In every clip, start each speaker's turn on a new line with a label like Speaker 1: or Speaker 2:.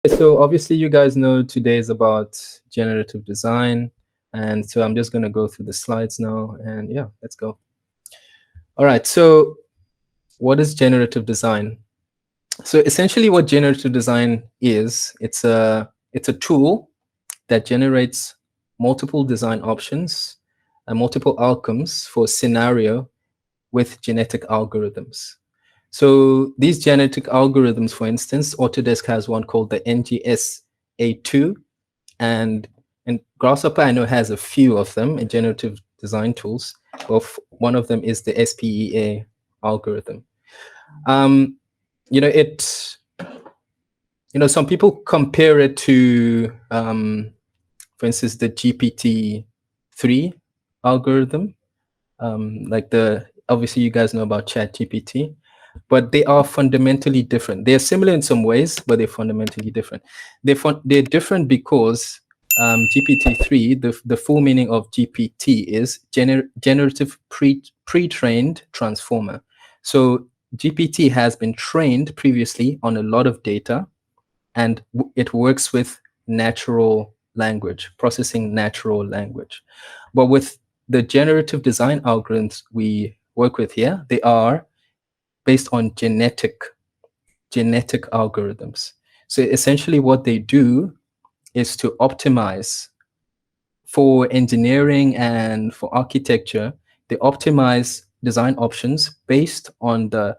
Speaker 1: So obviously you guys know today is about generative design. And so I'm just going to go through the slides now. And yeah, let's go. All right. So what is generative design? So essentially what generative design is, it's a tool that generates multiple design options and multiple outcomes for a scenario with genetic algorithms. So these genetic algorithms, for instance, Autodesk has one called the NGS-A2, and Grasshopper, I know, has a few of them in generative design tools. But one of them is the SPEA algorithm. You know, some people compare it to, for instance, the GPT-3 algorithm. Obviously you guys know about ChatGPT, but they are fundamentally different. They're similar in some ways, but they're fundamentally different. They're different because GPT-3, the full meaning of GPT is generative pre-trained transformer. So GPT has been trained previously on a lot of data, and it works with natural language, processing natural language. But with the generative design algorithms we work with here, they are based on genetic algorithms. So essentially what they do is to optimize for engineering and for architecture. They optimize design options based on the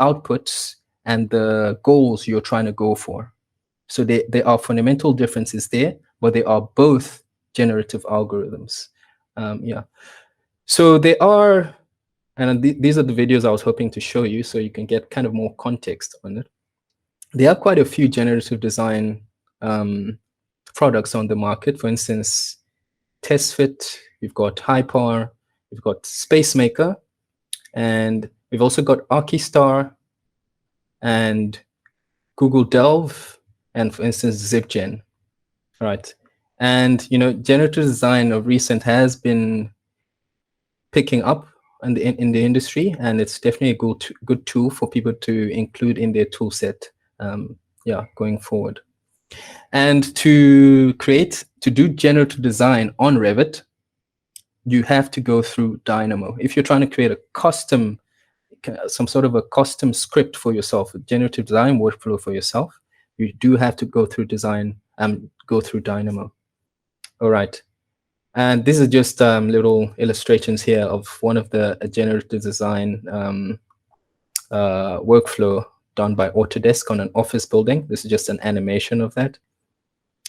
Speaker 1: outputs and the goals you're trying to go for. So there are fundamental differences there, but they are both generative algorithms. Yeah. So they are, and these are the videos I was hoping to show you so you can get kind of more context on it. There are quite a few generative design products on the market. For instance, TestFit, we've got Hyper, we've got SpaceMaker, and we've also got Archistar and Google Delve, and for instance, ZipGen, right? And generative design of recent has been picking up in the industry, and it's definitely a good tool for people to include in their tool set, going forward. And to do generative design on Revit, you have to go through Dynamo. If you're trying to create some sort of a custom script for yourself, a generative design workflow for yourself, you do have to go through Dynamo. All right. And these are just little illustrations here of one of the generative design workflow done by Autodesk on an office building. This is just an animation of that.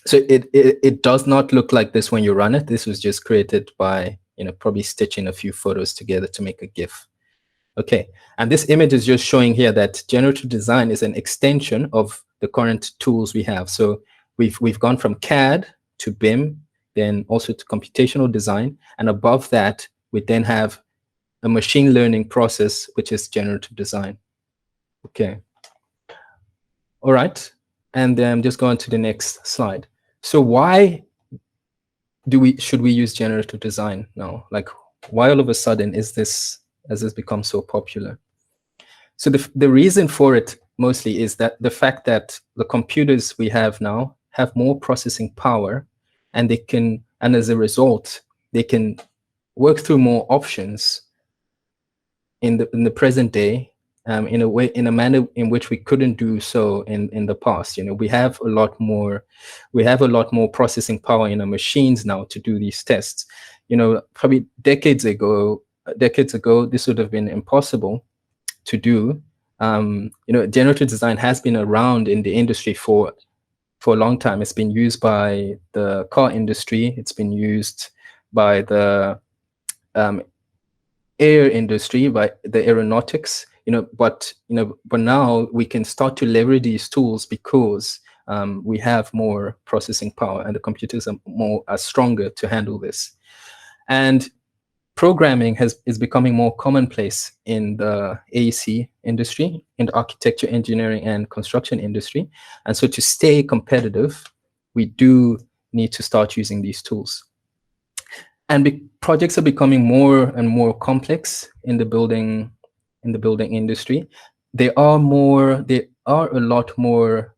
Speaker 1: So it does not look like this when you run it. This was just created by probably stitching a few photos together to make a GIF. Okay, and this image is just showing here that generative design is an extension of the current tools we have. So we've gone from CAD to BIM, then also to computational design, and above that we then have a machine learning process, which is generative design. Okay. All right, and then just go on to the next slide. So why should we use generative design now? Like, why all of a sudden has this become so popular? So the reason for it mostly is that the fact that the computers we have now have more processing power, and as a result, they can work through more options in the present day, in a manner in which we couldn't do so in the past. We have a lot more processing power in our machines now to do these tests. Probably decades ago, this would have been impossible to do. Generative design has been around in the industry for a long time. It's been used by the car industry. It's been used by the air industry, by the aeronautics. But now we can start to leverage these tools because we have more processing power, and the computers are stronger to handle this. And programming is becoming more commonplace in the AEC industry, in the architecture, engineering, and construction industry. And so to stay competitive, we do need to start using these tools. And projects are becoming more and more complex in the building industry. They are a lot more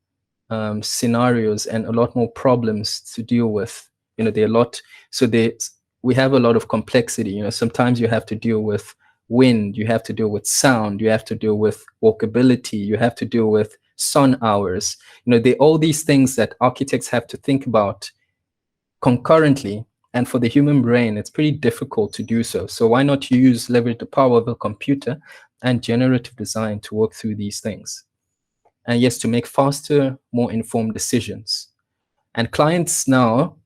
Speaker 1: scenarios and a lot more problems to deal with. There are a lot. So we have a lot of complexity. Sometimes you have to deal with wind, you have to deal with sound, you have to deal with walkability, you have to deal with sun hours. All these things that architects have to think about concurrently. And for the human brain, it's pretty difficult to do so. So why not leverage the power of a computer and generative design to work through these things? And yes, to make faster, more informed decisions. And clients now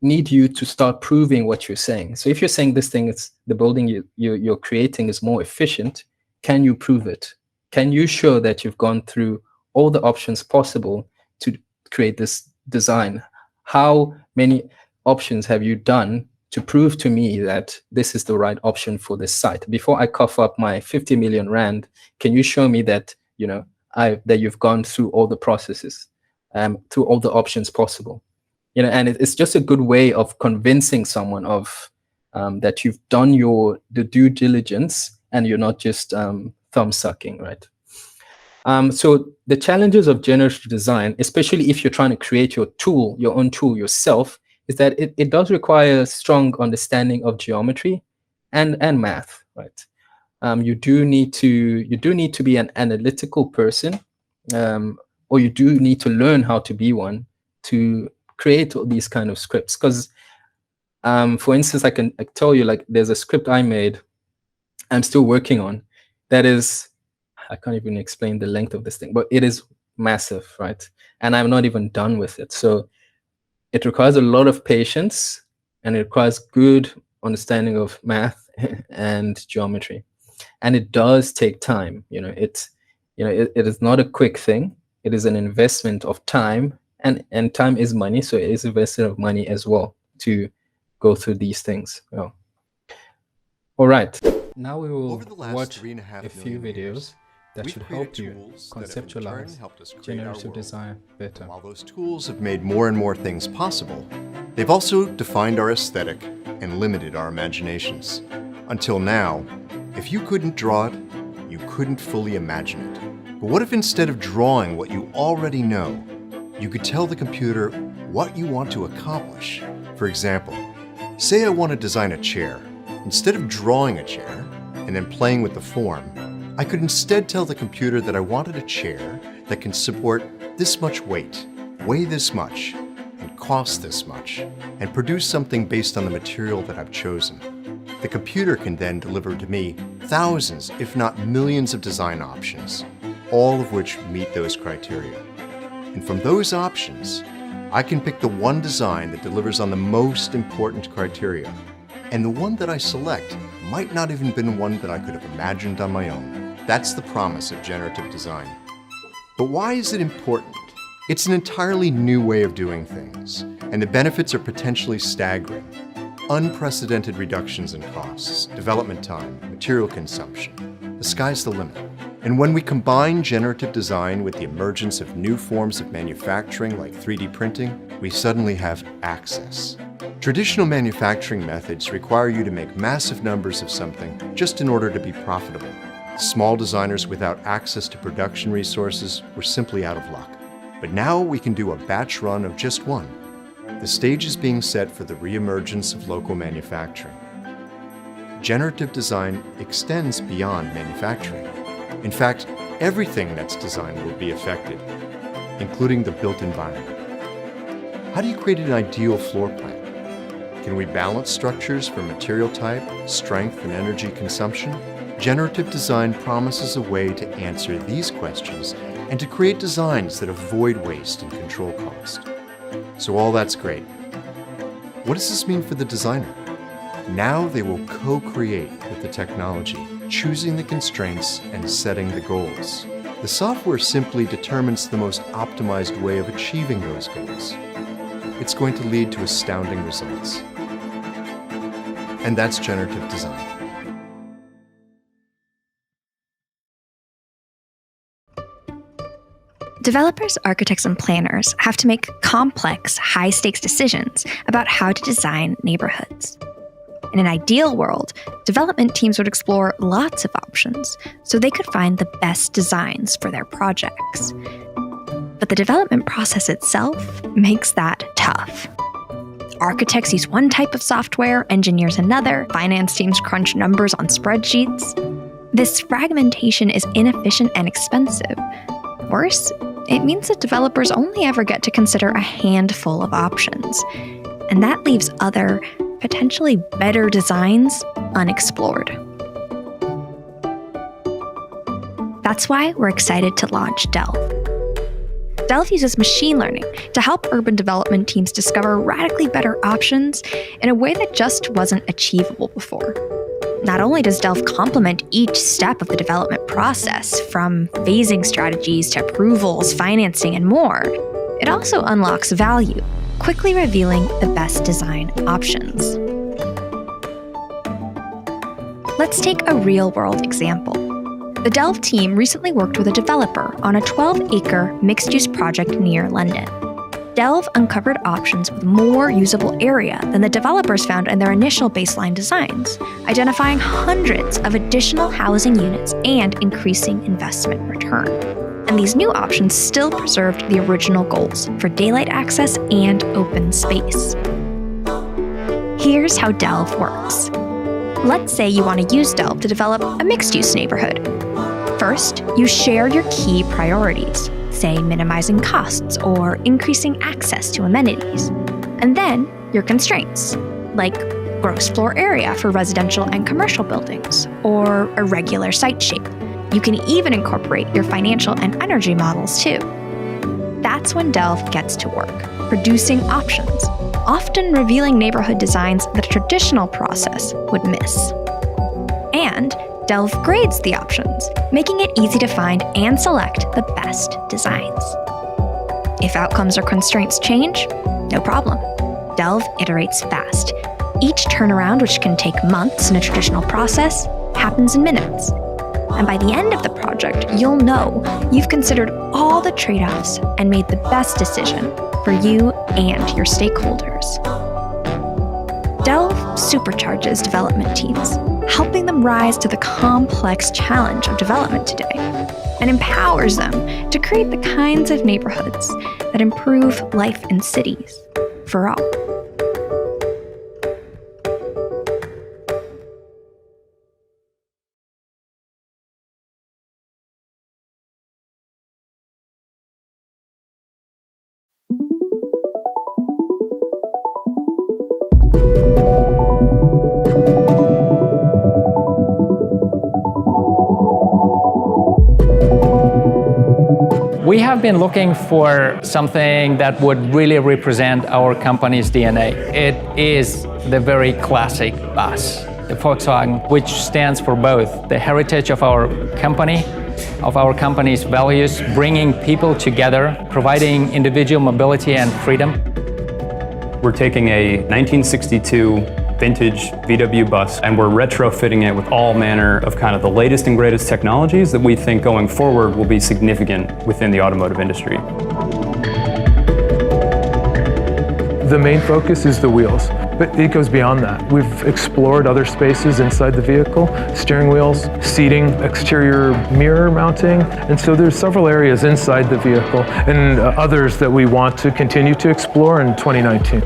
Speaker 1: need you to start proving what you're saying. So if you're saying this thing, the building you're creating is more efficient, can you prove it? Can you show that you've gone through all the options possible to create this design? How many options have you done to prove to me that this is the right option for this site? Before I cough up my 50 million rand, can you show me that, that you've gone through all the processes, through all the options possible? And it's just a good way of convincing someone of that you've done the due diligence and you're not just thumb sucking, right? So the challenges of generative design, especially if you're trying to create your own tool yourself, is that it does require strong understanding of geometry and math, right? You do need to be an analytical person, or you do need to learn how to be one to create all these kind of scripts. Because, for instance, I tell you, like, there's a script I made, I'm still working on, that is, I can't even explain the length of this thing, but it is massive, right? And I'm not even done with it. So it requires a lot of patience, and it requires good understanding of math and geometry. And it does take time. It is not a quick thing. It is an investment of time, and time is money. So it is investment of money as well to go through these things. Oh. All right. Now we will watch a few videos that should help you conceptualize generative design better.
Speaker 2: While those tools have made more and more things possible, they've also defined our aesthetic and limited our imaginations. Until now, if you couldn't draw it, you couldn't fully imagine it. But what if instead of drawing what you already know, you could tell the computer what you want to accomplish? For example, say I want to design a chair. Instead of drawing a chair and then playing with the form, I could instead tell the computer that I wanted a chair that can support this much weight, weigh this much, and cost this much, and produce something based on the material that I've chosen. The computer can then deliver to me thousands, if not millions of design options, all of which meet those criteria. And from those options, I can pick the one design that delivers on the most important criteria. And the one that I select might not even been one that I could have imagined on my own. That's the promise of generative design. But why is it important? It's an entirely new way of doing things, and the benefits are potentially staggering. Unprecedented reductions in costs, development time, material consumption. The sky's the limit. And when we combine generative design with the emergence of new forms of manufacturing like 3D printing, we suddenly have access. Traditional manufacturing methods require you to make massive numbers of something just in order to be profitable. Small designers without access to production resources were simply out of luck. But now we can do a batch run of just one. The stage is being set for the re-emergence of local manufacturing. Generative design extends beyond manufacturing. In fact, everything that's designed will be affected, including the built environment. How do you create an ideal floor plan? Can we balance structures for material type, strength, and energy consumption? Generative design promises a way to answer these questions and to create designs that avoid waste and control cost. So all that's great. What does this mean for the designer? Now they will co-create with the technology, choosing the constraints and setting the goals. The software simply determines the most optimized way of achieving those goals. It's going to lead to astounding results. And that's generative design.
Speaker 3: Developers, architects, and planners have to make complex, high-stakes decisions about how to design neighborhoods. In an ideal world, development teams would explore lots of options so they could find the best designs for their projects. but the development process itself makes that tough. Architects use one type of software, engineers another, finance teams crunch numbers on spreadsheets. This fragmentation is inefficient and expensive. Worse, it means that developers only ever get to consider a handful of options, and that leaves other, potentially better designs unexplored. That's why we're excited to launch Delve. Delve uses machine learning to help urban development teams discover radically better options in a way that just wasn't achievable before. Not only does Delve complement each step of the development process, from phasing strategies to approvals, financing, and more, it also unlocks value, quickly revealing the best design options. Let's take a real-world example. The Delve team recently worked with a developer on a 12-acre mixed-use project near London. Delve uncovered options with more usable area than the developers found in their initial baseline designs, identifying hundreds of additional housing units and increasing investment return. And these new options still preserved the original goals for daylight access and open space. Here's how Delve works. Let's say you want to use Delve to develop a mixed-use neighborhood. First, you share your key priorities, say minimizing costs or increasing access to amenities. And then your constraints, like gross floor area for residential and commercial buildings, or a regular site shape. You can even incorporate your financial and energy models too. That's when Delve gets to work, producing options, often revealing neighborhood designs that a traditional process would miss. And Delve grades the options, making it easy to find and select the best designs. If outcomes or constraints change, no problem. Delve iterates fast. Each turnaround, which can take months in a traditional process, happens in minutes. And by the end of the project, you'll know you've considered all the trade-offs and made the best decision for you and your stakeholders. Delve supercharges development teams, helping them rise to the complex challenge of development today, and empowers them to create the kinds of neighborhoods that improve life in cities for all.
Speaker 4: We have been looking for something that would really represent our company's DNA. It is the very classic bus, the Volkswagen, which stands for both the heritage of our company, of our company's values, bringing people together, providing individual mobility and freedom.
Speaker 5: We're taking a 1962 vintage VW bus and we're retrofitting it with all manner of kind of the latest and greatest technologies that we think going forward will be significant within the automotive industry.
Speaker 6: The main focus is the wheels, but it goes beyond that. We've explored other spaces inside the vehicle, steering wheels, seating, exterior mirror mounting, and so there's several areas inside the vehicle and others that we want to continue to explore in 2019.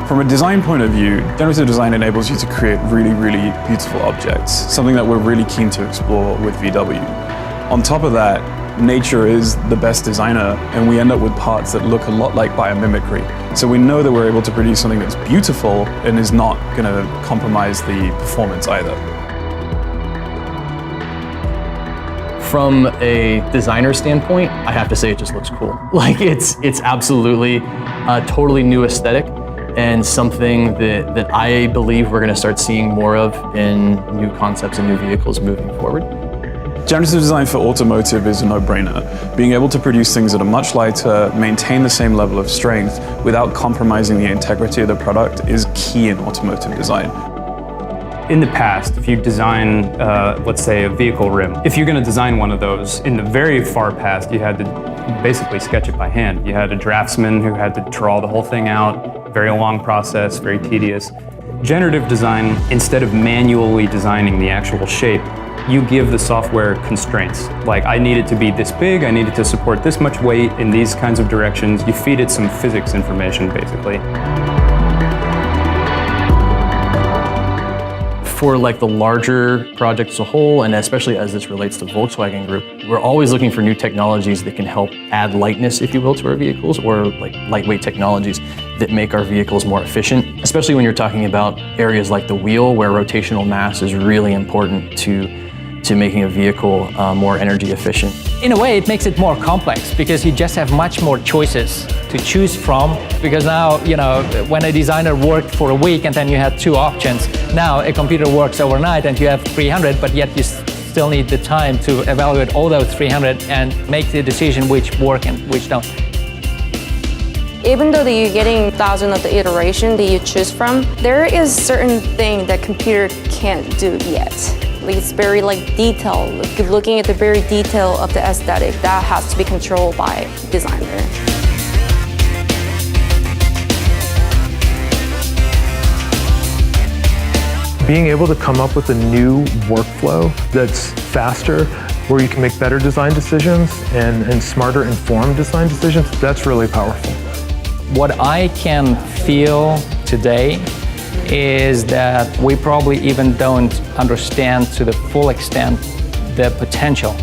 Speaker 7: From a design point of view, generative design enables you to create really, really beautiful objects, something that we're really keen to explore with VW. On top of that, nature is the best designer, and we end up with parts that look a lot like biomimicry. So we know that we're able to produce something that's beautiful and is not going to compromise the performance either.
Speaker 8: From a designer standpoint, I have to say it just looks cool. Like it's absolutely a totally new aesthetic and something that I believe we're going to start seeing more of in new concepts and new vehicles moving forward.
Speaker 7: Generative design for automotive is a no-brainer. Being able to produce things that are much lighter, maintain the same level of strength without compromising the integrity of the product is key in automotive design.
Speaker 5: In the past, if you design, let's say, a vehicle rim, if you're going to design one of those, in the very far past, you had to basically sketch it by hand. You had a draftsman who had to draw the whole thing out, very long process, very tedious. Generative design, instead of manually designing the actual shape, You give the software constraints. Like, I need it to be this big, I need it to support this much weight in these kinds of directions. You feed it some physics information, basically.
Speaker 8: For like the larger project as a whole, and especially as this relates to Volkswagen Group, we're always looking for new technologies that can help add lightness, if you will, to our vehicles, or like lightweight technologies that make our vehicles more efficient, especially when you're talking about areas like the wheel, where rotational mass is really important to making a vehicle more energy efficient.
Speaker 4: In a way, it makes it more complex because you just have much more choices to choose from. Because now, when a designer worked for a week and then you had 2 options, now a computer works overnight and you have 300, but yet you still need the time to evaluate all those 300 and make the decision which work and which don't.
Speaker 9: Even though that you're getting thousands of the iteration that you choose from, there is certain thing that computer can't do yet. It's very detailed, looking at the very detail of the aesthetic that has to be controlled by designer.
Speaker 6: Being able to come up with a new workflow that's faster, where you can make better design decisions and smarter informed design decisions, that's really powerful.
Speaker 4: What I can feel today is that we probably even don't understand to the full extent the potential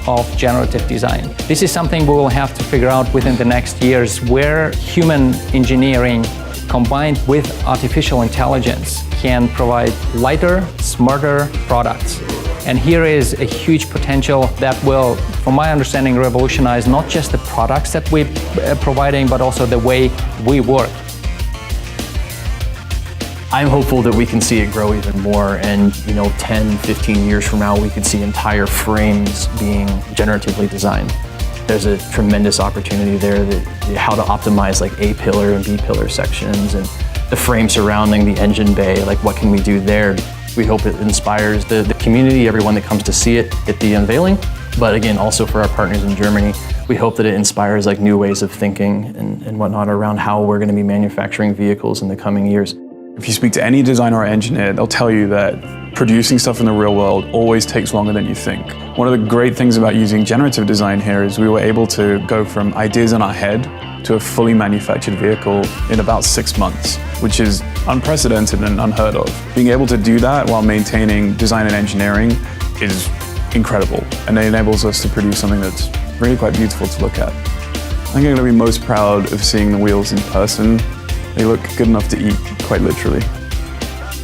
Speaker 4: of generative design. This is something we will have to figure out within the next years, where human engineering combined with artificial intelligence can provide lighter, smarter products. And here is a huge potential that will, from my understanding, revolutionize not just the products that we're providing, but also the way we work.
Speaker 8: I'm hopeful that we can see it grow even more, and 10, 15 years from now, we could see entire frames being generatively designed. There's a tremendous opportunity there, how to optimize like A pillar and B pillar sections, and the frame surrounding the engine bay, like what can we do there? We hope it inspires the community, everyone that comes to see it at the unveiling. But again, also for our partners in Germany, we hope that it inspires like new ways of thinking and whatnot around how we're going to be manufacturing vehicles in the coming years.
Speaker 7: If you speak to any designer or engineer, they'll tell you that producing stuff in the real world always takes longer than you think. One of the great things about using generative design here is we were able to go from ideas in our head to a fully manufactured vehicle in about 6 months, which is unprecedented and unheard of. Being able to do that while maintaining design and engineering is incredible, and it enables us to produce something that's really quite beautiful to look at. I think I'm going to be most proud of seeing the wheels in person. They look good enough to eat, quite literally.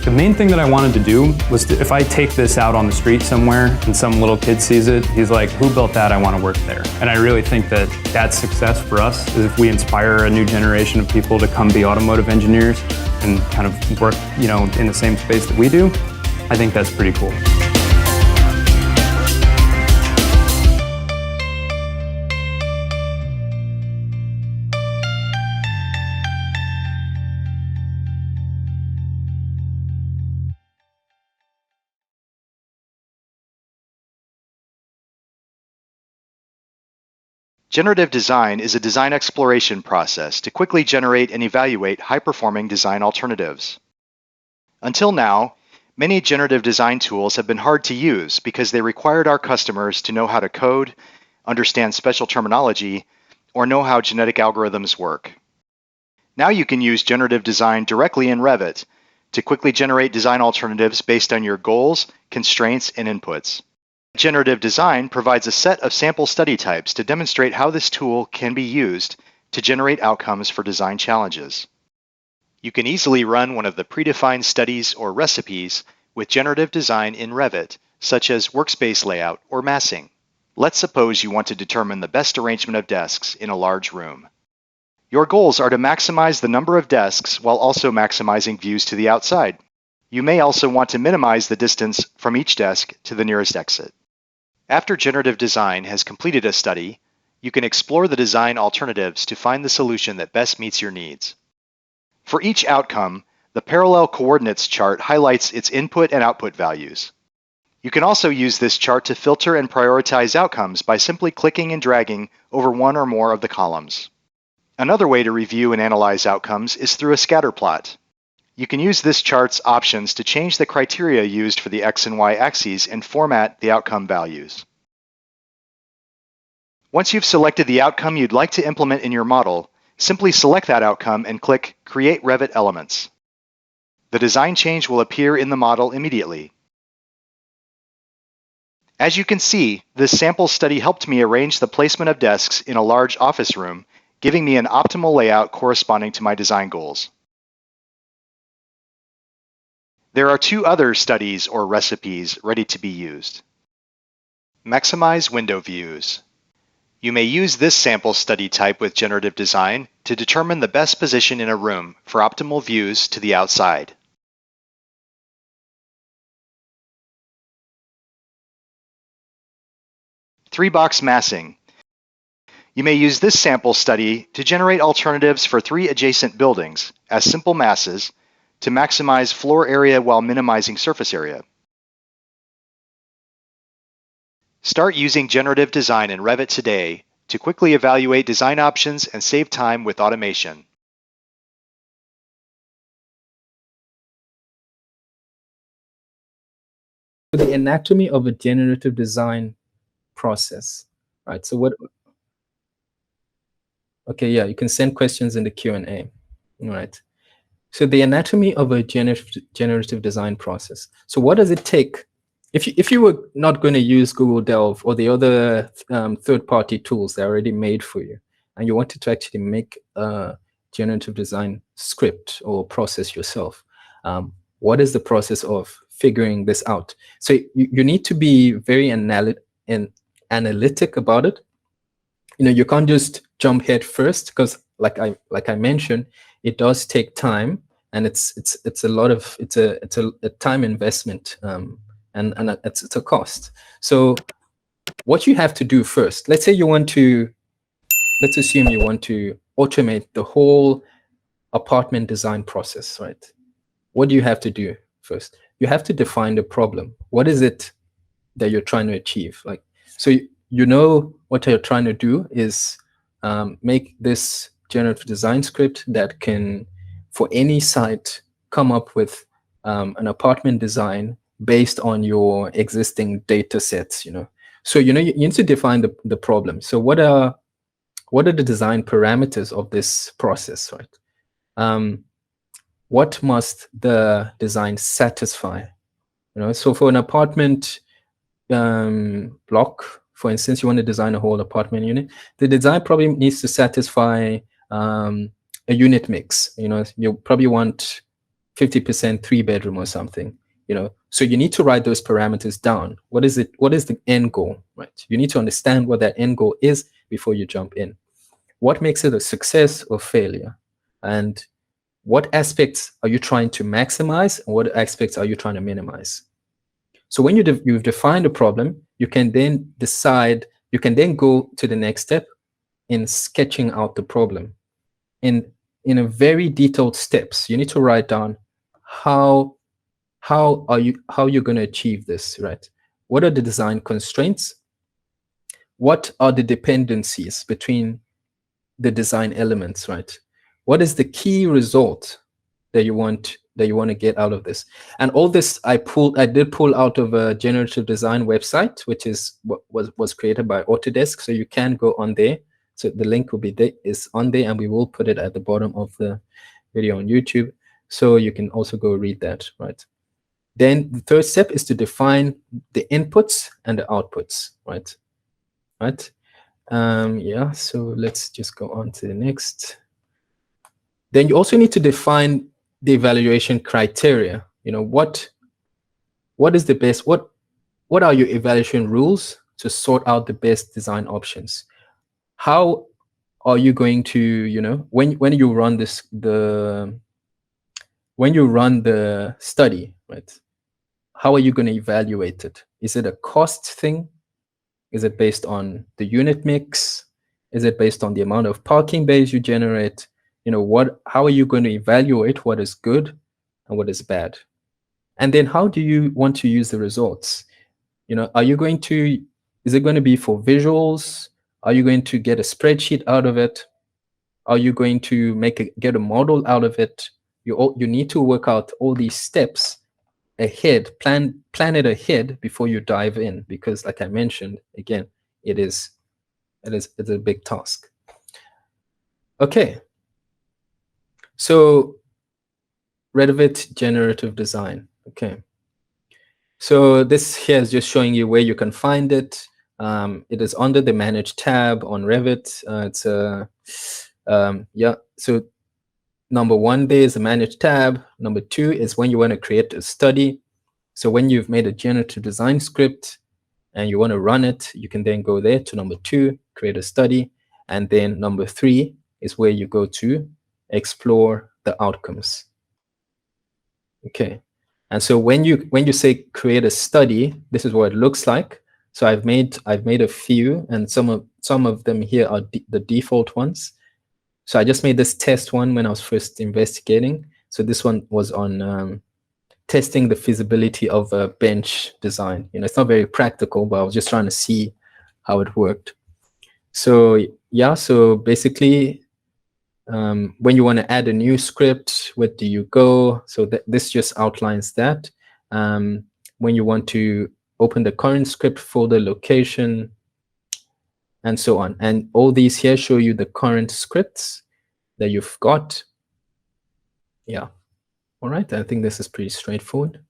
Speaker 5: The main thing that I wanted to do was if I take this out on the street somewhere and some little kid sees it, he's like, who built that? I want to work there. And I really think that that's success for us, is if we inspire a new generation of people to come be automotive engineers and kind of work, in the same space that we do. I think that's pretty cool.
Speaker 2: Generative design is a design exploration process to quickly generate and evaluate high-performing design alternatives. Until now, many generative design tools have been hard to use because they required our customers to know how to code, understand special terminology, or know how genetic algorithms work. Now you can use generative design directly in Revit to quickly generate design alternatives based on your goals, constraints, and inputs. Generative design provides a set of sample study types to demonstrate how this tool can be used to generate outcomes for design challenges. You can easily run one of the predefined studies or recipes with generative design in Revit, such as workspace layout or massing. Let's suppose you want to determine the best arrangement of desks in a large room. Your goals are to maximize the number of desks while also maximizing views to the outside. You may also want to minimize the distance from each desk to the nearest exit. After generative design has completed a study, you can explore the design alternatives to find the solution that best meets your needs. For each outcome, the parallel coordinates chart highlights its input and output values. You can also use this chart to filter and prioritize outcomes by simply clicking and dragging over one or more of the columns. Another way to review and analyze outcomes is through a scatter plot.
Speaker 10: You can use this chart's options to change the criteria used for the X and Y axes and format the outcome values. Once you've selected the outcome you'd like to implement in your model, simply select that outcome and click Create Revit Elements. The design change will appear in the model immediately. As you can see, this sample study helped me arrange the placement of desks in a large office room, giving me an optimal layout corresponding to my design goals. There are two other studies or recipes ready to be used. Maximize window views. You may use this sample study type with generative design to determine the best position in a room for optimal views to the outside. Three-box massing. You may use this sample study to generate alternatives for 3 adjacent buildings as simple masses to maximize floor area while minimizing surface area. Start using generative design in Revit today to quickly evaluate design options and save time with automation.
Speaker 1: The anatomy of a generative design process, right? So what? Okay, yeah, you can send questions in the Q&A. All right. So the anatomy of a generative design process. So what does it take? If you were not going to use Google Delve or the other third-party tools that are already made for you, and you wanted to actually make a generative design script or process yourself, what is the process of figuring this out? So you need to be very analytic about it. You know, you can't just jump head first, because like I mentioned, it does take time, and it's a time investment, and it's a cost. So what you have to do first, let's assume you want to automate the whole apartment design process, right? What do you have to do first? You have to define the problem. What is it that you're trying to achieve? Like, so you know what you're trying to do is make this generative design script that can, for any site, come up with an apartment design based on your existing data sets, you know. So, you know, you need to define the problem. So what are the design parameters of this process, right? What must the design satisfy? You know, so for an apartment block, for instance, you want to design a whole apartment unit, the design probably needs to satisfy a unit mix. You know, you probably want 50% 3-bedroom or something, you know. So you need to write those parameters down. What is it? What is the end goal, right? You need to understand what that end goal is before you jump in. What makes it a success or failure? And what aspects are you trying to maximize, and what aspects are you trying to minimize? So when you've defined a problem, you can then decide, you can then go to the next step in sketching out the problem in a very detailed steps. You need to write down how you're going to achieve this, right? What are the design constraints? What are the dependencies between the design elements, right? What is the key result that you want to get out of this? And all this I did pull out of a generative design website, which is what was created by Autodesk. So you can go on there. So the link will be there, is on there, and we will put it at the bottom of the video on YouTube. So you can also go read that, right? Then the third step is to define the inputs and the outputs, right? Right? Yeah, so let's just go on to the next. Then you also need to define the evaluation criteria. You know, what is the best, what are your evaluation rules to sort out the best design options? How are you going to, you know, when you run the study, right? How are you going to evaluate it? Is it a cost thing? Is it based on the unit mix? Is it based on the amount of parking bays you generate? You know, how are you going to evaluate what is good and what is bad? And then how do you want to use the results? You know, is it going to be for visuals? Are you going to get a spreadsheet out of it? Are you going to get a model out of it? you need to work out all these steps ahead, plan it ahead before you dive in, because like I mentioned, again, it's a big task. Okay, so Revit generative design. Okay, so this here is just showing you where you can find it. It is under the Manage tab on Revit. It's a yeah. So number one there is the Manage tab. Number two is when you want to create a study. So when you've made a generative design script and you want to run it, you can then go there to number two, create a study. And then number three is where you go to explore the outcomes. Okay. And so when you say create a study, this is what it looks like. So I've made a few, and some of them here are the default ones. So I just made this test one when I was first investigating. So this one was on testing the feasibility of a bench design. It's not very practical, but I was just trying to see how it worked. So yeah, so basically, when you want to add a new script, where do you go? So this just outlines that. When you want to open the current script folder location, and so on. And all these here show you the current scripts that you've got. Yeah. All right, I think this is pretty straightforward.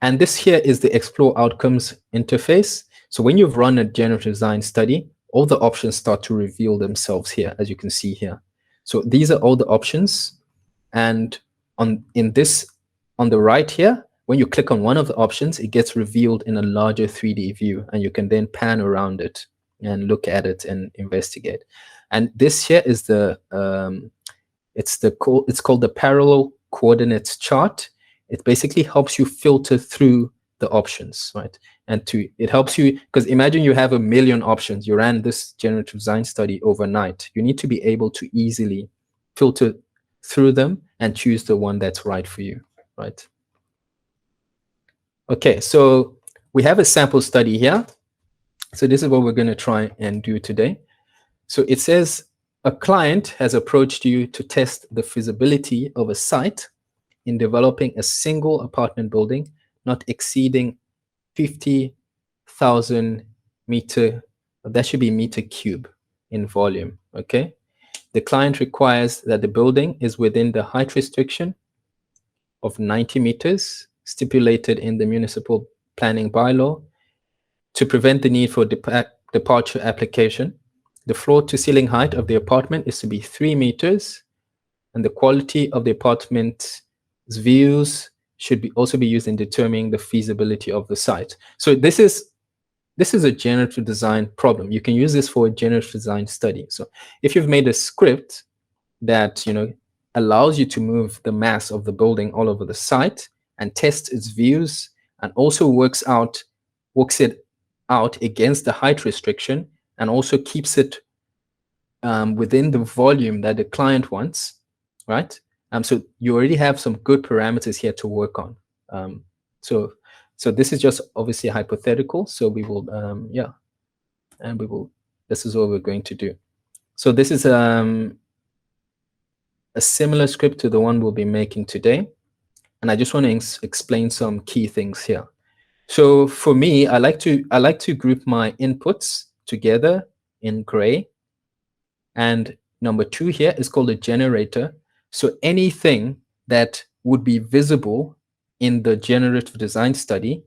Speaker 1: And this here is the Explore Outcomes interface. So when you've run a generative design study, all the options start to reveal themselves here, as you can see here. So these are all the options. And on the right here, when you click on one of the options, it gets revealed in a larger 3D view, and you can then pan around it and look at it and investigate. And this here is it's called the parallel coordinates chart. It basically helps you filter through the options, right? And it helps you, because imagine you have 1 million options. You ran this generative design study overnight. You need to be able to easily filter through them and choose the one that's right for you, right? Okay, so we have a sample study here. So this is what we're going to try and do today. So it says a client has approached you to test the feasibility of a site in developing a single apartment building not exceeding 50,000 meter, that should be meter cube in volume, okay? The client requires that the building is within the height restriction of 90 meters stipulated in the municipal planning bylaw to prevent the need for departure application. The floor to ceiling height of the apartment is to be 3 meters, and the quality of the apartment's views should also be used in determining the feasibility of the site. So this is a generative design problem. You can use this for a generative design study. So if you've made a script that allows you to move the mass of the building all over the site and tests its views, and also works it out against the height restriction, and also keeps it within the volume that the client wants, right? So you already have some good parameters here to work on. So this is just obviously hypothetical. So we will, yeah, and this is what we're going to do. So this is a similar script to the one we'll be making today. And I just want to explain some key things here. So for me, I like to group my inputs together in gray. And number 2 here is called a generator. So anything that would be visible in the generative design study,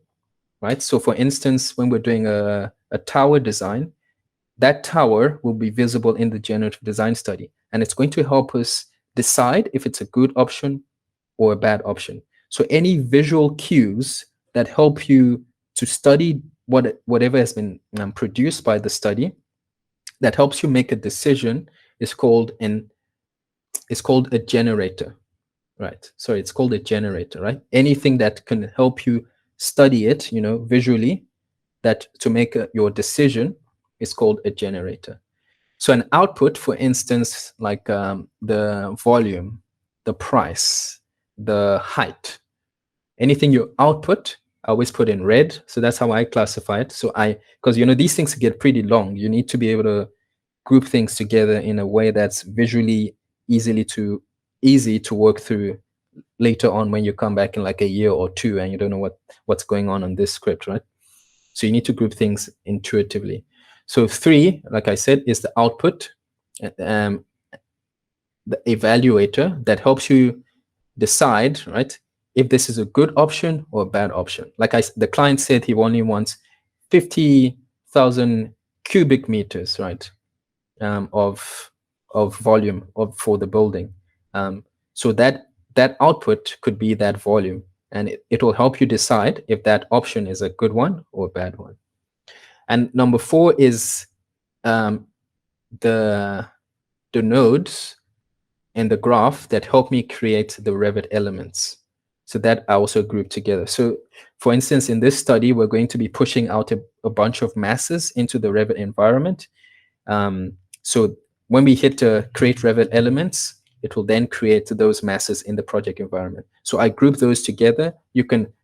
Speaker 1: right? So for instance, when we're doing a tower design, that tower will be visible in the generative design study. And it's going to help us decide if it's a good option or a bad option. So any visual cues that help you to study whatever has been produced by the study, that helps you make a decision, is called a generator, right? Sorry, it's called a generator, right? Anything that can help you study it, visually, that to make your decision is called a generator. So an output, for instance, like the volume, the price, the height, anything you output, I always put in red. So that's how I classify it. So because these things get pretty long. You need to be able to group things together in a way that's visually easy easy to work through later on when you come back in like a year or two and you don't know what's going on this script, right? So you need to group things intuitively. So 3, like I said, is the output, the evaluator that helps you decide, right, if this is a good option or a bad option. Like the client said, he only wants 50,000 cubic meters, right, of volume for the building. So that output could be that volume, and it will help you decide if that option is a good one or a bad one. And number 4 is the nodes in the graph that help me create the Revit elements. So that I also group together. So for instance, in this study, we're going to be pushing out a bunch of masses into the Revit environment. So when we hit create Revit elements, it will then create those masses in the project environment. So I group those together. You can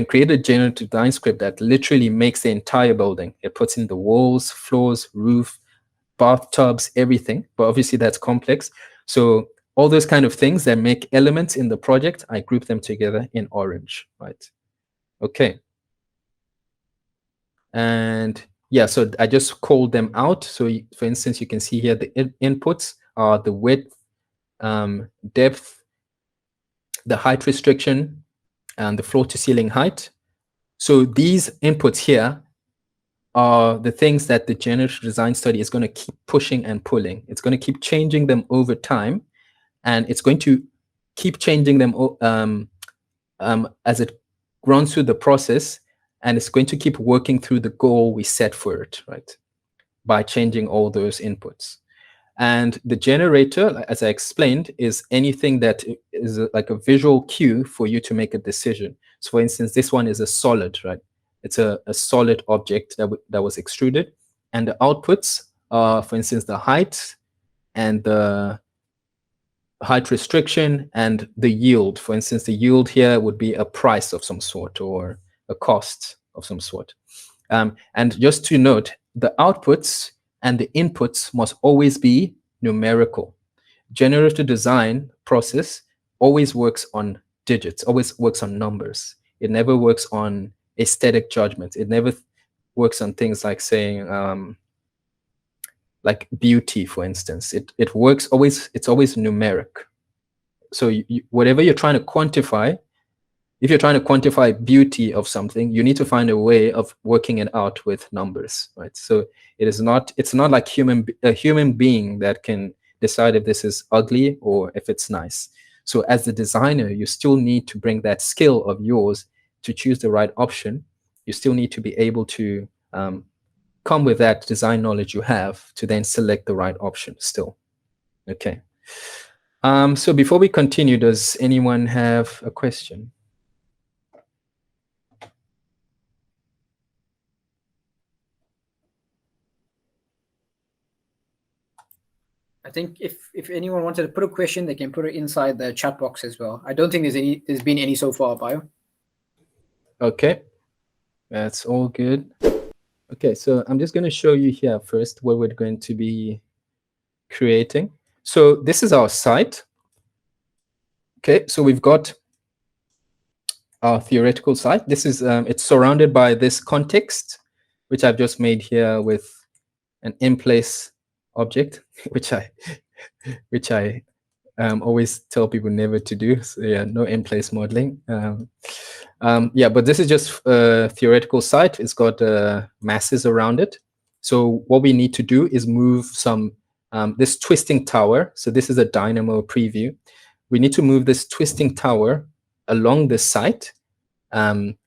Speaker 1: create a generative design script that literally makes the entire building. It puts in the walls, floors, roof, bathtubs, everything. But obviously that's complex. So all those kind of things that make elements in the project, I group them together in orange, right? Okay. And yeah, so I just called them out. So for instance, you can see here the inputs are the width, depth, the height restriction, and the floor to ceiling height. So these inputs here are the things that the generative design study is going to keep pushing and pulling. It's going to keep changing them over time, and it's going to keep changing them as it runs through the process, and it's going to keep working through the goal we set for it, right, by changing all those inputs. And the generator, as I explained, is anything that is like a visual cue for you to make a decision. So for instance, this one is a solid, right? It's a solid object that was extruded. And the outputs are, for instance, the height and the height restriction and the yield. For instance, the yield here would be a price of some sort or a cost of some sort. And just to note, the outputs and the inputs must always be numerical. Generative design process always works on digits, always works on numbers. It never works on aesthetic judgments. It never works on things like saying, like beauty, for instance. It works always, it's always numeric. So whatever you're trying to quantify, if you're trying to quantify beauty of something, you need to find a way of working it out with numbers, right? So it's not like a human being that can decide if this is ugly or if it's nice. So as the designer, you still need to bring that skill of yours to choose the right option. You still need to be able to come with that design knowledge you have to then select the right option still. Okay. So before we continue, does anyone have a question?
Speaker 11: I think if anyone wanted to put a question, they can put it inside the chat box as well. I don't think there's been any so far, Bayo.
Speaker 1: Okay, that's all good. Okay, so I'm just going to show you here first what we're going to be creating. So this is our site. Okay, so we've got our theoretical site. This is it's surrounded by this context, which I've just made here with an in-place object, which I always tell people never to do. So yeah, no in-place modeling. Yeah, but this is just a theoretical site. It's got masses around it. So what we need to do is move some this twisting tower. So this is a Dynamo preview. We need to move this twisting tower along the site,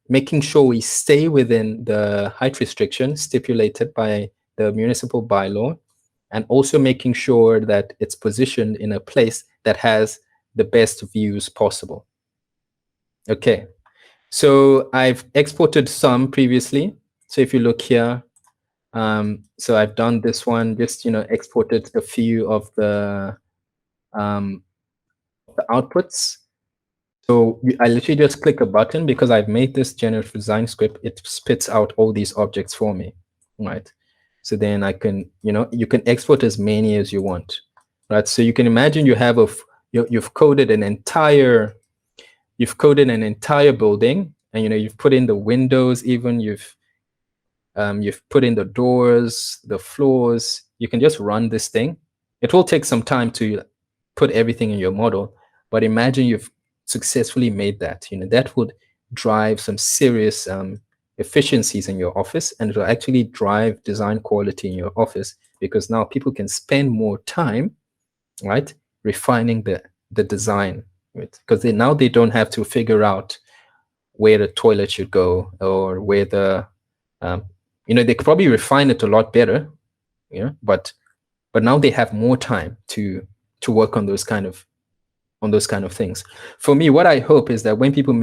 Speaker 1: making sure we stay within the height restriction stipulated by the municipal bylaw, and also making sure that it's positioned in a place that has the best views possible. Okay, so I've exported some previously. So if you look here, so I've done this one, just exported a few of the outputs. So I literally just click a button because I've made this generative design script. It spits out all these objects for me, right? So then I can, you can export as many as you want, right? So you can imagine you have you've coded an entire building, and you've put in the windows, even you've put in the doors, the floors. You can just run this thing. It will take some time to put everything in your model, but imagine you've successfully made that. That would drive some serious efficiencies in your office, and it will actually drive design quality in your office, because now people can spend more time, right, refining the design, right? Because now they don't have to figure out where the toilet should go, or where the they could probably refine it a lot better, but now they have more time to work on those kind of things. For me, what I hope is that when people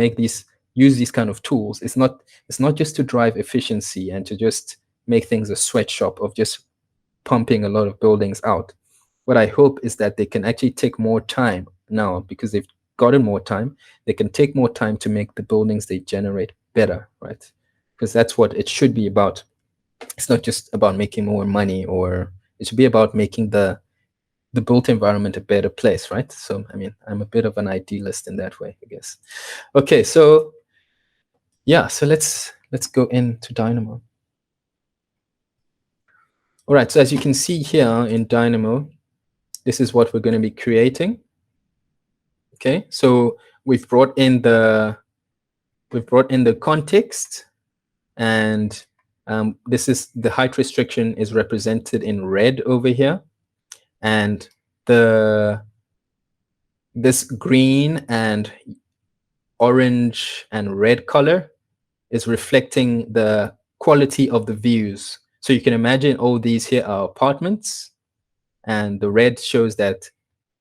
Speaker 1: use these kind of tools, it's not just to drive efficiency and to just make things a sweatshop of just pumping a lot of buildings out. What I hope is that they can actually take more time now, because they've gotten more time. They can take more time to make the buildings they generate better, right? Because that's what it should be about. It's not just about making more money, or it should be about making the built environment a better place, right? So, I mean, I'm a bit of an idealist in that way, I guess. Okay, so yeah, so let's go into Dynamo. All right, so as you can see here in Dynamo, this is what we're going to be creating. Okay, so we've brought in the context, and this is the height restriction is represented in red over here, and this green and orange and red color is reflecting the quality of the views. So you can imagine all these here are apartments, and the red shows that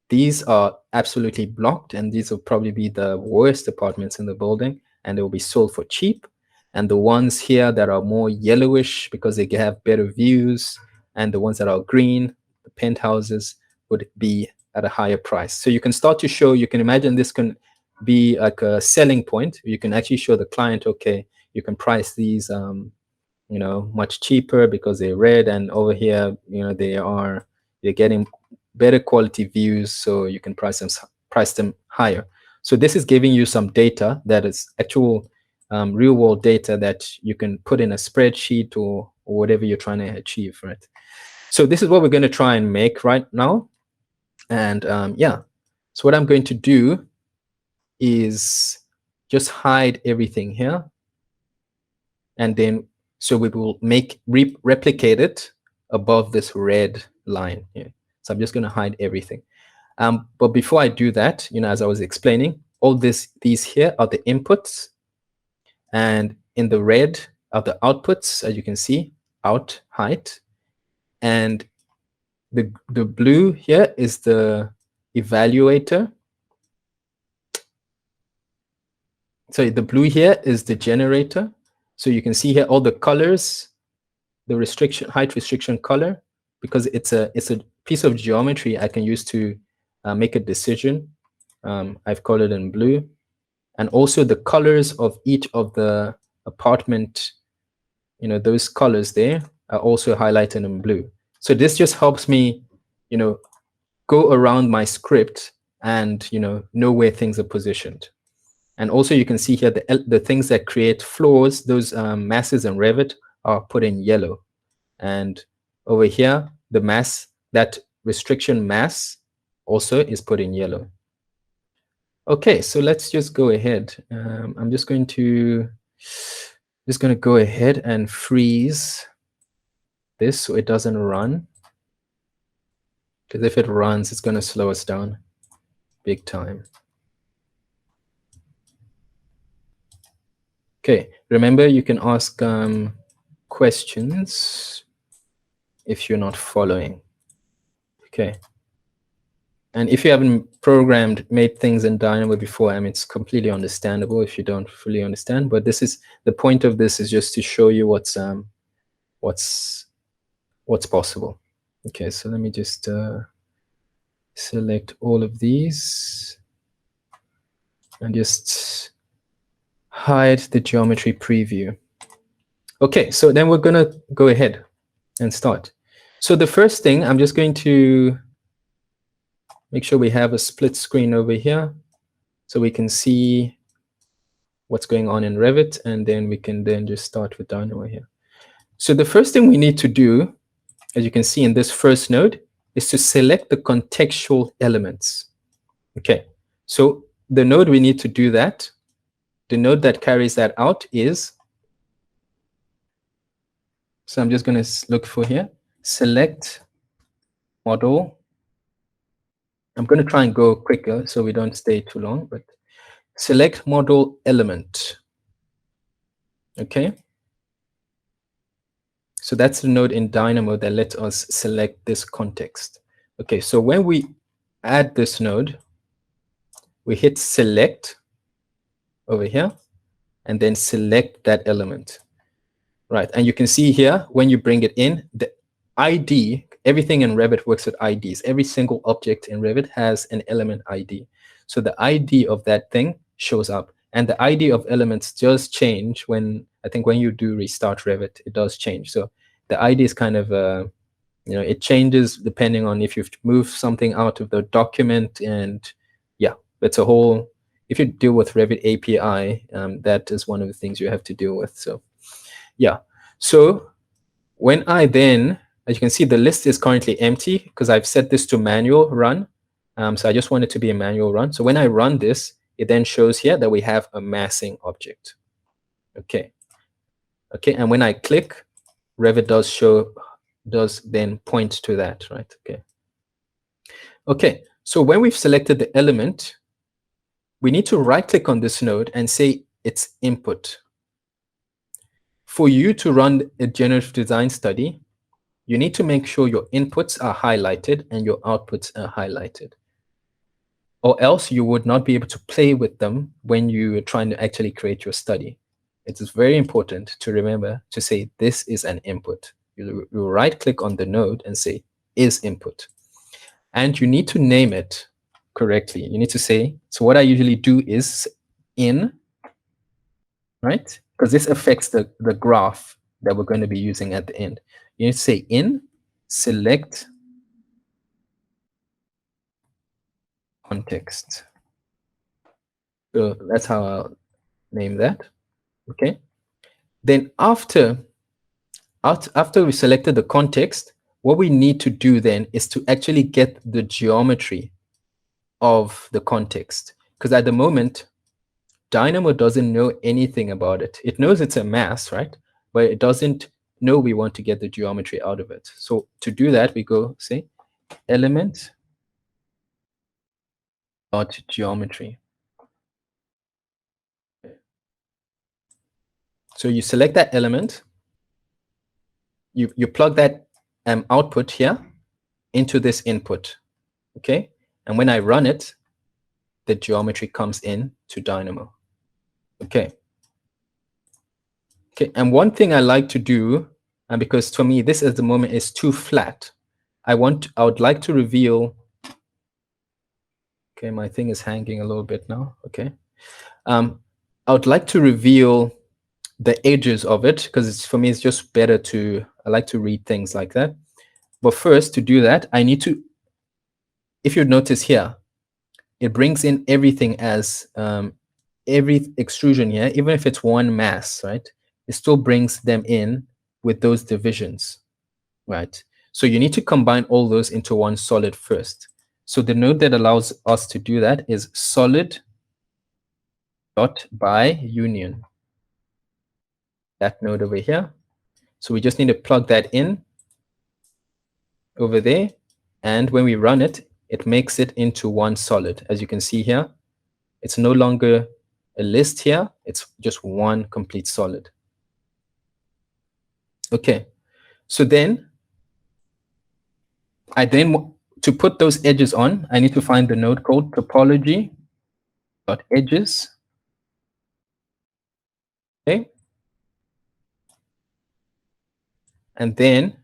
Speaker 1: these are absolutely blocked, and these will probably be the worst apartments in the building, and they will be sold for cheap. And the ones here that are more yellowish, because they have better views, and the ones that are green, the penthouses, would be at a higher price. So you can start to show, you can imagine this can be like a selling point. You can actually show the client, okay, you can price these much cheaper because they're red, and over here, they're getting better quality views, so you can price them higher. So this is giving you some data that is actual real world data that you can put in a spreadsheet or whatever you're trying to achieve, right? So this is what we're going to try and make right now. And yeah, so what I'm going to do is just hide everything here, and then so we will replicate it above this red line here. So I'm just going to hide everything. But before I do that, as I was explaining, all these here are the inputs, and in the red are the outputs, as you can see, out height, and the blue here is the evaluator. So the blue here is the generator. So you can see here all the colors, the height restriction color, because it's a piece of geometry I can use to make a decision. I've colored in blue, and also the colors of each of the apartment, those colors there are also highlighted in blue. So this just helps me, go around my script and know where things are positioned. And also you can see here the things that create floors, those masses in Revit are put in yellow. And over here, the mass, that restriction mass also is put in yellow. Okay, so let's just go ahead. I'm just going to go ahead and freeze this so it doesn't run. Because if it runs, it's going to slow us down big time. Okay, remember you can ask questions if you're not following. Okay. And if you haven't made things in Dynamo before, I mean, it's completely understandable if you don't fully understand. But this is the point of this, is just to show you what's possible. Okay, so let me just select all of these and just hide the geometry preview. Okay, so then we're gonna go ahead and start. So the first thing, I'm just going to make sure we have a split screen over here so we can see what's going on in Revit, and then we can then just start with Dynamo here. So the first thing we need to do, as you can see in this first node, is to select the contextual elements. Okay, so the node we need to do that, the node that carries that out is, so I'm just going to look for here, select model. I'm going to try and go quicker so we don't stay too long, but select model element. Okay. So that's the node in Dynamo that lets us select this context. Okay, so when we add this node, we hit select over here and then select that element. Right, and you can see here, when you bring it in, the ID, everything in Revit works with IDs. Every single object in Revit has an element ID. So the ID of that thing shows up. And the ID of elements does change when, I think when you do restart Revit, it does change. So the ID is kind of, it changes depending on if you've moved something out of the document. And yeah, it's a whole, if you deal with Revit API, that is one of the things you have to deal with. So yeah, so when I then, as you can see, the list is currently empty because I've set this to manual run. So I just want it to be a manual run. So when I run this, it then shows here that we have a massing object. Okay. Okay, and when I click, Revit does then point to that, right? Okay. Okay, so when we've selected the element, we need to right click on this node and say it's input. For you to run a generative design study, you need to make sure your inputs are highlighted and your outputs are highlighted. Or else you would not be able to play with them when you are trying to actually create your study. It is very important to remember to say this is an input. You right click on the node and say is input. And you need to name it correctly. You need to say, so what I usually do is in, right? Because this affects the graph that we're going to be using at the end. You need to say in, select context. So that's how I'll name that. Okay. Then after we selected the context, what we need to do then is to actually get the geometry of the context. Because at the moment, Dynamo doesn't know anything about it. It knows it's a mass, right? But it doesn't know we want to get the geometry out of it. So to do that, we go say element dot geometry. So you select that element, you plug that output here into this input, okay? And when I run it, the geometry comes in to Dynamo. Okay. Okay, and one thing I like to do, and because for me this at the moment is too flat, I would like to reveal. Okay, my thing is hanging a little bit now. Okay, I would like to reveal the edges of it because for me it's just better to. I like to read things like that. But first, to do that, I need to. If you notice here, it brings in everything as every extrusion here, even if it's one mass, right? It still brings them in with those divisions, right? So you need to combine all those into one solid first. So the node that allows us to do that is solid dot by union. That node over here. So we just need to plug that in over there. And when we run it, it makes it into one solid. As you can see here, it's no longer a list here. It's just one complete solid. Okay, so then to put those edges on, I need to find the node called topology.edges. Okay, and then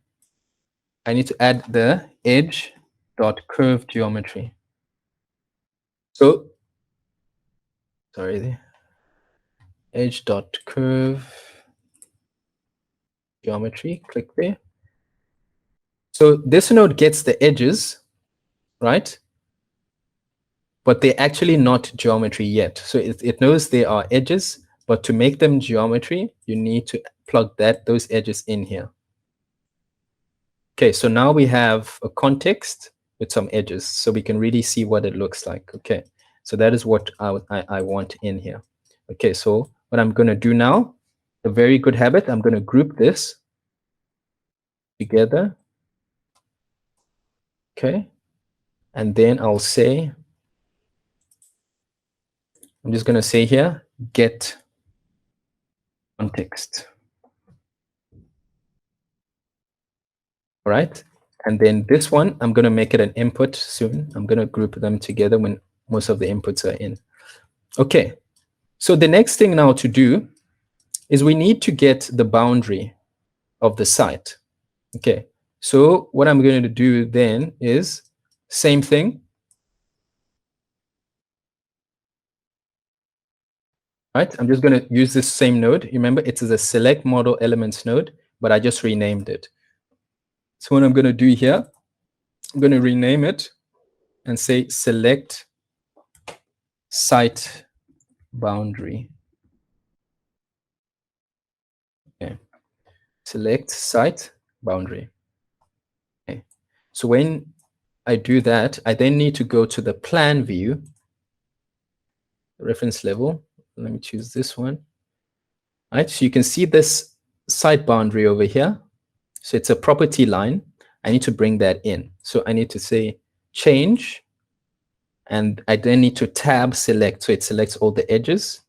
Speaker 1: I need to add the edge.curve geometry. So, sorry, the edge.curve geometry, click there. So this node gets the edges, right? but they're actually not geometry yet. So it knows they are edges, but to make them geometry, you need to plug those edges in here. Okay, so now we have a context with some edges, so we can really see what it looks like. Okay, so that is what I want in here. Okay, so what I'm going to do now, a very good habit, I'm going to group this together. Okay, and then I'll say, I'm just going to say here, get context. All right, and then this one, I'm going to make it an input soon. I'm going to group them together when most of the inputs are in. Okay, so the next thing now to do is we need to get the boundary of the site. Okay, so what I'm going to do then is same thing. Right, I'm just going to use this same node. Remember, it is a select model elements node, but I just renamed it. So what I'm going to do here, I'm going to rename it and say select site boundary. Okay, select site boundary. Okay, so when I do that, I then need to go to the plan view, reference level. Let me choose this one. All right, so you can see this site boundary over here. So it's a property line. I need to bring that in. So I need to say change, and I then need to tab select, so it selects all the edges.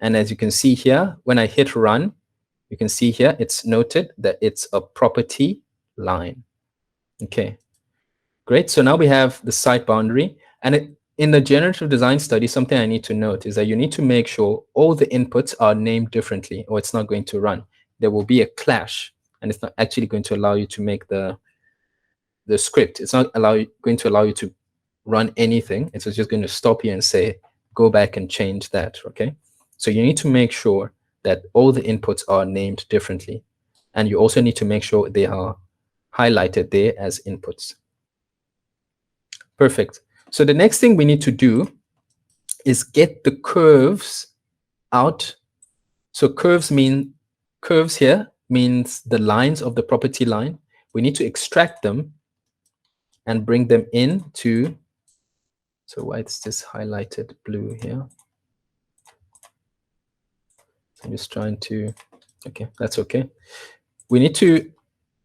Speaker 1: And as you can see here, when I hit run, you can see here it's noted that it's a property line. Okay, great. So now we have the site boundary, and in the generative design study, something I need to note is that you need to make sure all the inputs are named differently, or it's not going to run. There will be a clash, and it's not actually going to allow you to make the script. It's not going to allow you to run anything. It's just going to stop you and say, go back and change that, okay? So you need to make sure that all the inputs are named differently. And you also need to make sure they are highlighted there as inputs. Perfect. So the next thing we need to do is get the curves out. So curves here means the lines of the property line. We need to extract them and bring them into, so why is this highlighted blue here? I'm just trying to, okay, that's okay. We need to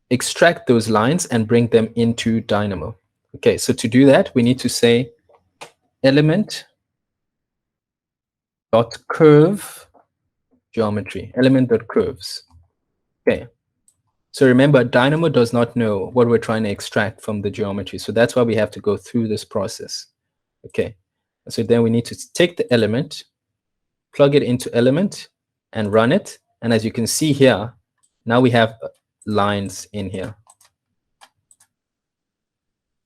Speaker 1: extract those lines and bring them into Dynamo. Okay, so to do that, we need to say element dot curve geometry, element dot curves. Okay, so remember, Dynamo does not know what we're trying to extract from the geometry, so that's why we have to go through this process. Okay, so then we need to take the element, plug it into element, and run it. And as you can see here, now we have lines in here.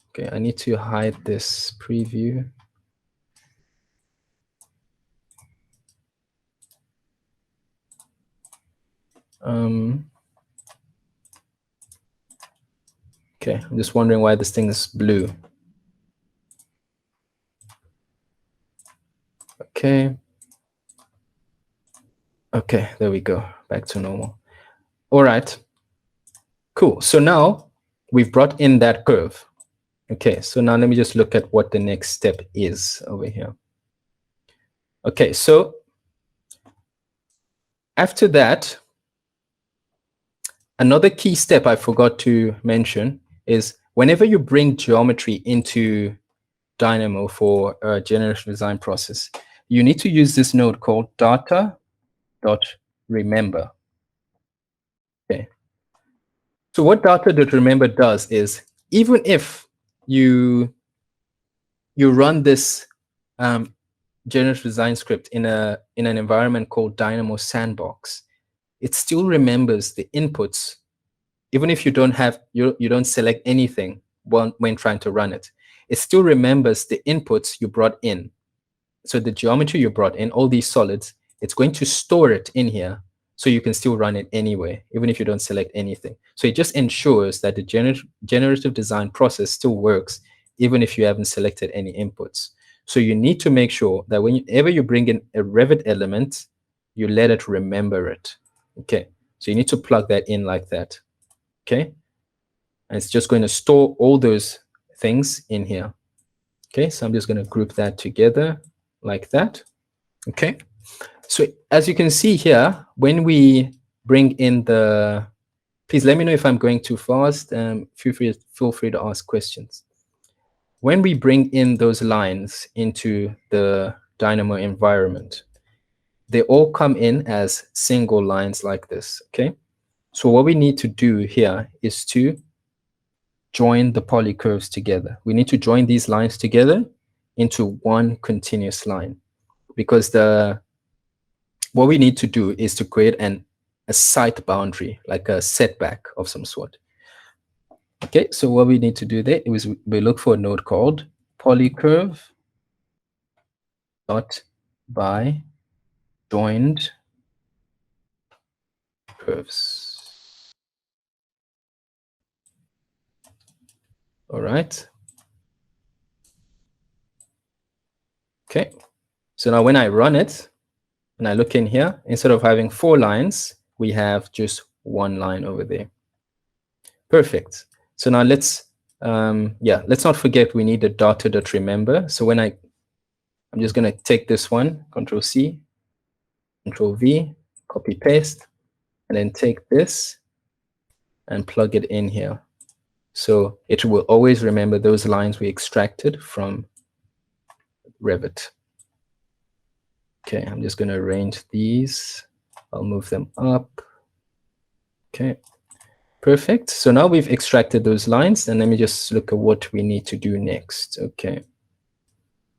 Speaker 1: Okay, I need to hide this preview. Okay, I'm just wondering why this thing is blue. Okay. Okay, there we go. Back to normal. All right. Cool. So now we've brought in that curve. Okay, so now let me just look at what the next step is over here. Okay, so after that, another key step I forgot to mention is whenever you bring geometry into Dynamo for a generative design process, you need to use this node called data.remember. Okay. So what data.remember does is, even if you run this generative design script in an environment called Dynamo Sandbox, it still remembers the inputs, even if you don't have you don't select anything when trying to run it. It still remembers the inputs you brought in. So the geometry you brought in, all these solids, it's going to store it in here, so you can still run it anyway, even if you don't select anything. So it just ensures that the generative design process still works, even if you haven't selected any inputs. So you need to make sure that whenever you bring in a Revit element, you let it remember it. Okay, so you need to plug that in like that. Okay, and it's just going to store all those things in here. Okay, so I'm just going to group that together like that. Okay, so as you can see here, when we bring in the, please let me know if I'm going too fast. Feel free to ask questions. When we bring in those lines into the Dynamo environment, they all come in as single lines like this. Okay, so what we need to do here is to join the polycurves together. We need to join these lines together into one continuous line, because what we need to do is to create a site boundary, like a setback of some sort. Okay, so what we need to do there is we look for a node called polycurve dot by joined curves. All right. Okay, so now when I run it, and I look in here, instead of having 4 lines, we have just 1 line over there. Perfect. So now let's not forget we need a data.remember. So when I'm just going to take this one, Control C, Control V, copy paste, and then take this and plug it in here. So it will always remember those lines we extracted from Revit. Okay, I'm just going to arrange these. I'll move them up. Okay, perfect. So now we've extracted those lines, and let me just look at what we need to do next. Okay,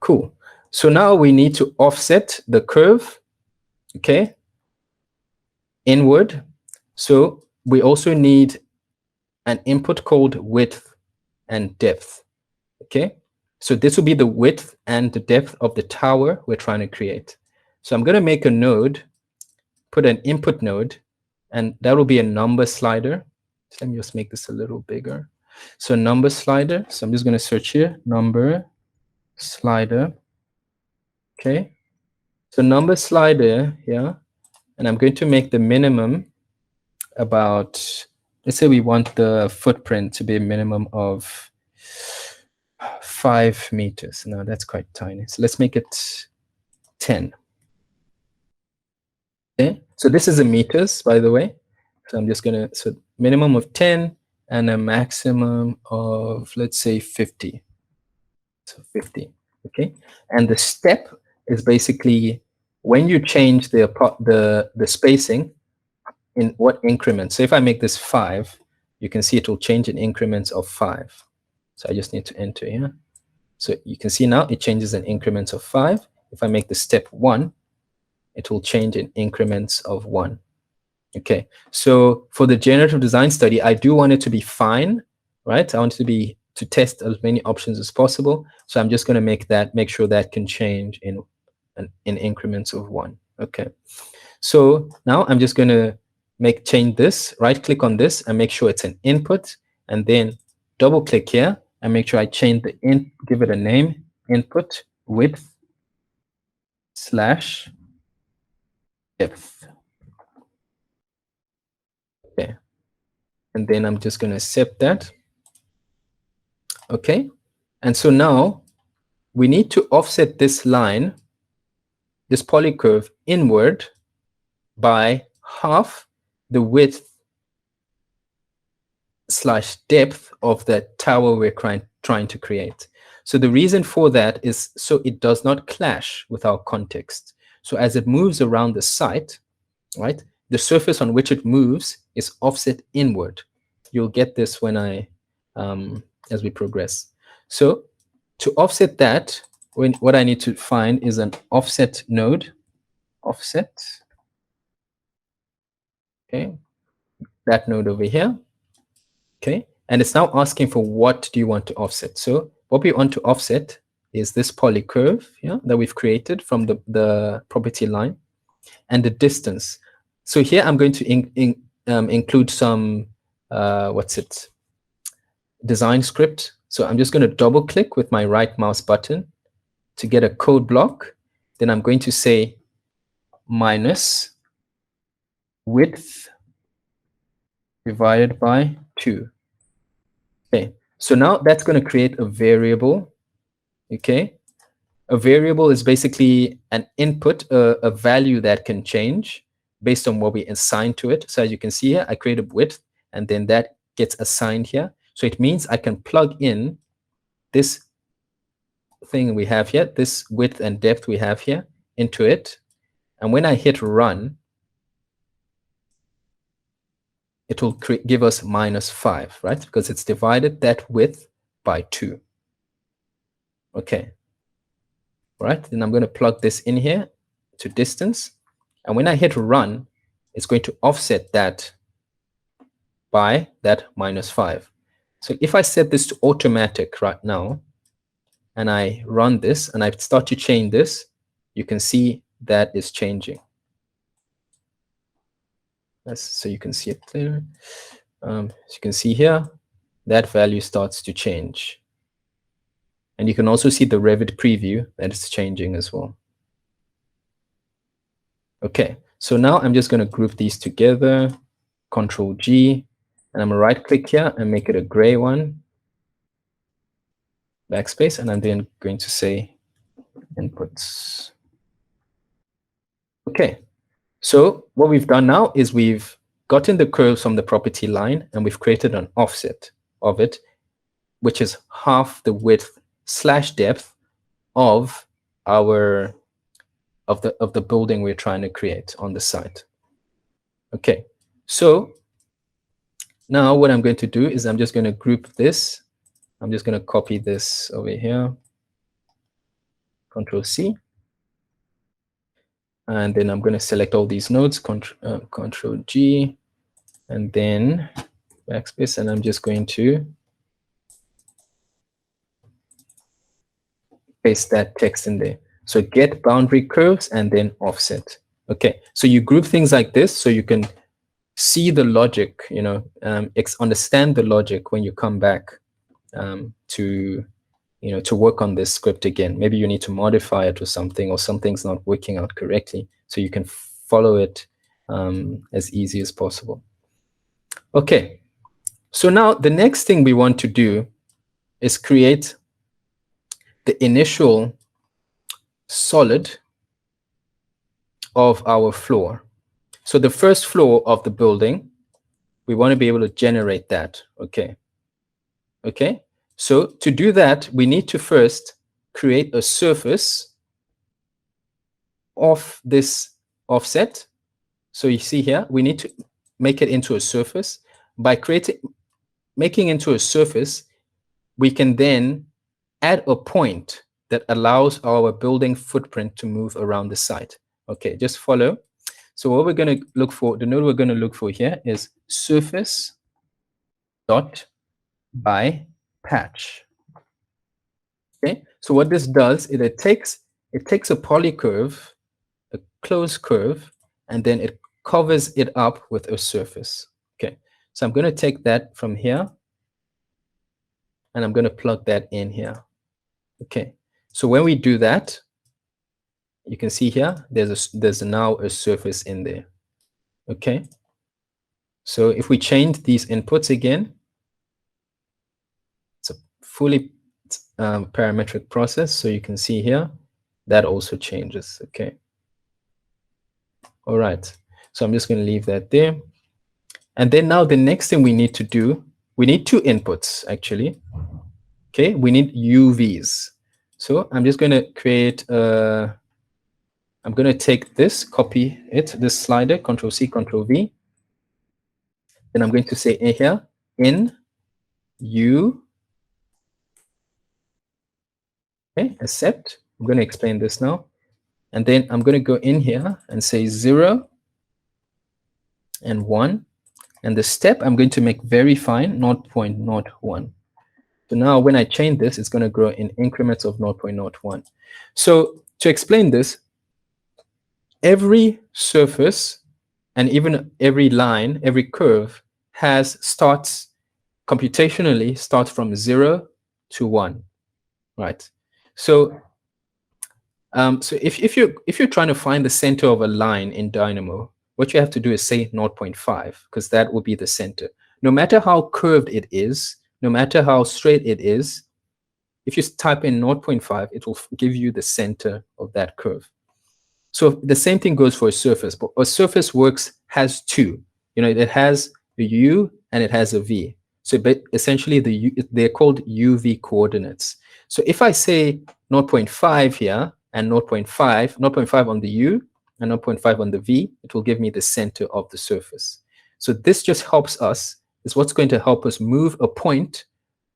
Speaker 1: cool. So now we need to offset the curve, okay, inward. So we also need an input called width and depth, okay? So this will be the width and the depth of the tower we're trying to create. So I'm going to make a node, put an input node, and that will be a number slider. So let me just make this a little bigger. So number slider. So I'm just going to search here, number slider. Okay. So number slider here, and I'm going to make the minimum about, let's say we want the footprint to be a minimum of 5 meters. Now that's quite tiny. So let's make it 10. Okay, so this is in meters, by the way. So I'm just gonna, so minimum of 10 and a maximum of, let's say 50. So 50, okay? And the step is basically when you change the spacing, in what increments. So if I make this 5, you can see it will change in increments of 5. So I just need to enter here. So you can see now it changes in increments of 5. If I make the step 1, it will change in increments of 1. Okay, so for the generative design study, I do want it to be fine, right? I want it to test as many options as possible. So I'm just going to make sure that can change in increments of 1. Okay, so now I'm just going to change this, right click on this and make sure it's an input, and then double click here and make sure I change give it a name, input width / depth. Okay, and then I'm just going to accept that. Okay, and so now we need to offset this line, this polycurve, inward by half the width / depth of the tower we're trying to create. So the reason for that is so it does not clash with our context. So as it moves around the site, right, the surface on which it moves is offset inward. You'll get this when as we progress. So to offset that, what I need to find is an offset node, offset. Okay, that node over here. Okay, and it's now asking for what do you want to offset. So what we want to offset is this polycurve that we've created from the property line and the distance. So here I'm going to include some design script. So I'm just going to double click with my right mouse button to get a code block, then I'm going to say minus width divided by 2. Okay, so now that's going to create a variable. Okay, a variable is basically an input, a value that can change based on what we assign to it. So as you can see here, I created width, and then that gets assigned here. So it means I can plug in this thing we have here, this width and depth we have here, into it. And when I hit run, it will give us -5, right? Because it's divided that width by 2. Okay. All right, then I'm going to plug this in here to distance. And when I hit run, it's going to offset that by that -5. So if I set this to automatic right now, and I run this, and I start to change this, you can see that is changing. So you can see it clear. As you can see here, that value starts to change. And you can also see the Revit preview that is changing as well. Okay, so now I'm just going to group these together, Control G, and I'm going to right click here and make it a gray one, backspace, and I'm then going to say inputs. Okay, so what we've done now is we've gotten the curves from the property line, and we've created an offset of it, which is half the width / depth of our of the building we're trying to create on the site. Okay, so now what I'm going to do is I'm just going to group this. I'm just going to copy this over here, Control C, and then I'm going to select all these nodes, Control G, and then backspace, and I'm just going to paste that text in there. So get boundary curves and then offset. Okay, so you group things like this so you can see the logic, you know, understand the logic when you come back to work on this script again. Maybe you need to modify it or something's not working out correctly, so you can follow it as easy as possible. Okay, so now the next thing we want to do is create the initial solid of our floor. So the first floor of the building, we want to be able to generate that. Okay. Okay. So to do that, we need to first create a surface of this offset. So you see here, we need to make it into a surface. By making into a surface, we can then add a point that allows our building footprint to move around the site. Okay, just follow. So what we're going to look for, the node we're going to look for here is surface dot by patch. Okay, so what this does is it takes a polycurve, a closed curve, and then it covers it up with a surface. Okay, so I'm going to take that from here, and I'm going to plug that in here. Okay, so when we do that, you can see here there's now a surface in there. Okay, so if we change these inputs again, it's a fully parametric process, so you can see here that also changes. Okay, all right, so I'm just going to leave that there. And then now the next thing we need to do, we need 2 inputs actually. Okay, we need UVs. So I'm just going to create I'm going to take this, copy it, this slider, Control C, Control V. Then I'm going to say here, in U. Okay, accept. I'm going to explain this now. And then I'm going to go in here and say 0 and 1. And the step I'm going to make very fine, 0.01. So now when I change this, it's going to grow in increments of 0.01. So to explain this, every surface and even every line, every curve computationally starts from 0 to 1, right? So So if you're trying to find the center of a line in Dynamo, what you have to do is say 0.5, because that will be the center. No matter how curved it is, no matter how straight it is, if you type in 0.5, it will give you the center of that curve. So the same thing goes for a surface, but a surface has two. It has a U and it has a V. So essentially they're called UV coordinates. So if I say 0.5 here and 0.5 on the U and 0.5 on the V, it will give me the center of the surface. So this just helps us, is what's going to help us move a point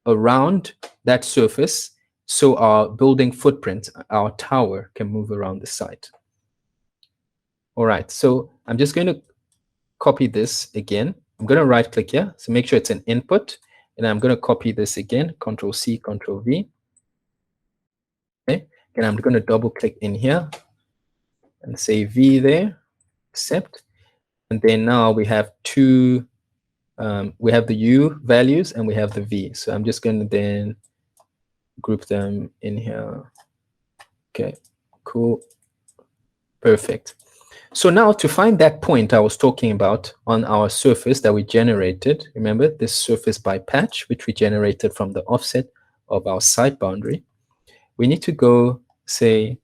Speaker 1: around that surface so our building footprint, our tower, can move around the site. All right, so I'm just going to copy this again. I'm going to right click here, so make sure it's an input, and I'm going to copy this again, Control C, Control V. Okay, and I'm going to double click in here and say V there, accept. And then now we have two, we have the U values and we have the V. So I'm just going to then group them in here. Okay, cool, perfect. So now to find that point I was talking about on our surface that we generated, remember this surface by patch, which we generated from the offset of our site boundary, we need to go say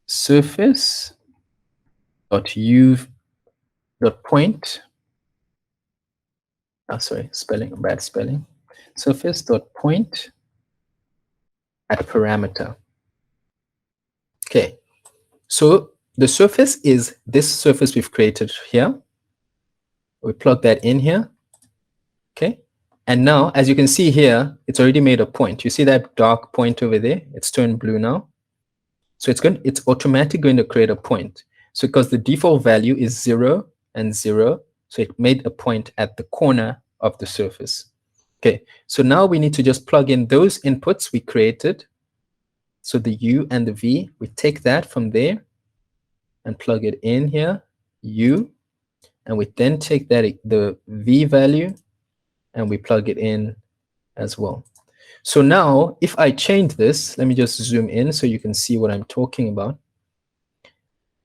Speaker 1: surface dot u dot point. Sorry, bad spelling. Surface dot point at parameter. Okay, so the surface is this surface we've created here. We plug that in here. Okay, and now as you can see here, it's already made a point. You see that dark point over there? It's turned blue now. So it's automatically going to create a point. So because the default value is 0 and 0, so it made a point at the corner of the surface. Okay, so now we need to just plug in those inputs we created. So the U and the V, we take that from there and plug it in here, U, and we then take that the V value and we plug it in as well. So now if I change this, let me just zoom in so you can see what I'm talking about.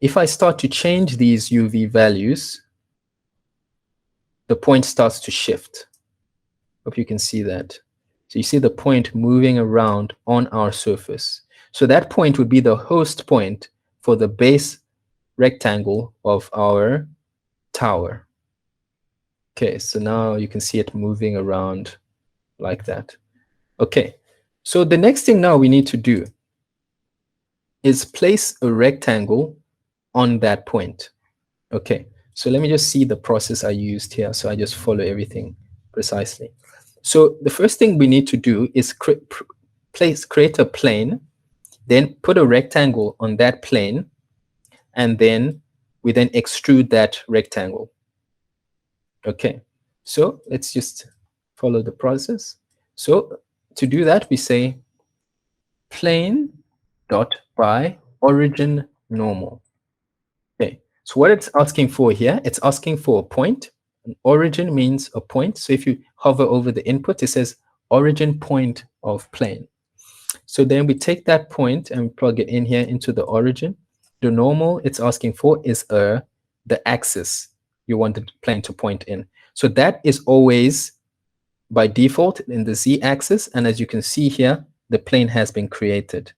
Speaker 1: If I start to change these UV values, the point starts to shift. Hope you can see that. So you see the point moving around on our surface. So that point would be the host point for the base rectangle of our tower. Okay, so now you can see it moving around like that. Okay, so the next thing now we need to do is place a rectangle on that point. Okay, so let me just see the process I used here. So I just follow everything precisely. So the first thing we need to do is create a plane, then put a rectangle on that plane, and then we then extrude that rectangle. Okay, so let's just follow the process. So to do that, we say plane dot by origin normal. Okay, so what it's asking for here, it's asking for a point. An origin means a point. So if you hover over the input, it says origin point of plane. So then we take that point and plug it in here into the origin. The normal it's asking for is the axis you want the plane to point in. So that is always by default in the z-axis, and as you can see here, the plane has been created.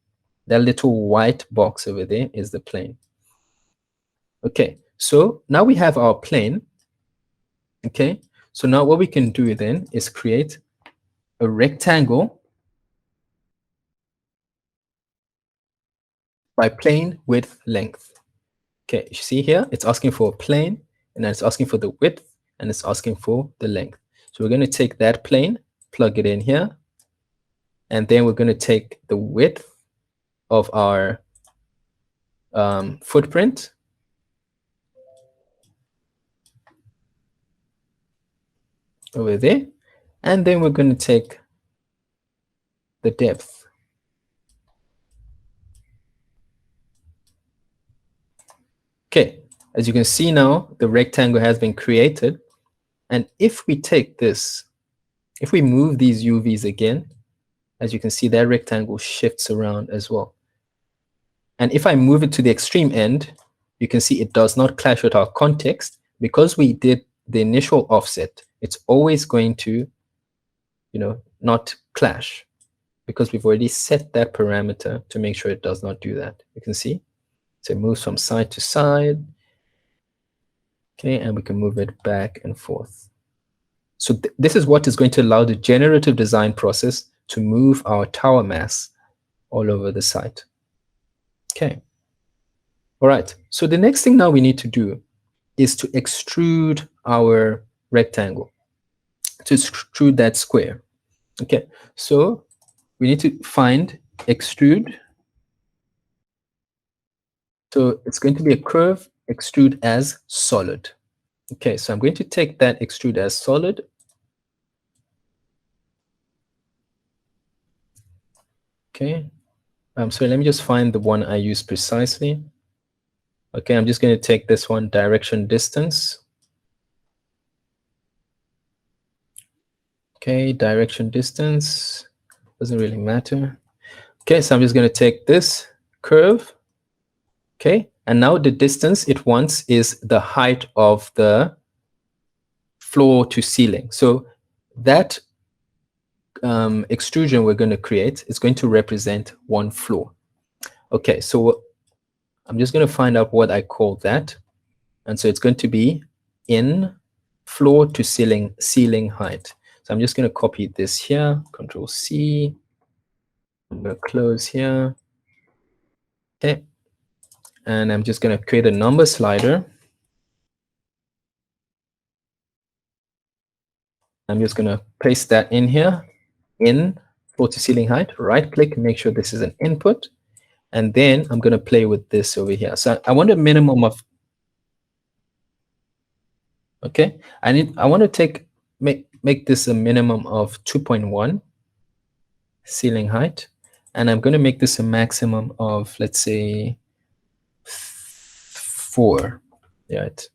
Speaker 1: That little white box over there is the plane. Okay, so now we have our plane. Okay, so now what we can do then is create a rectangle by plane width length. Okay, you see here, it's asking for a plane, and then it's asking for the width, and it's asking for the length. So we're going to take that plane, plug it in here, and then we're going to take the width of our footprint, over there, and then we're going to take the depth. Okay, as you can see now, the rectangle has been created, and if we take this, if we move these UVs again, as you can see, that rectangle shifts around as well. And if I move it to the extreme end, you can see it does not clash with our context. Because we did the initial offset, it's always going to, not clash, because we've already set that parameter to make sure it does not do that. You can see, so it moves from side to side. Okay, and we can move it back and forth. So this is what is going to allow the generative design process to move our tower mass all over the site. Okay. All right. So the next thing now we need to do is to extrude our rectangle, to extrude that square. Okay. So we need to find extrude. So it's going to be a curve extrude as solid. Okay, so I'm going to take that extrude as solid. Okay, so let me just find the one I use precisely. Okay, I'm just going to take this one, direction distance. Okay, direction distance doesn't really matter. Okay, so I'm just going to take this curve. Okay, and now the distance it wants is the height of the floor to ceiling. So that extrusion we're going to create is going to represent one floor. Okay, so I'm just going to find out what I call that. And so it's going to be in floor to ceiling height. So I'm just going to copy this here, Control C. I'm going to close here. Okay. And I'm just going to create a number slider. I'm just going to paste that in here, in floor to ceiling height, right click, make sure this is an input. And then I'm going to play with this over here. So I want a minimum of, okay, I want to make this a minimum of 2.1 ceiling height. And I'm going to make this a maximum of, let's say, 4. Right.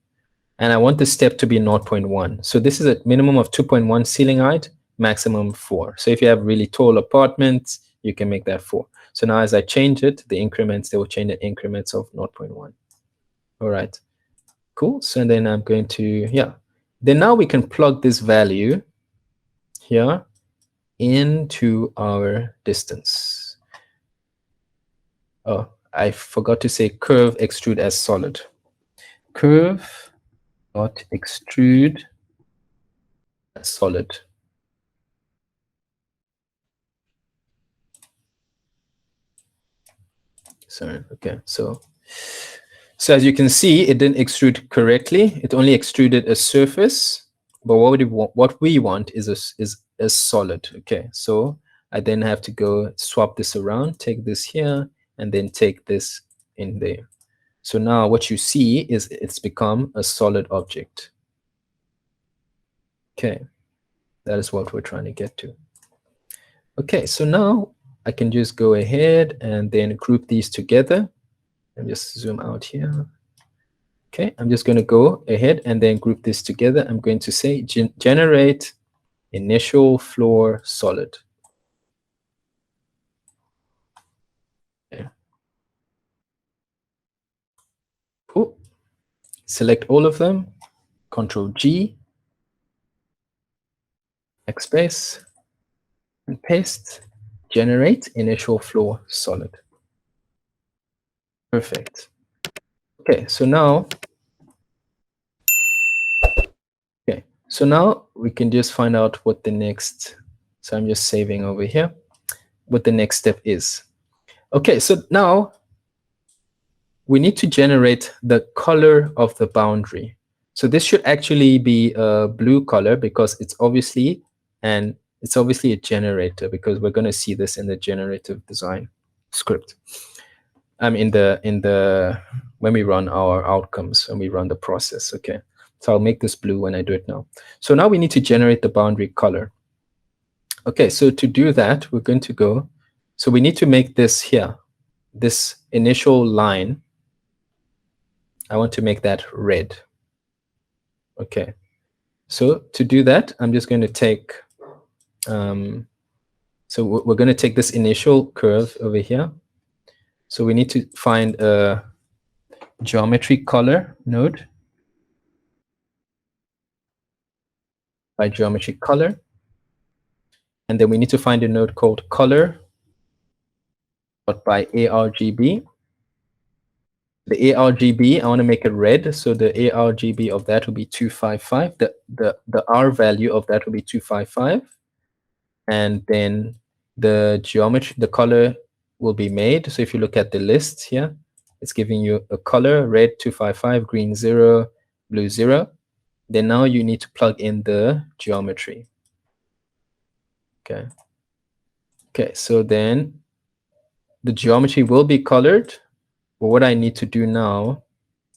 Speaker 1: And I want the step to be 0.1. So this is a minimum of 2.1 ceiling height, maximum 4. So if you have really tall apartments, you can make that 4. So now as I change it, the increments, they will change the increments of 0.1. All right, cool. So then I'm going to, then now we can plug this value here into our distance. Oh, I forgot to say curve extrude as solid. Curve dot extrude as solid. Sorry, okay, so as you can see, it didn't extrude correctly. It only extruded a surface, but what we want is a solid. Okay, so I then have to go swap this around, take this here, and then take this in there. So now what you see is it's become a solid object. Okay, that is what we're trying to get to. Okay, so now I can just go ahead and then group these together. And just zoom out here. Okay, I'm just going to go ahead and then group this together. I'm going to say generate initial floor solid. Okay. Cool. Select all of them. Control G. Backspace. And paste. Generate initial floor solid. Perfect. Okay, so now we can just find out what the next, so I'm just saving over here, what the next step is. Okay, so now we need to generate the color of the boundary. So this should actually be a blue color because it's obviously a generator, because we're going to see this in the generative design script. In the when we run our outcomes, when we run the process. Okay, so I'll make this blue when I do it now. So now we need to generate the boundary color. Okay, so to do that, we're going to go, so we need to make this here, this initial line, I want to make that red. Okay, so to do that, I'm just going to take, so So we're going to take this initial curve over here. So we need to find a geometry color node by geometry color. And then we need to find a node called color by ARGB. The ARGB, I want to make it red. So the ARGB of that will be 255. The R value of that will be 255. And then the geometry, the color will be made. So if you look at the list here, it's giving you a color, red 255, green 0, blue 0. Then now you need to plug in the geometry. Okay. Okay, so then the geometry will be colored. But what I need to do now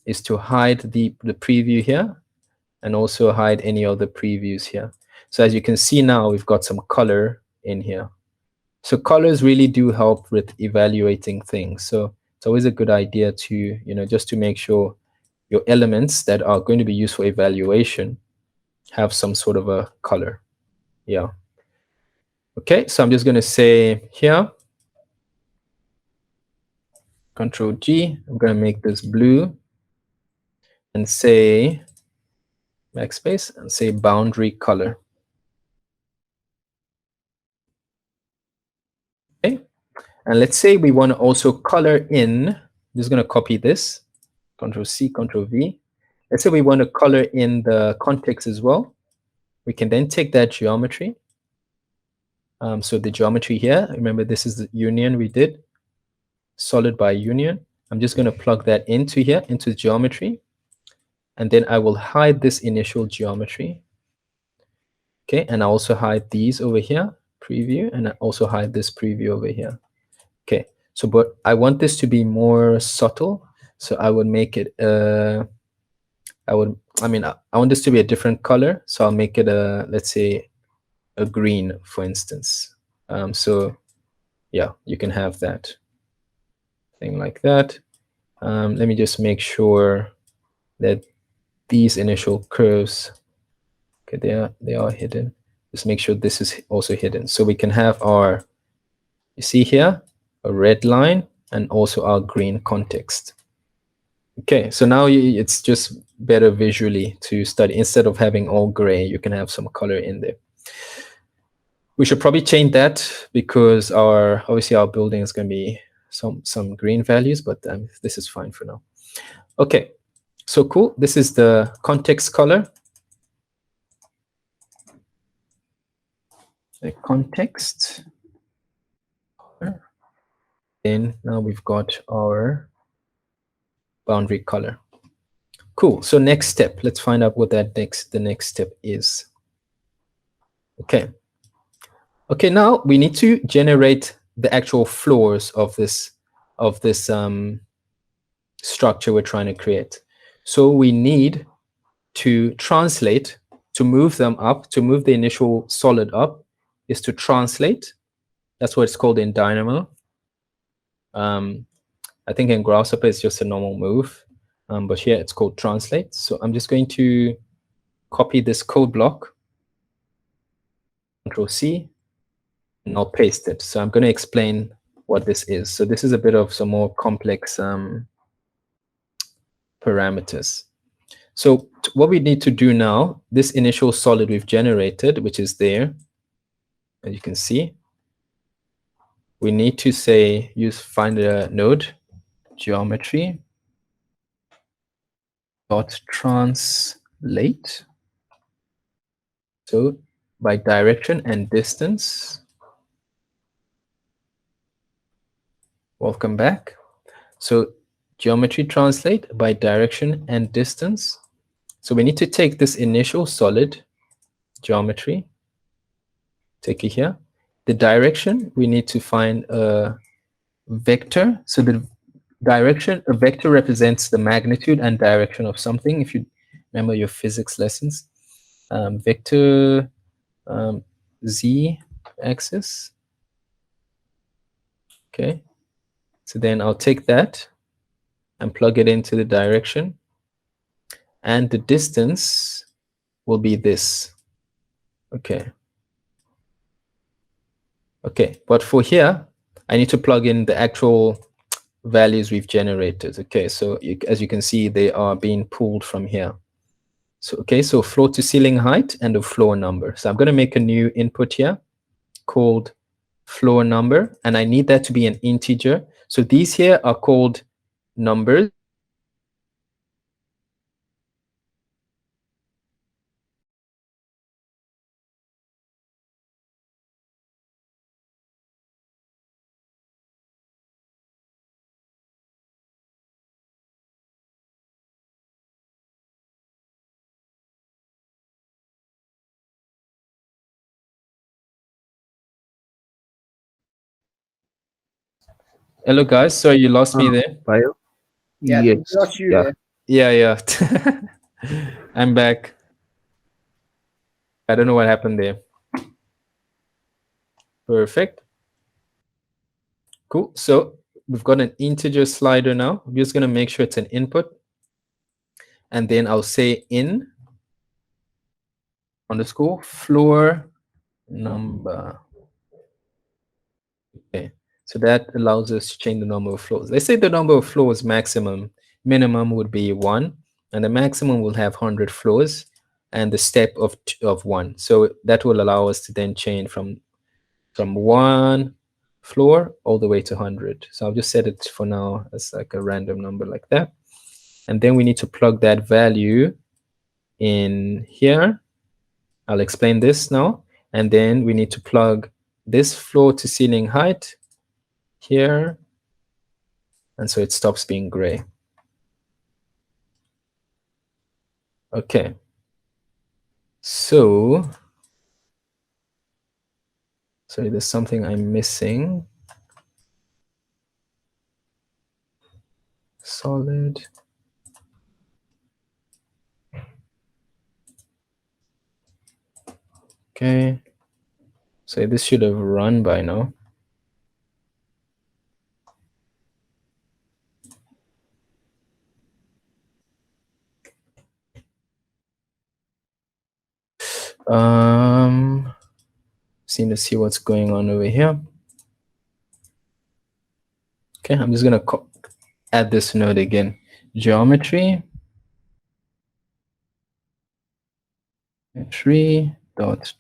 Speaker 1: is to hide the preview here and also hide any other previews here. So as you can see now, we've got some color in here. So colors really do help with evaluating things. So it's always a good idea to, you know, just to make sure your elements that are going to be used for evaluation have some sort of a color. Yeah. Okay, so I'm just going to say here, Control G, I'm going to make this blue and say backspace and say boundary color. Okay, and let's say we want to also color in, I'm just going to copy this, Control C, Control V. Let's say we want to color in the context as well. We can then take that geometry. So the geometry here, remember this is the union we did, solid by union. I'm just going to plug that into here, into geometry. And then I will hide this initial geometry. Okay, and I also hide these over here, preview, and I also hide this preview over here. Okay, so but I want this to be more subtle. So I would make it, I want this to be a different color. So I'll make it a, let's say, a green, for instance. So yeah, you can have that thing like that. Let me just make sure that these initial curves, okay, they are hidden. Just make sure this is also hidden. So we can have our, you see here, a red line and also our green context. Okay, so now it's just better visually to study. Instead of having all gray, you can have some color in there. We should probably change that because obviously our building is going to be some green values, but this is fine for now. Okay, so cool. This is the context color. The context. Then now we've got our boundary color. Cool. So next step, let's find out what the next step is. Okay. Okay, now we need to generate the actual floors of this structure we're trying to create. So we need to translate, to move them up, to move the initial solid up, is to translate. That's what it's called in Dynamo. I think in Grasshopper it's just a normal move, but here it's called translate. So I'm just going to copy this code block, Control C, and I'll paste it. So I'm going to explain what this is. So this is a bit of some more complex parameters. So what we need to do now, this initial solid we've generated, which is there, as you can see, we need to say, find a node, geometry, dot translate. So by direction and distance. Welcome back. So geometry translate by direction and distance. So we need to take this initial solid geometry, take it here. The direction, we need to find a vector. So the direction, a vector represents the magnitude and direction of something. If you remember your physics lessons, vector z axis. Okay. So then I'll take that and plug it into the direction. And the distance will be this. Okay. Okay, but for here, I need to plug in the actual values we've generated. Okay, so as you can see, they are being pulled from here. So, okay, so floor to ceiling height and the floor number. So I'm going to make a new input here called floor number, and I need that to be an integer. So these here are called numbers. Hello guys, sorry you lost me there.
Speaker 12: Bayo?
Speaker 11: Yeah,
Speaker 12: Yes.
Speaker 11: we lost you
Speaker 12: Yeah.
Speaker 11: there.
Speaker 1: Yeah. I'm back. I don't know what happened there. Perfect. Cool. So we've got an integer slider now. I'm just going to make sure it's an input. And then I'll say in underscore floor number. Okay. So that allows us to change the number of floors. Let's say the number of floors maximum, minimum would be 1, and the maximum will have 100 floors, and the step of 1. So that will allow us to then change from 1 floor all the way to 100. So I'll just set it for now as like a random number like that. And then we need to plug that value in here. I'll explain this now. And then we need to plug this floor to ceiling height here. And so it stops being gray. Okay. So, sorry, there's something I'm missing. Solid. Okay. So this should have run by now. Seem to see what's going on over here. Okay, I'm just gonna add this node again. Geometry.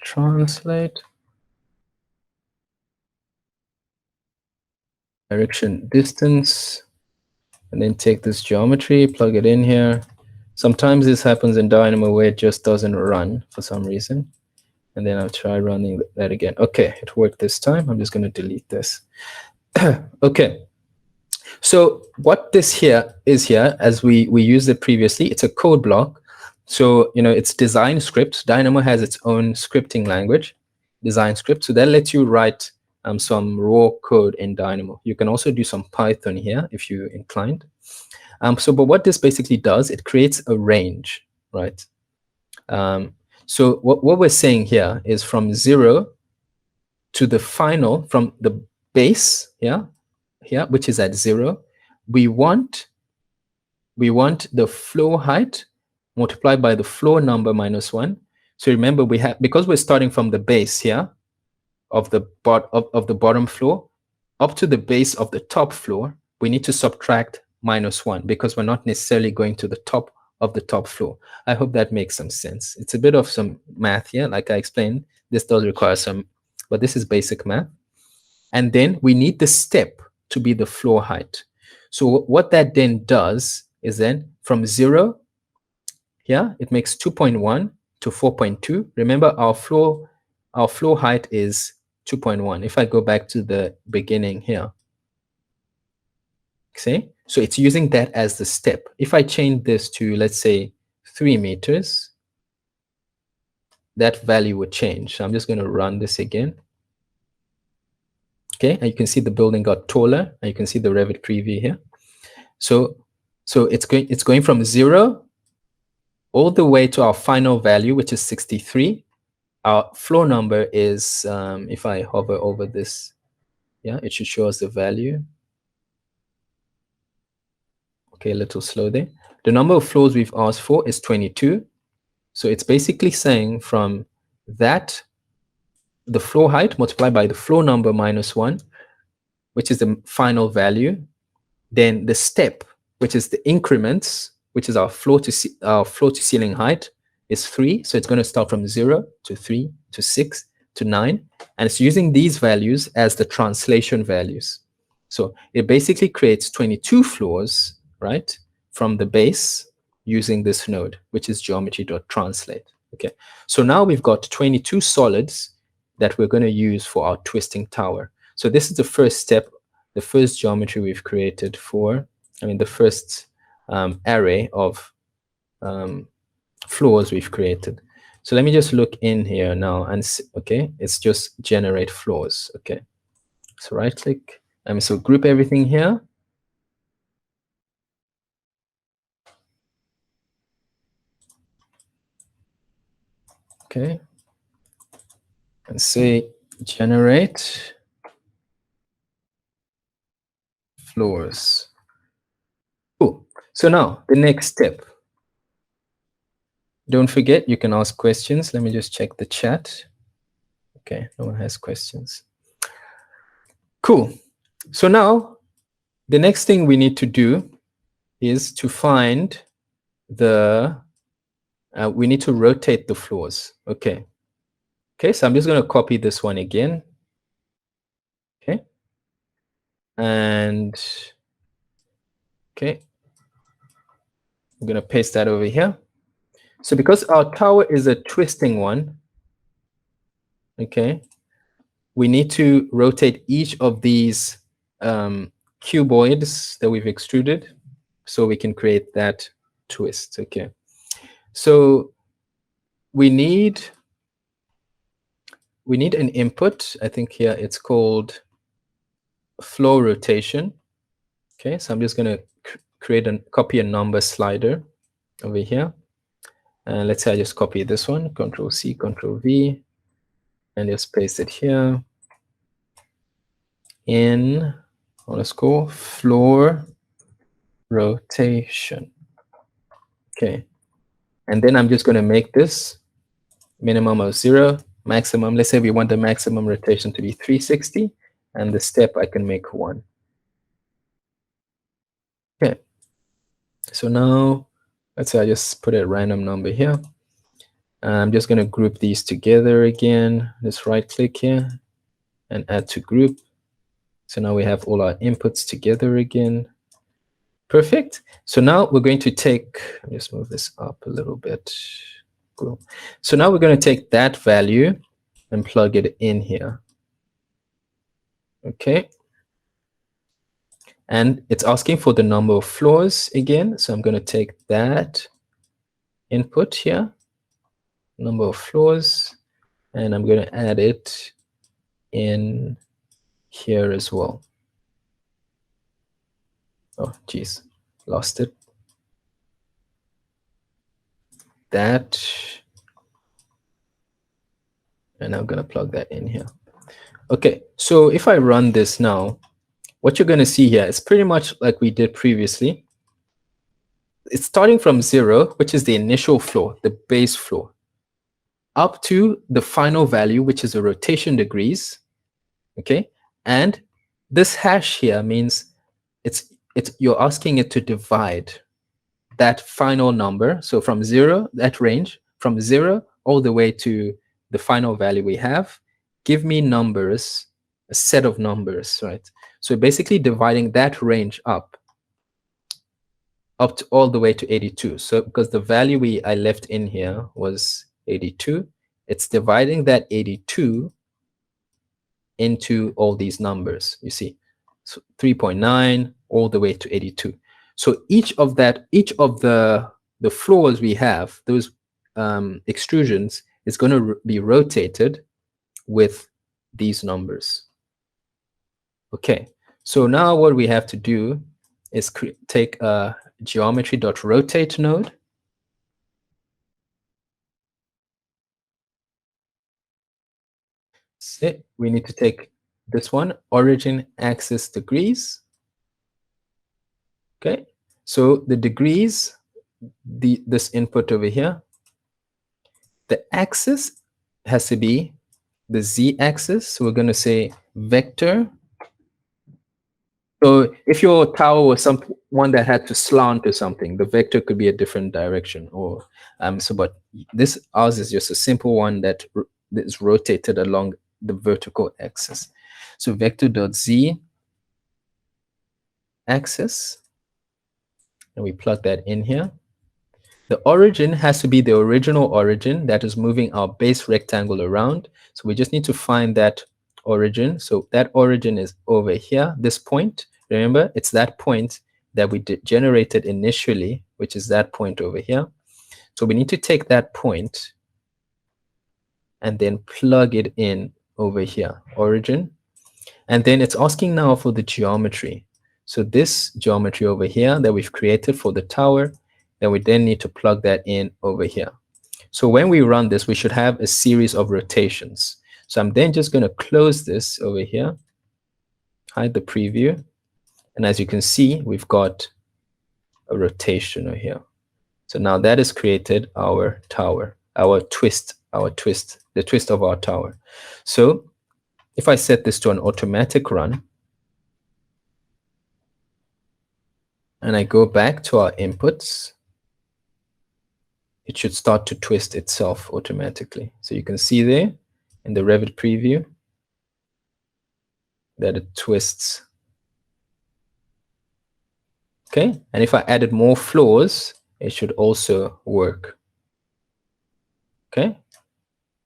Speaker 1: Translate. Direction distance. And then take this geometry, plug it in here. Sometimes this happens in Dynamo where it just doesn't run for some reason. And then I'll try running that again. Okay, it worked this time. I'm just going to delete this. Okay. So what this here is here, as we used it previously, it's a code block. So, it's design script. Dynamo has its own scripting language, design script. So that lets you write some raw code in Dynamo. You can also do some Python here if you're inclined. But what this basically does, it creates a range, right? So what we're saying here is from 0 to the final, from the base, which is at 0, we want the floor height multiplied by the floor number minus 1. So remember, because we're starting from the base here of the bottom floor up to the base of the top floor, we need to subtract minus 1 because we're not necessarily going to the top of the top floor. I hope that makes some sense. It's a bit of some math here, like I explained. This does require some, but this is basic math. And then we need the step to be the floor height. So what that then does is then from 0, it makes 2.1 to 4.2. Remember, our floor height is 2.1. If I go back to the beginning here, see? So it's using that as the step. If I change this to, let's say, 3 meters, that value would change. So I'm just going to run this again. Okay, and you can see the building got taller, and you can see the Revit preview here. So it's going from 0 all the way to our final value, which is 63. Our floor number is, if I hover over this, it should show us the value. Okay, a little slow there. The number of floors we've asked for is 22. So it's basically saying from that the floor height multiplied by the floor number minus 1, which is the final value. Then the step, which is the increments, which is our floor to ceiling height, is 3. So it's going to start from 0 to 3 to 6 to 9. And it's using these values as the translation values. So it basically creates 22 floors, right, from the base using this node, which is geometry.translate. Okay, so now we've got 22 solids that we're going to use for our twisting tower. So this is the first step, the first geometry we've created for, the first array of floors we've created. So let me just look in here now and see, okay, it's just generate floors. Okay, so right click, so group everything here. Okay, and say generate floors. Cool. So now the next step. Don't forget, you can ask questions. Let me just check the chat. Okay, no one has questions. Cool. So now the next thing we need to do is to find the, we need to rotate the floors. Okay. Okay, so I'm just going to copy this one again. Okay. And, okay, I'm going to paste that over here. So because our tower is a twisting one, okay, we need to rotate each of these cuboids that we've extruded so we can create that twist. Okay, so we need an input. I think here it's called floor rotation. Okay, so I'm just going to copy a number slider over here. And let's say I just copy this one, Control C, Control V, and just paste it here in _ floor rotation. Okay, and then I'm just going to make this minimum of 0, maximum. Let's say we want the maximum rotation to be 360, and the step I can make 1. Okay, so now let's say I just put a random number here. I'm just going to group these together again. Just right click here and add to group. So now we have all our inputs together again. Perfect. So now we're going to take, let me just move this up a little bit. Cool. So now we're going to take that value and plug it in here. Okay. And it's asking for the number of floors again. So I'm going to take that input here, number of floors, and I'm going to add it in here as well. Oh, geez, lost it. That, and I'm going to plug that in here. Okay, so if I run this now, what you're going to see here is pretty much like we did previously. It's starting from 0, which is the initial floor, the base floor, up to the final value, which is the rotation degrees. Okay, and this hash here means you're asking it to divide that final number. So from 0, that range, from 0 all the way to the final value we have, give me numbers, a set of numbers, right? So basically dividing that range up to all the way to 82. So because the value I left in here was 82, it's dividing that 82 into all these numbers, you see. So 3.9 all the way to 82. So each of the floors we have, those extrusions, is going to be rotated with these numbers. Okay, so now what we have to do is take a geometry.rotate node. So we need to take this one, origin axis degrees. Okay, so the degrees, this input over here, the axis has to be the z-axis. So we're going to say vector. So if your tower was one that had to slant or something, the vector could be a different direction. Or but ours is just a simple one that is rotated along the vertical axis. So vector.z axis, and we plug that in here. The origin has to be the original origin that is moving our base rectangle around. So we just need to find that origin. So that origin is over here, this point. Remember, it's that point that we generated initially, which is that point over here. So we need to take that point and then plug it in over here, origin. And then it's asking now for the geometry. So this geometry over here that we've created for the tower, then we then need to plug that in over here. So when we run this, we should have a series of rotations. So I'm then just going to close this over here, hide the preview. And as you can see, we've got a rotation over here. So now that has created our tower, the twist of our tower. So if I set this to an automatic run, and I go back to our inputs, it should start to twist itself automatically. So you can see there in the Revit preview that it twists. Okay, and if I added more floors, it should also work. Okay,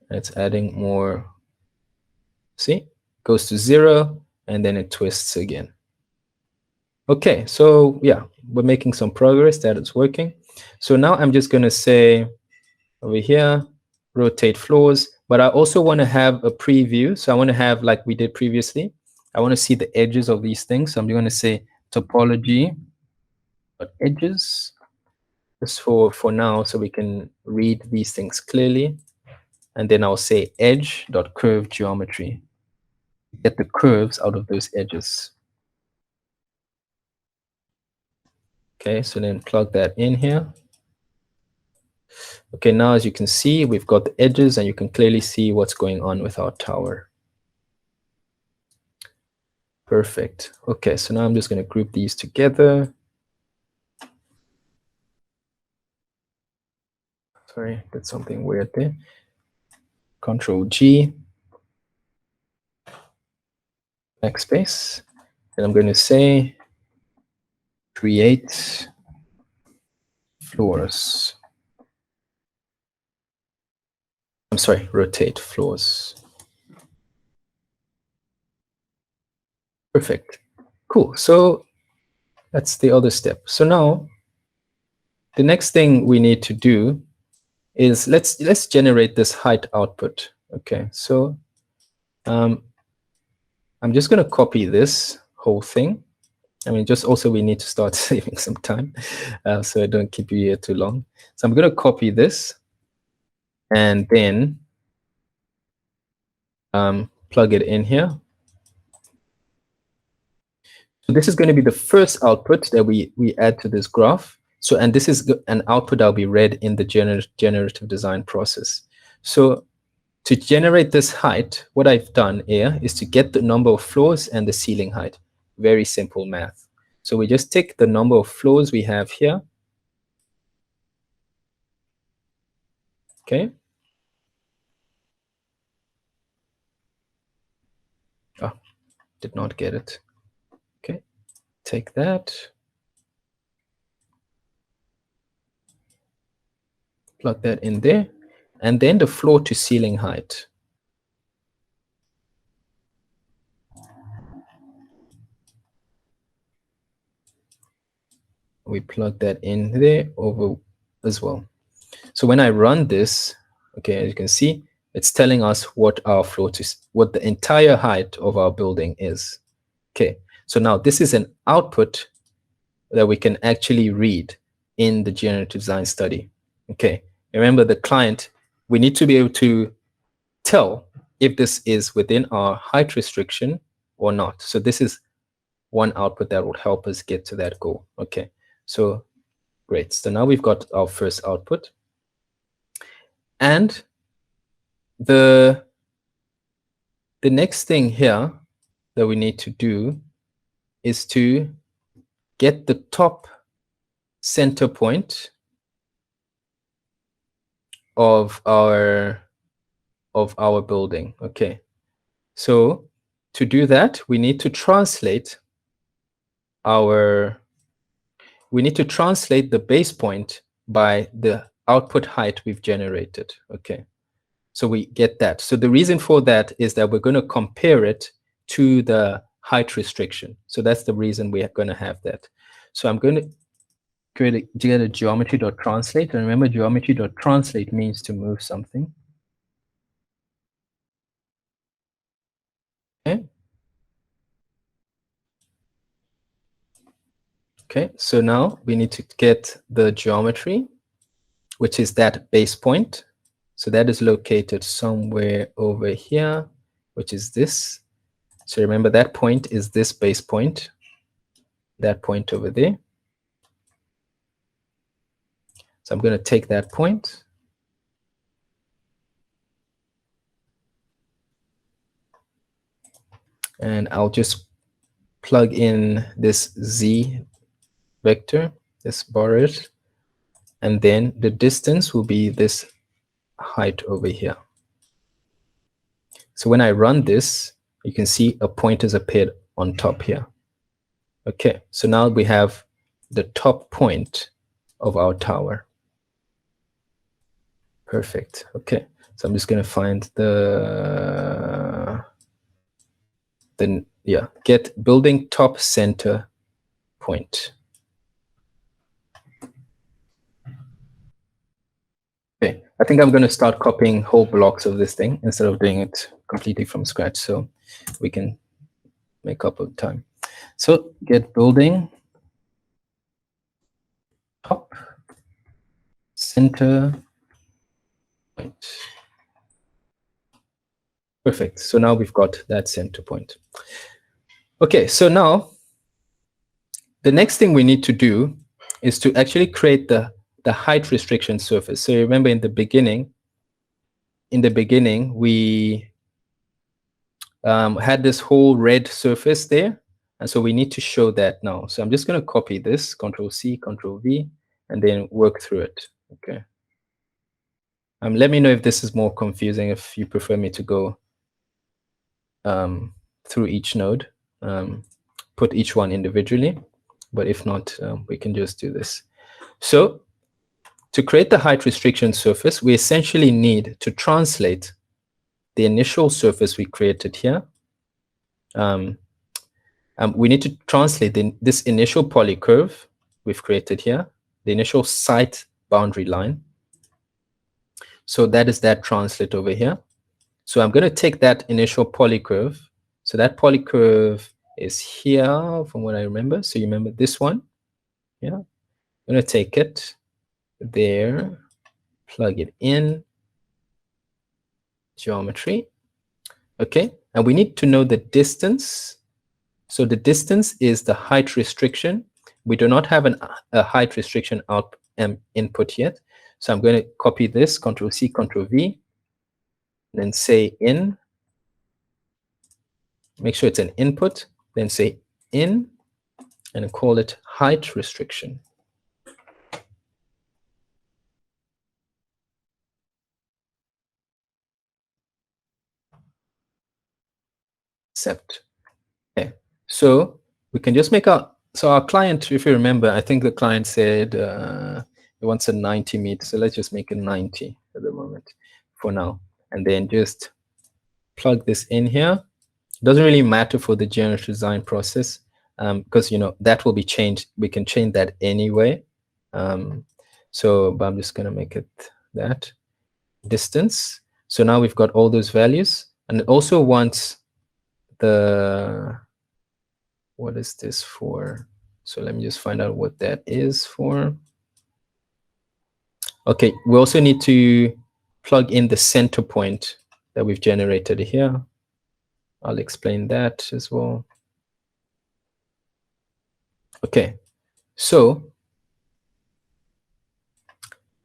Speaker 1: and it's adding more. See, goes to 0 and then it twists again. Okay, so yeah, we're making some progress. That is working. So now I'm just going to say over here, rotate floors, but I also want to have a preview. So I want to have, like we did previously, I want to see the edges of these things. So I'm going to say topology edges, just for now, so we can read these things clearly. And then I'll say edge.curve geometry. Get the curves out of those edges. Okay, so then plug that in here. Okay, now as you can see, we've got the edges and you can clearly see what's going on with our tower. Perfect. Okay, so now I'm just going to group these together. Sorry, did something weird there. Control G. Backspace. And I'm going to say create floors. I'm sorry, rotate floors. Perfect. Cool. So that's the other step. So now the next thing we need to do is let's generate this height output. Okay, so I'm just going to copy this whole thing. I mean, just also we need to start saving some time, so I don't keep you here too long. So I'm going to copy this and then plug it in here. So this is going to be the first output that we add to this graph. So, and this is an output that will be read in the generative design process. So to generate this height, what I've done here is to get the number of floors and the ceiling height. Very simple math. So we just take the number of floors we have here. Okay. Oh, did not get it. Okay, take that. Plug that in there. And then the floor to ceiling height. We plug that in there over as well. So when I run this, okay, as you can see, it's telling us what our floor to, what the entire height of our building is. Okay, so now this is an output that we can actually read in the generative design study. Okay, remember the client, we need to be able to tell if this is within our height restriction or not. So this is one output that will help us get to that goal. Okay, so great. So now we've got our first output. And the the next thing here that we need to do is to get the top center point of our building. Okay, so to do that, we need to translate the base point by the output height we've generated. Okay, so we get that. So the reason for that is that we're going to compare it to the height restriction. So that's the reason we are going to have that. So I'm going to get a geometry.translate, and remember, geometry.translate means to move something. Okay. Okay, so now we need to get the geometry, which is that base point. So that is located somewhere over here, which is this. So remember, that point is this base point, that point over there. So I'm going to take that point. And I'll just plug in this z vector, this borrowed, and then the distance will be this height over here. So when I run this, you can see a point has appeared on top here. Okay, so now we have the top point of our tower. Perfect. Okay, so I'm just going to find get building top center point. Okay, I think I'm going to start copying whole blocks of this thing instead of doing it completely from scratch, so we can make up of time. So get building top center point. Perfect. So now we've got that center point. Okay, so now the next thing we need to do is to actually create the height restriction surface. So remember, in the beginning we had this whole red surface there, and so we need to show that now. So I'm just going to copy this, Control-C, Control-V, and then work through it. Okay. Let me know if this is more confusing, if you prefer me to go through each node, put each one individually, but if not, we can just do this. So to create the height restriction surface, we essentially need to translate the initial surface we created here. We need to translate this initial polycurve we've created here, the initial site boundary line. So that is that translate over here. So I'm going to take that initial polycurve. So that polycurve is here from what I remember. So you remember this one? Yeah. I'm going to take it there, plug it in, geometry. Okay. And we need to know the distance. So the distance is the height restriction. We do not have a height restriction input yet. So I'm going to copy this, Control-C, Control-V, then say in. Make sure it's an input, then say in, and call it height restriction. Accept. Okay, so we can just make so our client, if you remember, I think the client said he wants a 90 meter, so let's just make it 90 at the moment for now, and then just plug this in here. It doesn't really matter for the generative design process because that will be changed. We can change that anyway. But I'm just going to make it that distance. So now we've got all those values, and it also wants what is this for? So let me just find out what that is for. Okay, we also need to plug in the center point that we've generated here. I'll explain that as well. Okay, so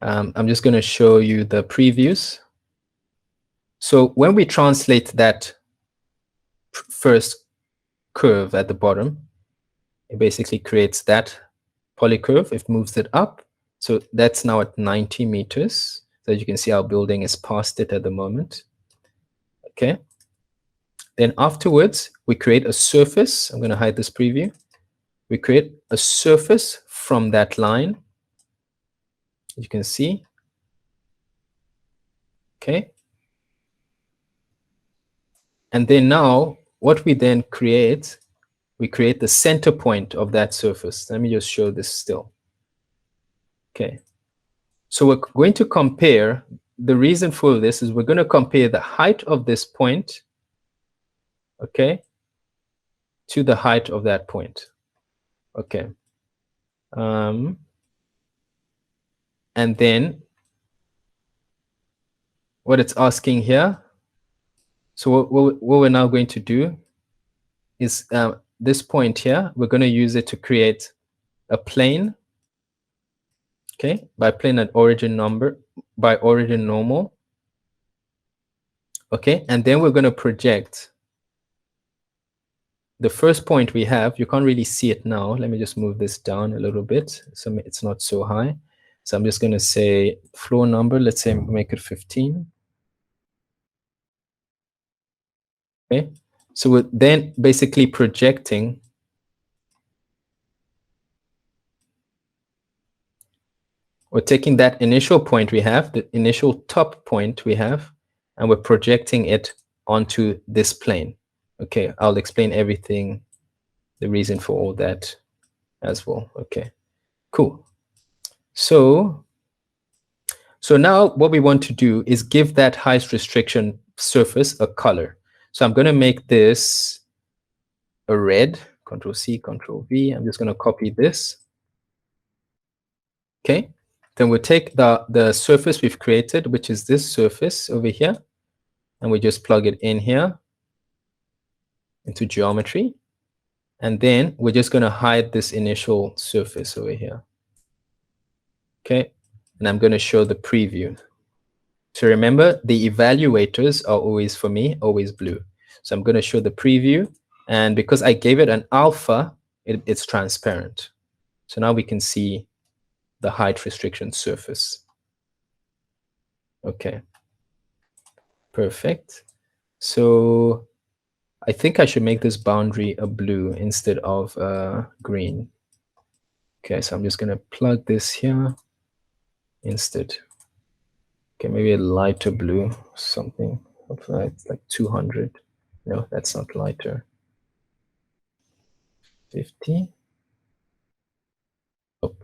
Speaker 1: I'm just going to show you the previews. So when we translate that first curve at the bottom. It basically creates that polycurve. It moves it up. So that's now at 90 meters. So as you can see, our building is past it at the moment. Okay. Then afterwards, we create a surface. I'm going to hide this preview. We create a surface from that line. You can see. Okay. And then now, what we then create, we create the center point of that surface. Let me just show this still. Okay. So we're going to compare, the reason for this is we're going to compare the height of this point, okay, to the height of that point. Okay. And then what it's asking here, so what we're now going to do is this point here, we're going to use it to create a plane, okay, by plane at origin number, by origin normal, okay, and then we're going to project the first point we have. You can't really see it now. Let me just move this down a little bit so it's not so high. So I'm just going to say floor number, let's say make it 15. Okay, so we're then basically projecting we're taking that initial point we have, the initial top point we have, and we're projecting it onto this plane. Okay, I'll explain everything, the reason for all that as well. Okay, cool. So now what we want to do is give that height restriction surface a color. So I'm going to make this a red, Control C, Control V. I'm just going to copy this. Okay, then we'll take the surface we've created, which is this surface over here, and we just plug it in here into geometry. And then we're just going to hide this initial surface over here. Okay, and I'm going to show the preview. So remember, the evaluators are always, for me, always blue. So I'm going to show the preview. And because I gave it an alpha, it's transparent. So now we can see the height restriction surface. Okay, perfect. So I think I should make this boundary a blue instead of green. Okay, so I'm just going to plug this here instead. Okay, maybe a lighter blue, something. It's like 200. No, that's not lighter. 50. Oh.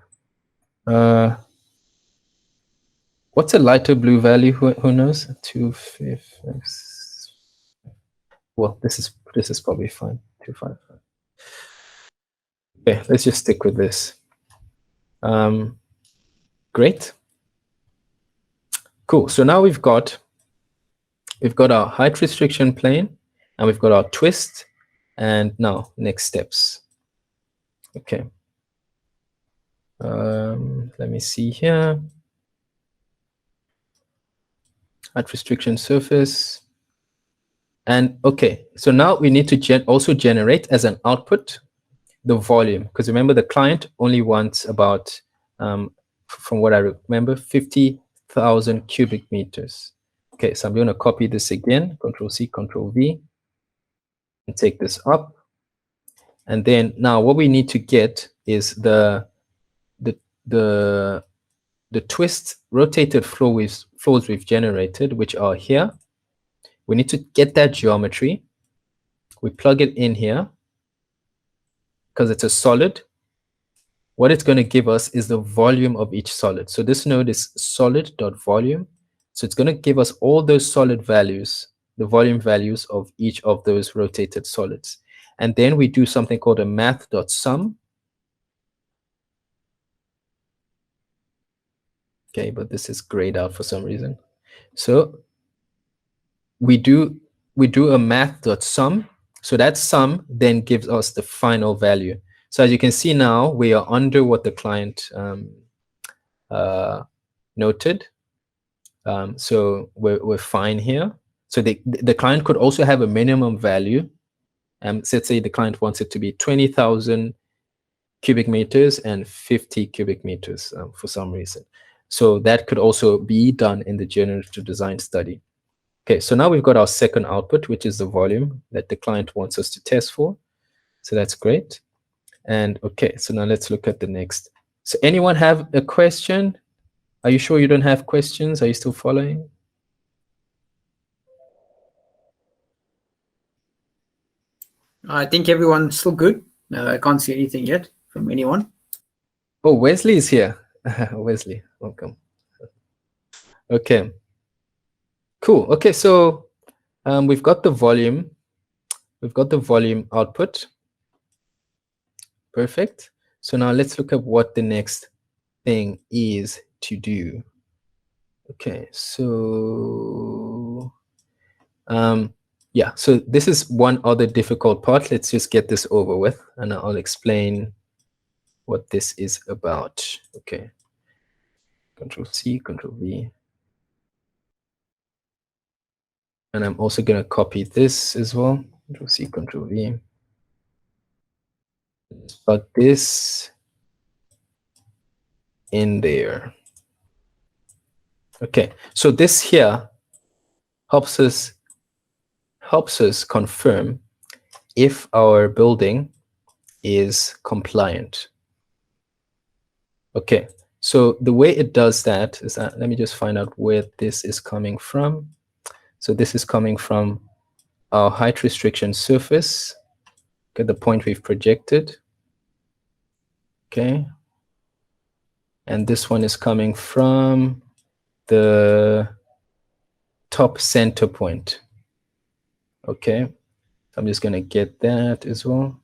Speaker 1: What's a lighter blue value? Who knows? 255. Well, this is probably fine. 255. Okay, let's just stick with this. Great. Cool. So now we've got our height restriction plane, and we've got our twist, and now next steps. Okay. Let me see here. Height restriction surface. And okay, so now we need to also generate as an output the volume, because remember the client only wants about, from what I remember, 50,000 cubic meters. Okay, so I'm going to copy this again, Control C, Control V, and take this up. And then now what we need to get is the twist rotated floors we've generated, which are here. We need to get that geometry. We plug it in here because it's a solid. What it's going to give us is the volume of each solid. So this node is solid.volume. So it's going to give us all those solid values, the volume values of each of those rotated solids. And then we do something called a math.sum. Okay, but this is grayed out for some reason. So we do a math.sum. So that sum then gives us the final value. So as you can see now, we are under what the client noted. So we're fine here. So the client could also have a minimum value So let's say the client wants it to be 20,000 cubic meters and 50 cubic meters for some reason. So that could also be done in the generative design study. Okay, so now we've got our second output, which is the volume that the client wants us to test for. So that's great. And okay, so now let's look at the next. So anyone have a question? Are you sure you don't have questions? Are you still following?
Speaker 11: I think everyone's still good. I can't see anything yet from anyone.
Speaker 1: Oh, Wesley is here. Wesley, welcome. Okay. Cool. Okay, so we've got the volume. We've got the volume output. Perfect. So now let's look at what the next thing is to do. Okay, so yeah, so this is one other difficult part. Let's just get this over with, and I'll explain what this is about. Okay, Control C, Control V. And I'm also going to copy this as well. Control C, Control V. But this in there. Okay, so this here helps us confirm if our building is compliant. Okay, so the way it does that is that, let me just find out where this is coming from. So this is coming from our height restriction surface, at the point we've projected. Okay, and this one is coming from the top center point. Okay, I'm just going to get that as well.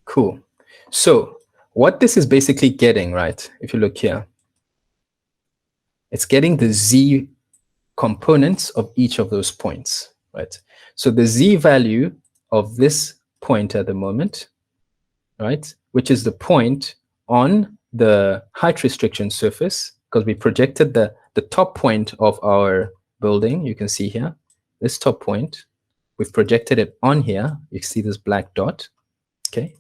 Speaker 1: Cool. So what this is basically getting, right, if you look here, it's getting the Z components of each of those points, right? So the Z value of this point at the moment, right, which is the point on the height restriction surface, because we projected the top point of our building, you can see here, this top point, we've projected it on here, you see this black dot, okay?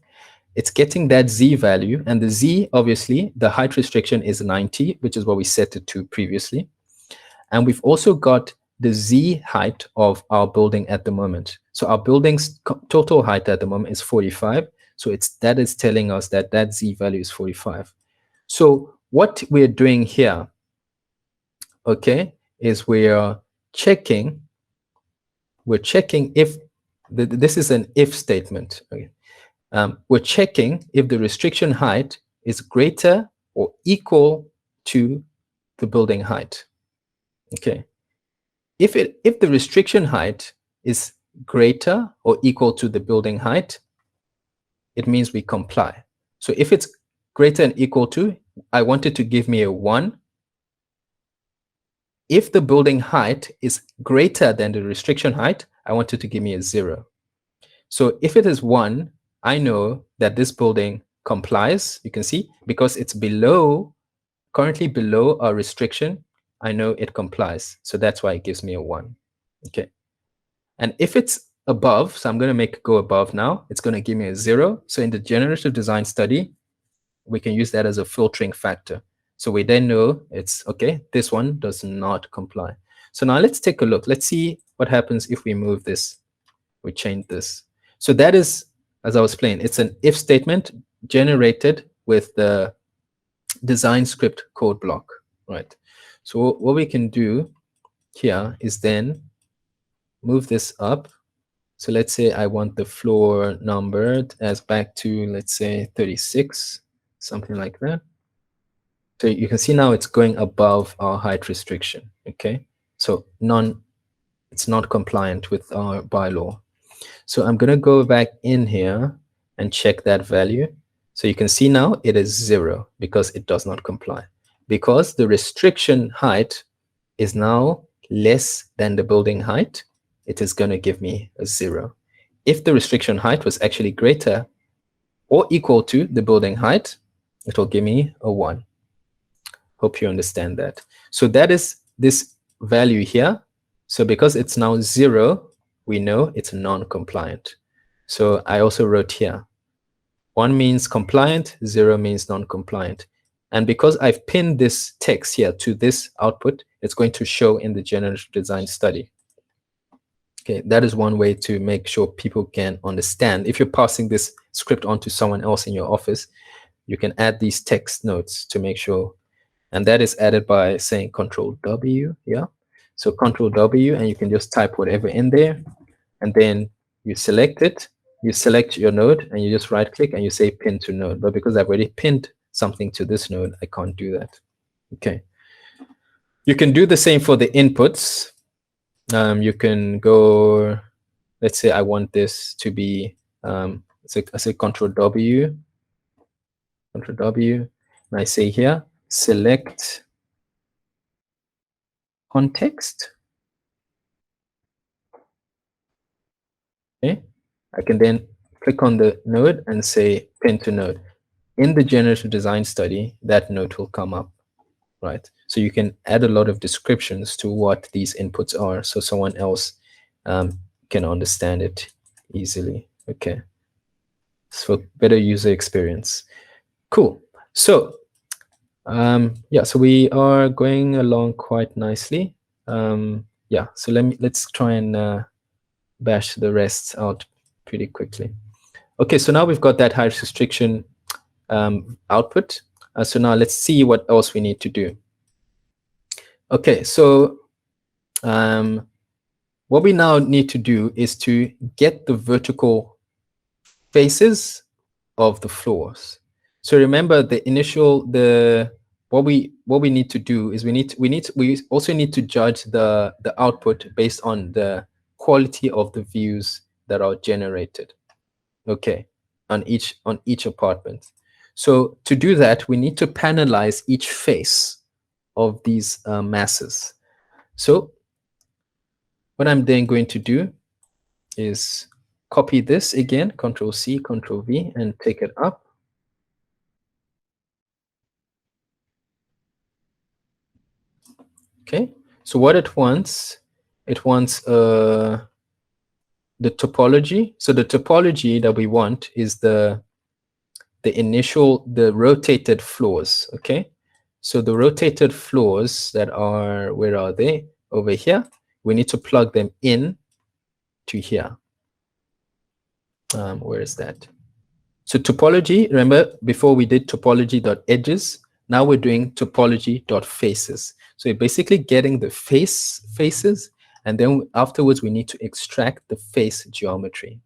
Speaker 1: It's getting that Z value, and the Z, obviously, the height restriction is 90, which is what we set it to previously. And we've also got the Z height of our building at the moment. So our building's total height at the moment is 45. So that is telling us that that Z value is 45. So what we're doing here, okay, is we're checking if, this is an if statement, okay. We're checking if the restriction height is greater or equal to the building height. Okay. If the restriction height is greater or equal to the building height, it means we comply. So if it's greater and equal to, I want it to give me a 1. If the building height is greater than the restriction height, I want it to give me a 0. So if it is 1, I know that this building complies, you can see, because it's currently below our restriction, I know it complies. So that's why it gives me a 1. Okay. And if it's above, so I'm going to make it go above now, it's going to give me a 0. So in the generative design study, we can use that as a filtering factor. So we then know it's okay, this one does not comply. So now let's take a look. Let's see what happens if we move this, we change this. So that is, as I was explaining, it's an if statement generated with the design script code block, right? So what we can do here is then move this up. So let's say I want the floor numbered as back to, let's say, 36, something like that. So you can see now it's going above our height restriction, okay? So it's not compliant with our bylaw. So I'm going to go back in here and check that value. So you can see now it is 0 because it does not comply. Because the restriction height is now less than the building height, it is going to give me a 0. If the restriction height was actually greater or equal to the building height, it will give me a 1. Hope you understand that. So that is this value here So because it's now 0, we know it's non-compliant. So I also wrote here, 1 means compliant, 0 means non-compliant. And because I've pinned this text here to this output, it's going to show in the generative design study. Okay, that is one way to make sure people can understand. If you're passing this script on to someone else in your office, you can add these text notes to make sure. And that is added by saying Control W, yeah? So Control W, and you can just type whatever in there, and then you select it, you select your node, and you just right click and you say pin to node. But because I've already pinned something to this node, I can't do that. Okay. You can do the same for the inputs. You can go, let's say I want this to be, I say Control W, and I say here, select context. Okay, I can then click on the node and say pin to node. In the generative design study, that node will come up, right? So you can add a lot of descriptions to what these inputs are, so someone else can understand it easily. Okay, so better user experience. Cool. So yeah, so we are going along quite nicely. Yeah, so let's try and bash the rest out pretty quickly. Okay, so now we've got that height restriction output. So now let's see what else we need to do. Okay, so what we now need to do is to get the vertical faces of the floors. So remember the initial, what we need to do is we also need to judge the output based on the quality of the views that are generated. Okay, on each apartment. So to do that, we need to panelize each face of these masses. So what I'm then going to do is copy this again, Control C, Control V, and take it up. Okay, so what it wants the topology. So the topology that we want is the rotated floors. Okay, so the rotated floors that are, where are they? Over here. We need to plug them in to here. Where is that? So topology, remember before we did topology.edges, now we're doing topology.faces. So you're basically getting the faces, and then afterwards we need to extract the face geometry.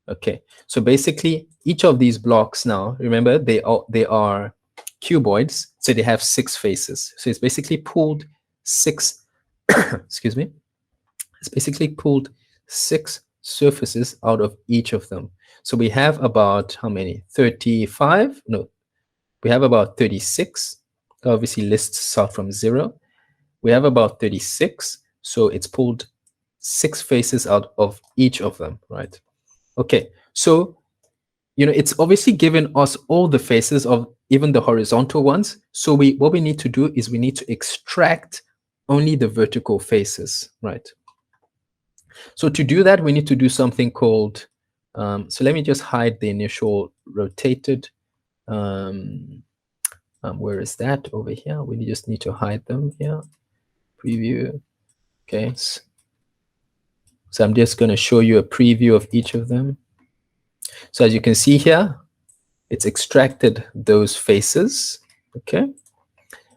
Speaker 1: Okay, so basically each of these blocks now, remember they are cuboids, so they have 6 faces. So it's basically pulled 6 excuse me, it's basically pulled 6 surfaces out of each of them. So we have about how many? 35? No, we have about 36. Obviously lists start from 0. We have about 36. So it's pulled 6 faces out of each of them, right? Okay, so it's obviously given us all the faces of even the horizontal ones. So what we need to do is we need to extract only the vertical faces, right? So to do that, we need to do something called, so let me just hide the initial rotated, where is that? Over here. We just need to hide them here. Preview. Okay. So I'm just going to show you a preview of each of them. So as you can see here, it's extracted those faces. Okay.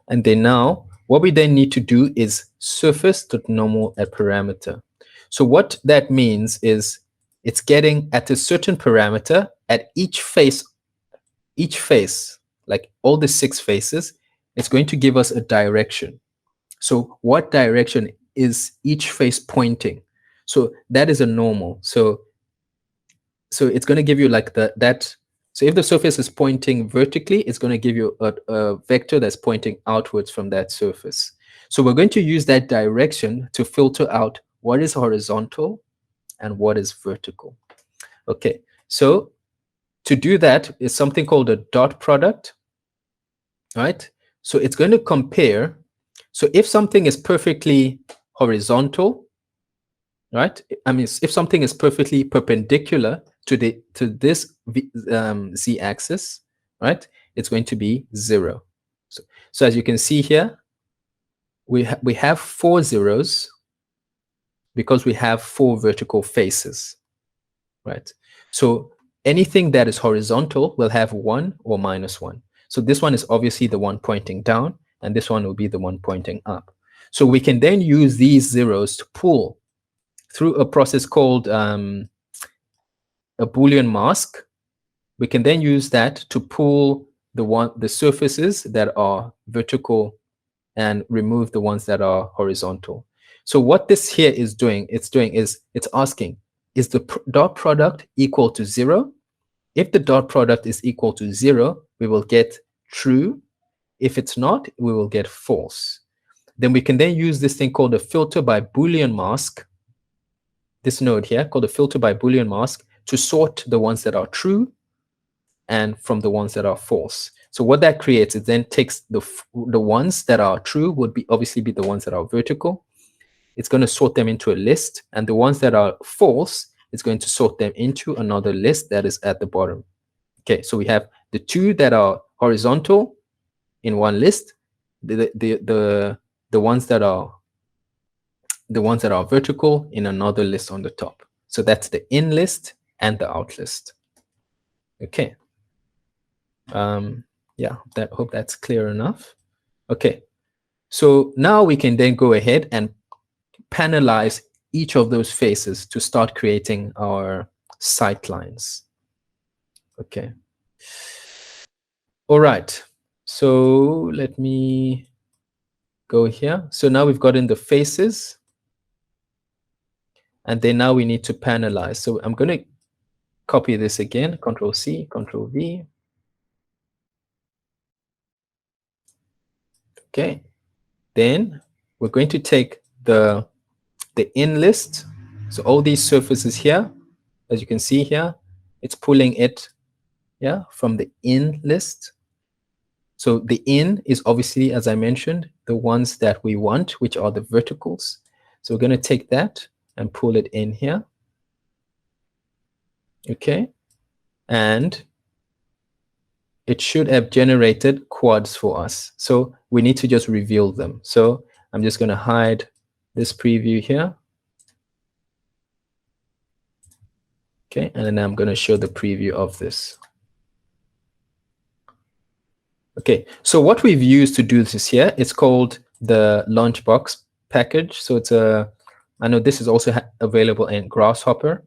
Speaker 1: And then now, what we then need to do is surface to normal at parameter. So what that means is it's getting at a certain parameter at each face, like all the 6 faces, it's going to give us a direction. So what direction is each face pointing? So that is a normal. So it's going to give you like that. So if the surface is pointing vertically, it's going to give you a vector that's pointing outwards from that surface. So we're going to use that direction to filter out what is horizontal and what is vertical. Okay, so to do that is something called a dot product, right? So it's going to compare. So if something is perfectly horizontal, right? I mean, if something is perfectly perpendicular to this z-axis, right, it's going to be 0. So as you can see here, we have 4 zeros because we have 4 vertical faces, right? So anything that is horizontal will have 1 or -1. So this one is obviously the one pointing down, and this one will be the one pointing up. So we can then use these zeros to pull through a process called a Boolean mask. We can then use that to pull the surfaces that are vertical and remove the ones that are horizontal. So what this here is doing, it's asking, is the dot product equal to 0? If the dot product is equal to 0, we will get true. If it's not, we will get false. Then we can then use this thing called a filter by Boolean mask, this node here called a filter by Boolean mask, to sort the ones that are true and from the ones that are false. So what that creates, it then takes the ones that are true would be obviously be the ones that are vertical. It's going to sort them into a list, and the ones that are false, it's going to sort them into another list that is at the bottom. Okay, so we have the 2 that are horizontal in one list, the ones that are vertical in another list on the top. So that's the in list and the out list. Okay. Yeah, hope that's clear enough. Okay, so now we can then go ahead and panelize each of those faces to start creating our sight lines. Okay. All right, so let me go here. So now we've gotten the faces, and then now we need to panelize. So I'm going to copy this again, Control C, Control V. Okay, then we're going to take the in list. So all these surfaces here, as you can see here, it's pulling it, yeah, from the in list. So the in is obviously, as I mentioned, the ones that we want, which are the verticals. So we're going to take that and pull it in here. Okay, and it should have generated quads for us. So we need to just reveal them. So I'm just going to hide this preview here. Okay, and then I'm going to show the preview of this. Okay, so what we've used to do this here, it's called the Launchbox package. So it's I know this is also available in Grasshopper.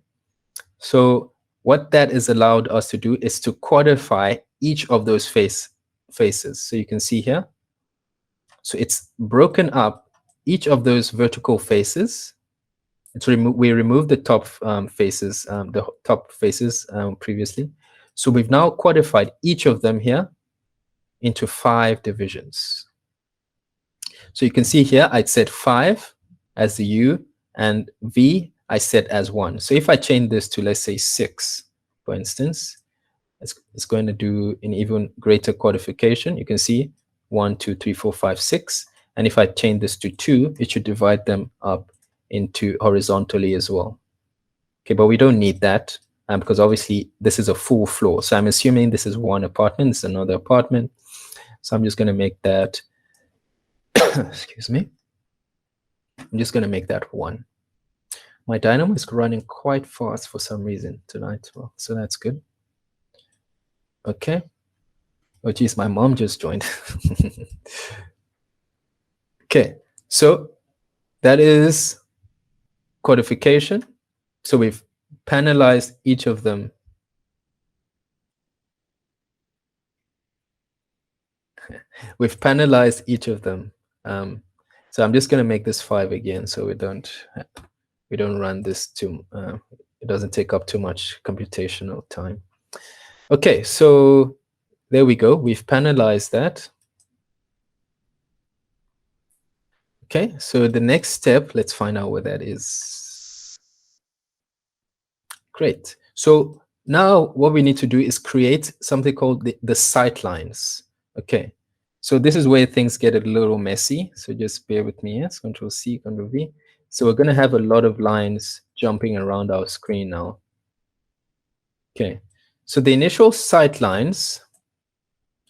Speaker 1: So what that has allowed us to do is to quadify each of those faces. So you can see here. So it's broken up each of those vertical faces. We removed the top faces, previously. So we've now quantified each of them here into 5 divisions. So you can see here, I set 5 as the U, and V I set as 1. So if I change this to, let's say, 6, for instance, it's going to do an even greater quantification. You can see 1, 2, 3, 4, 5, 6. And if I change this to 2, it should divide them up into horizontally as well. Okay, but we don't need that because obviously this is a full floor. So I'm assuming this is one apartment, this is another apartment. So I'm just going to make that, excuse me. I'm just going to make that 1. My Dynamo is running quite fast for some reason tonight, well, so that's good. Okay. Oh, geez, my mom just joined. Okay, so that is codification. So we've panelized each of them. We've panelized each of them. So I'm just going to make this 5 again, so we don't run this too. It doesn't take up too much computational time. Okay, so there we go. We've panelized that. Okay, so the next step, let's find out what that is. Great. So now what we need to do is create something called the sight lines. Okay, so this is where things get a little messy. So just bear with me. Yes, Control C, Control V. So we're going to have a lot of lines jumping around our screen now. Okay, so the initial sight lines,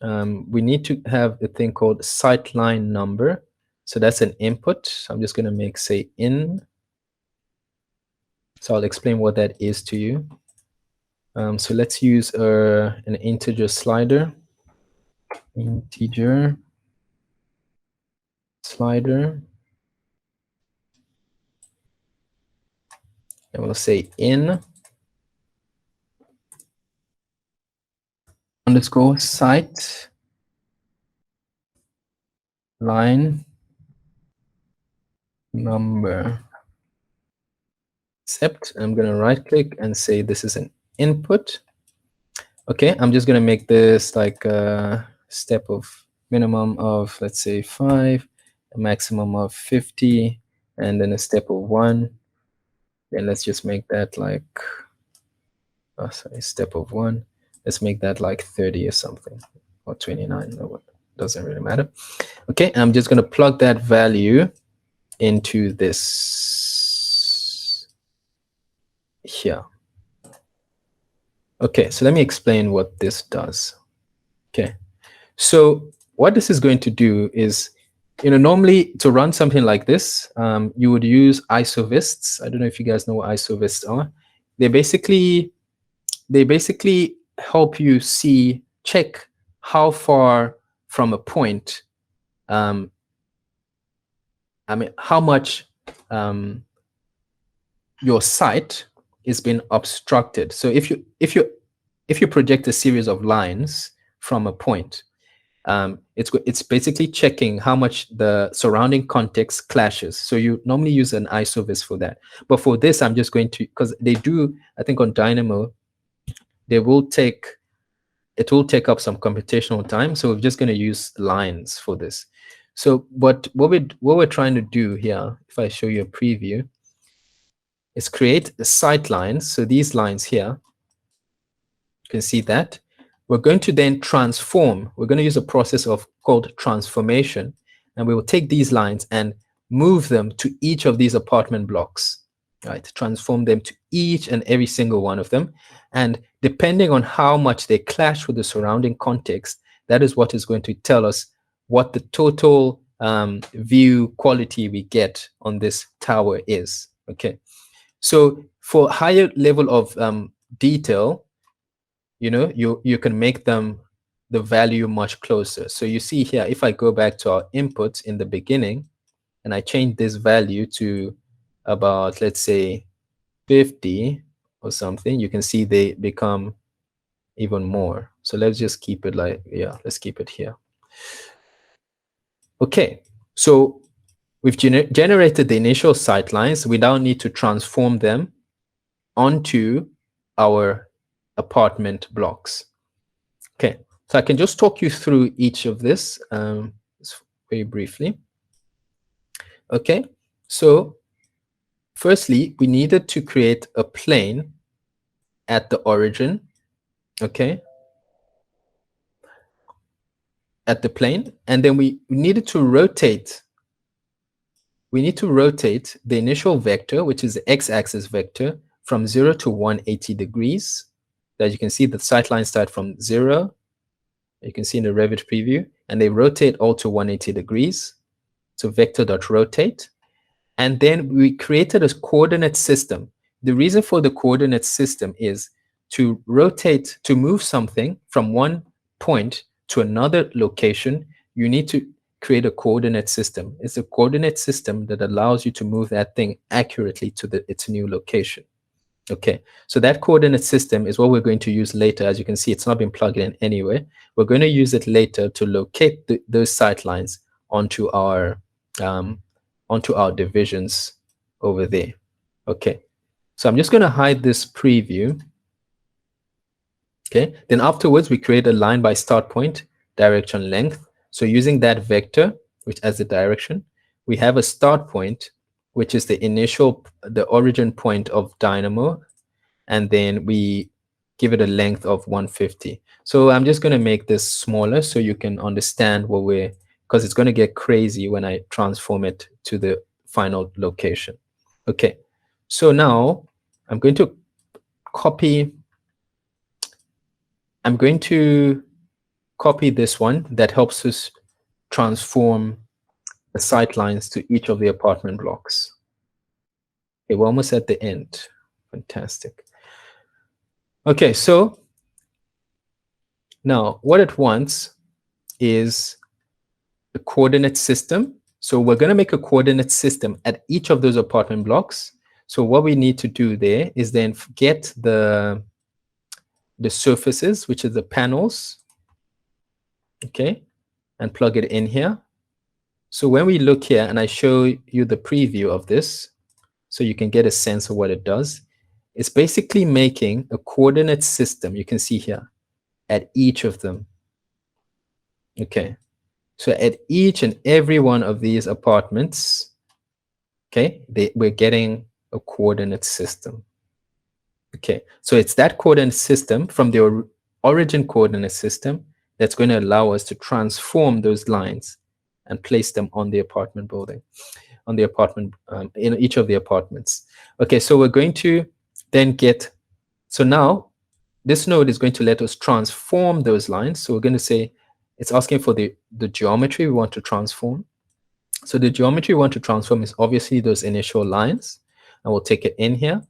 Speaker 1: we need to have a thing called sight line number. So that's an input. So I'm just going to make, say, in. So I'll explain what that is to you. So let's use an integer slider. Integer slider. And we'll say in underscore sight line number. Except I'm going to right click and say this is an input. Okay, I'm just going to make this like a step of minimum of, let's say, 5, a maximum of 50, and then a step of 1. And let's just make that like, oh, sorry, step of 1. Let's make that like 30 or something, or 29. No, doesn't really matter. Okay, I'm just going to plug that value into this here. Okay, so let me explain what this does. Okay, so what this is going to do is, normally to run something like this, you would use isovists. I don't know if you guys know what isovists are. They basically help you check how far from a point, how much your sight is being obstructed. So if you project a series of lines from a point, it's basically checking how much the surrounding context clashes. So you normally use an isovis for that. But for this, I'm just going to, because they do, I think on Dynamo, it will take up some computational time. So we're just going to use lines for this. So what we're trying to do here, if I show you a preview, is create a sight lines. So these lines here, you can see that. We're going to then transform. We're going to use a process called transformation, and we will take these lines and move them to each of these apartment blocks, right? Transform them to each and every single one of them. And depending on how much they clash with the surrounding context, that is what is going to tell us what the total view quality we get on this tower is. Okay. So for higher level of detail, you can make the value much closer. So you see here, if I go back to our inputs in the beginning, and I change this value to about, let's say, 50 or something, you can see they become even more. So let's just keep it like, yeah, let's keep it here. Okay, so we've generated the initial sight lines. We now need to transform them onto our apartment blocks. Okay, so I can just talk you through each of this very briefly. Okay, so firstly, we needed to create a plane at the origin. Okay, at the plane, and then we needed to rotate. We need to rotate the initial vector, which is the x-axis vector, from 0 to 180 degrees. That you can see the sight lines start from 0. You can see in the Revit preview, and they rotate all to 180 degrees. So vector.rotate. And then we created a coordinate system. The reason for the coordinate system is to rotate, to move something from one point to another location, you need to create a coordinate system. It's a coordinate system that allows you to move that thing accurately to its new location. Okay, so that coordinate system is what we're going to use later. As you can see, it's not been plugged in anyway. We're going to use it later to locate those sight lines onto our divisions over there. Okay, so I'm just going to hide this preview. Okay, then afterwards we create a line by start point, direction, length. So using that vector, which as the direction, we have a start point, which is the origin point of Dynamo, and then we give it a length of 150. So I'm just going to make this smaller so you can understand because it's going to get crazy when I transform it to the final location. Okay, so now I'm going to copy this one that helps us transform the sight lines to each of the apartment blocks. Okay, we're almost at the end. Fantastic. Okay, so now what it wants is a coordinate system. So we're going to make a coordinate system at each of those apartment blocks. So what we need to do there is then get the surfaces, which is the panels, okay, and plug it in here. So when we look here and I show you the preview of this, so you can get a sense of what it does, it's basically making a coordinate system, you can see here, at each of them. Okay, so at each and every one of these apartments, okay, we're getting a coordinate system. Okay, so it's that coordinate system from the origin coordinate system that's going to allow us to transform those lines and place them on the apartment building, on the apartment, in each of the apartments. Okay, so we're going to then get, so now this node is going to let us transform those lines. So we're going to say, it's asking for the geometry we want to transform. So the geometry we want to transform is obviously those initial lines, and we'll take it in here.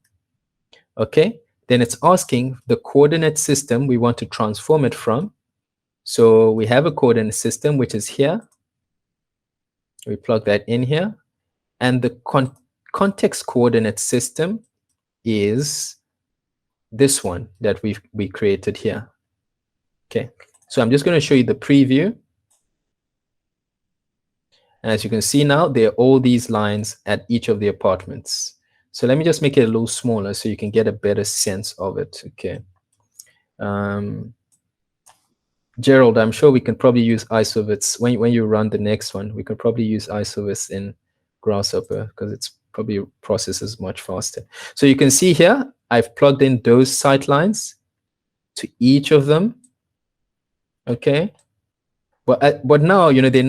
Speaker 1: Okay, then it's asking the coordinate system we want to transform it from. So we have a coordinate system, which is here. We plug that in here. And the context coordinate system is this one that we created here. Okay, so I'm just going to show you the preview. And as you can see now, there are all these lines at each of the apartments. So let me just make it a little smaller so you can get a better sense of it. Okay. Gerald, I'm sure we can probably use isovits when you run the next one. We could probably use isovits in Grasshopper because it's probably processes much faster. So you can see here, I've plugged in those sight lines to each of them. Okay. But now, you know, they're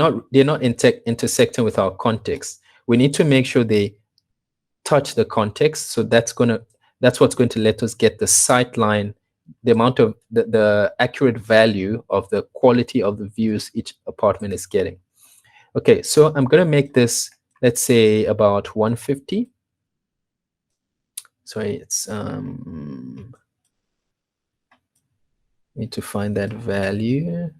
Speaker 1: not intersecting with our context. We need to make sure they touch the context. So that's what's going to let us get the sight line, the amount of the accurate value of the quality of the views each apartment is getting. Okay, so I'm going to make this, let's say, about 150. Sorry, it's need to find that value.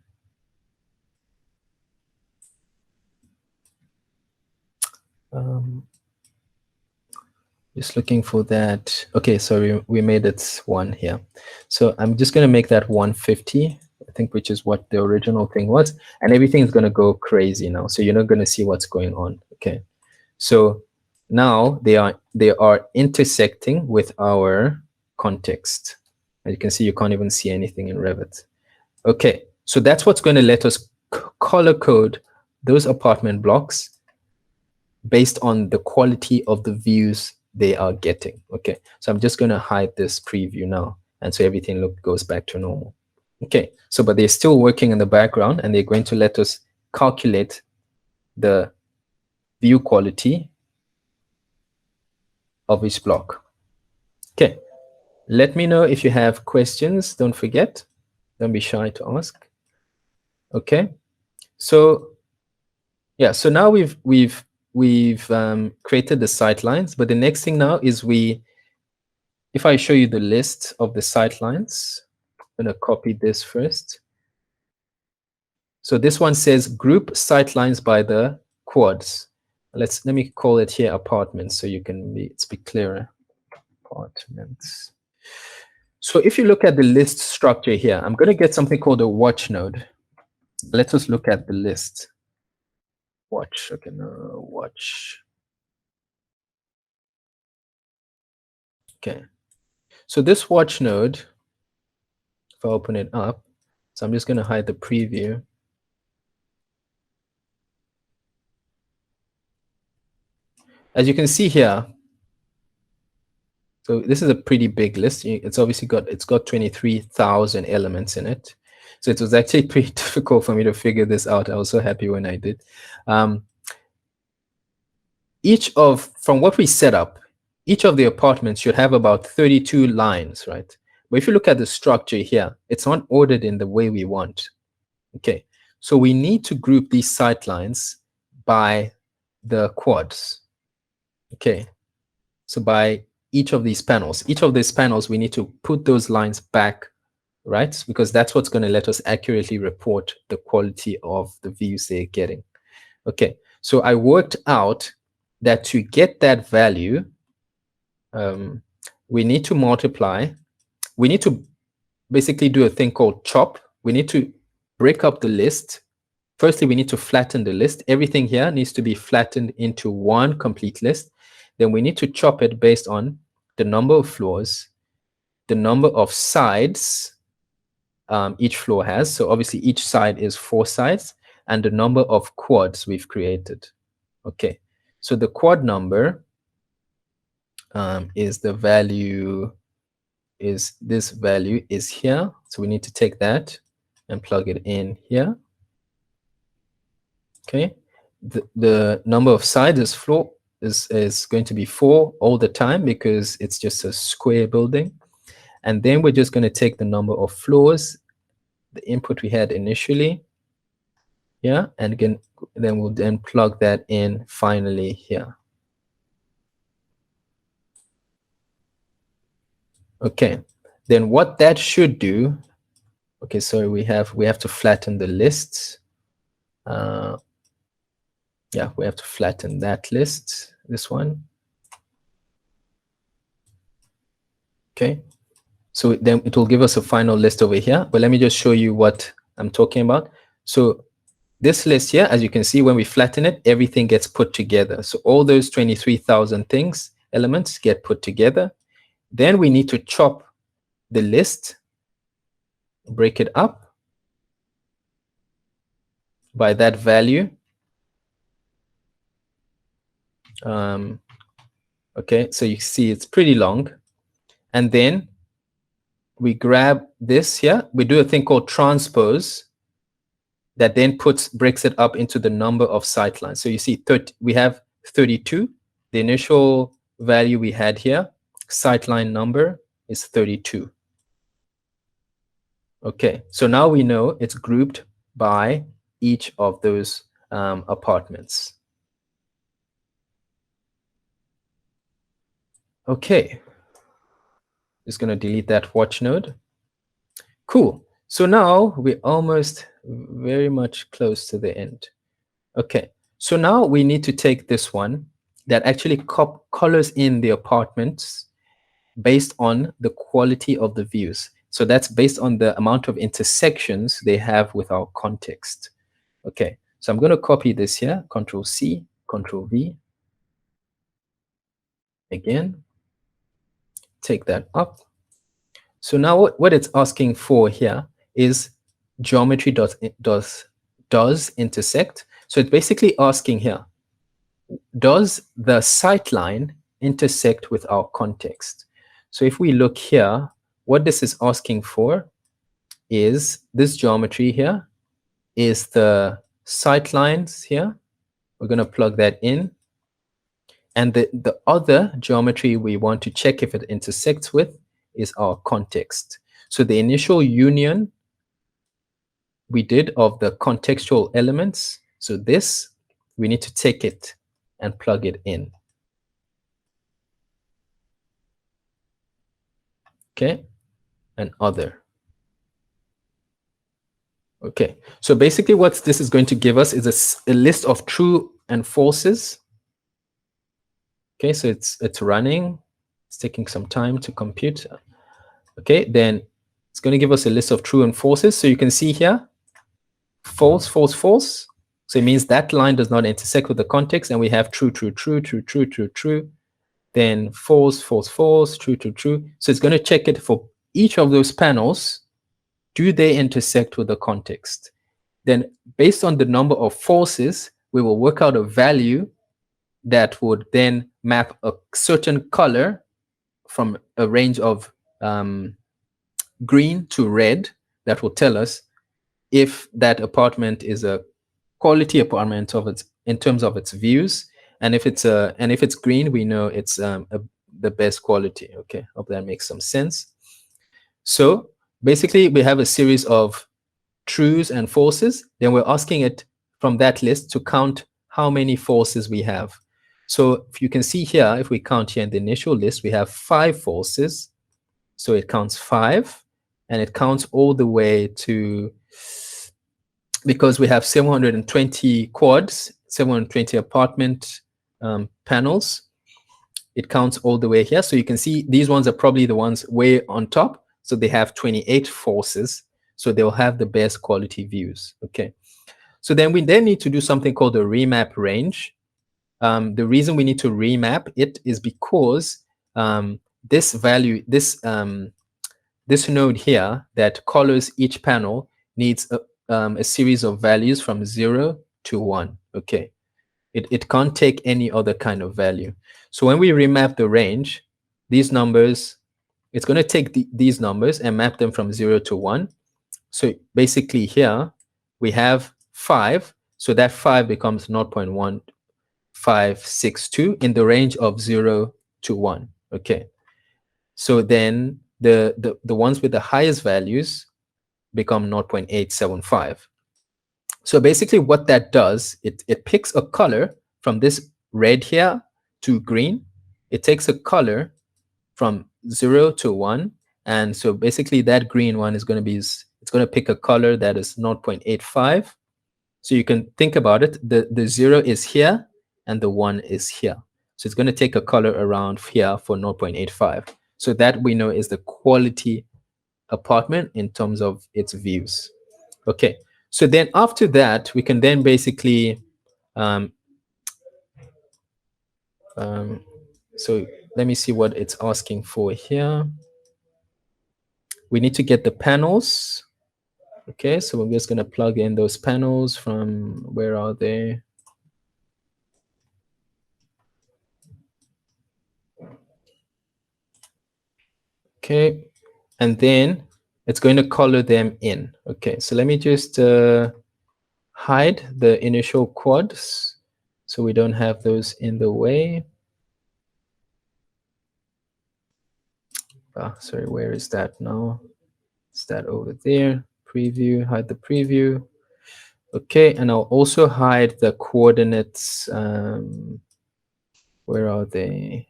Speaker 1: Just looking for that. Okay, so we made it 1 here. So I'm just going to make that 150, I think, which is what the original thing was. And everything is going to go crazy now. So you're not going to see what's going on. Okay. So now they are intersecting with our context. As you can see, you can't even see anything in Revit. Okay. So that's what's going to let us color code those apartment blocks based on the quality of the views they are getting. Okay, so I'm just going to hide this preview now, and so everything goes back to normal. Okay, so but they're still working in the background, and they're going to let us calculate the view quality of each block. Okay, let me know if you have questions. Don't forget, don't be shy to ask. Okay, so yeah, so now we've created the sight lines, but the next thing now is if I show you the list of the sight lines, I'm going to copy this first. So this one says group sight lines by the quads. Let me call it here apartments so you can be clearer. Apartments. So if you look at the list structure here, I'm going to get something called a watch node. Let us look at the list. Watch, okay, no, watch. Okay, so this watch node, if I open it up, so I'm just going to hide the preview. As you can see here, so this is a pretty big list. It's obviously got 23,000 elements in it. So it was actually pretty difficult for me to figure this out. I was so happy when I did. From what we set up, each of the apartments should have about 32 lines, right? But if you look at the structure here, it's not ordered in the way we want. Okay, so we need to group these sight lines by the quads. Okay, so by each of these panels, we need to put those lines back, right? Because that's what's going to let us accurately report the quality of the views they're getting. Okay, so I worked out that to get that value, we need to multiply. We need to basically do a thing called chop. We need to break up the list. Firstly, we need to flatten the list. Everything here needs to be flattened into one complete list. Then we need to chop it based on the number of floors, the number of sides each floor has. So obviously each side is 4 sides, and the number of quads we've created. Okay, so the quad number is the value, is this value is here. So we need to take that and plug it in here. Okay, the number of sides is floor is going to be 4 all the time because it's just a square building. And then we're just going to take the number of floors, the input we had initially, yeah, and again, then we'll then plug that in finally here. Okay, then what that should do, okay, so we have to flatten the lists. Yeah, we have to flatten that list, this one. Okay, so then it will give us a final list over here, but let me just show you what I'm talking about. So this list here, as you can see, when we flatten it, everything gets put together. So all those 23,000 things, elements get put together. Then we need to chop the list, break it up by that value. Okay, so you see it's pretty long. And then we grab this here. We do a thing called transpose that then breaks it up into the number of sight lines. So you see we have 32. The initial value we had here, sight line number is 32. Okay, so now we know it's grouped by each of those apartments. Okay, just going to delete that watch node. Cool. So now we're almost very much close to the end. Okay, so now we need to take this one that actually colors in the apartments based on the quality of the views. So that's based on the amount of intersections they have with our context. Okay, so I'm going to copy this here, Control C, Control V. Again, take that up. So now what it's asking for here is geometry does intersect. So it's basically asking here, does the sight line intersect with our context? So if we look here, what this is asking for is this geometry here is the sight lines here. We're going to plug that in. And the other geometry we want to check if it intersects with is our context. So the initial union we did of the contextual elements. So this, we need to take it and plug it in. Okay, and other. Okay, so basically what this is going to give us is a list of true and falses. Okay, so it's running. It's taking some time to compute. Okay, then it's going to give us a list of true and falses. So you can see here, false, false, false. So it means that line does not intersect with the context, and we have true, true, true, true, true, true, true. Then false, false, false, true, true, true. So it's going to check it for each of those panels. Do they intersect with the context? Then based on the number of falses, we will work out a value that would then map a certain color from a range of green to red. That will tell us if that apartment is a quality apartment in terms of its views, and if it's green, we know it's the best quality. Okay, hope that makes some sense. So basically, we have a series of trues and falses. Then we're asking it from that list to count how many falses we have. So if you can see here, if we count here in the initial list, we have 5 falses. So it counts 5, and it counts all the way to, because we have 720 quads, 720 apartment panels, it counts all the way here. So you can see these ones are probably the ones way on top. So they have 28 falses. So they'll have the best quality views. Okay. So then we need to do something called a remap range. The reason we need to remap it is because this value, this node here that colors each panel needs a series of values from 0 to 1. Okay. It can't take any other kind of value. So when we remap the range, these numbers, it's going to take these numbers and map them from 0 to 1. So basically here we have 5. So that 5 becomes 0.1562 in the range of 0 to 1. Okay. So then the ones with the highest values become 0.875. So basically what that does, it picks a color from this red here to green. It takes a color from 0 to 1. And so basically that green one is going to be, it's going to pick a color that is 0.85. So you can think about it. The 0 is here and the 1 is here. So it's going to take a color around here for 0.85. So that we know is the quality apartment in terms of its views. Okay. So then after that, we can then basically, so let me see what it's asking for here. We need to get the panels. Okay, so we're just going to plug in those panels from, where are they? Okay, and then it's going to color them in. Okay, so let me just hide the initial quads so we don't have those in the way. Sorry, where is that now? Is that over there? Preview, hide the preview. Okay, and I'll also hide the coordinates. Where are they?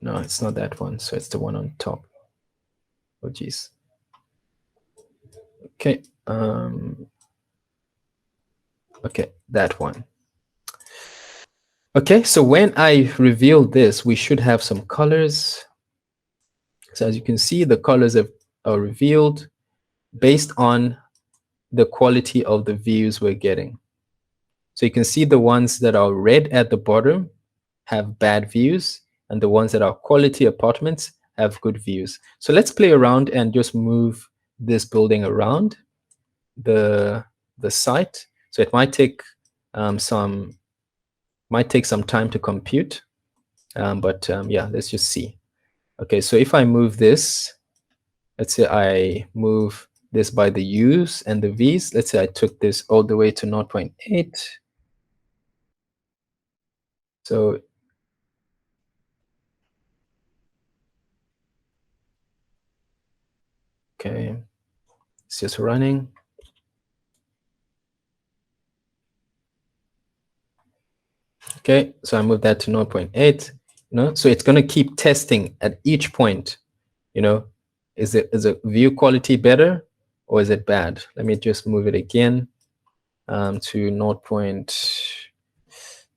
Speaker 1: No, it's not that one. So it's the one on top. Oh, geez. Okay. Okay, that one. Okay, so when I reveal this, we should have some colors. So as you can see, the colors are revealed based on the quality of the views we're getting. So you can see the ones that are red at the bottom have bad views, and the ones that are quality apartments have good views. So let's play around and just move this building around the site. So it might take some time to compute, but yeah, let's just see. Okay, so if I move this, let's say I move this by the U's and the V's. Let's say I took this all the way to 0.8. So okay, it's just running. Okay, so I move that to 0.8. So it's going to keep testing at each point. Is the view quality better or is it bad? Let me just move it again to 0.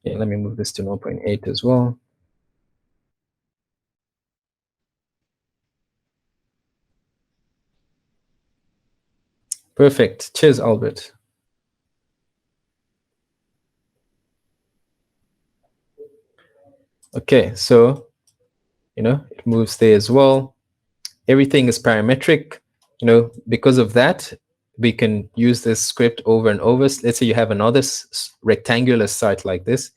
Speaker 1: Yeah, let me move this to 0.8 as well. Perfect. Cheers, Albert. Okay, so it moves there as well. Everything is parametric. Because of that, we can use this script over and over. Let's say you have another rectangular site like this,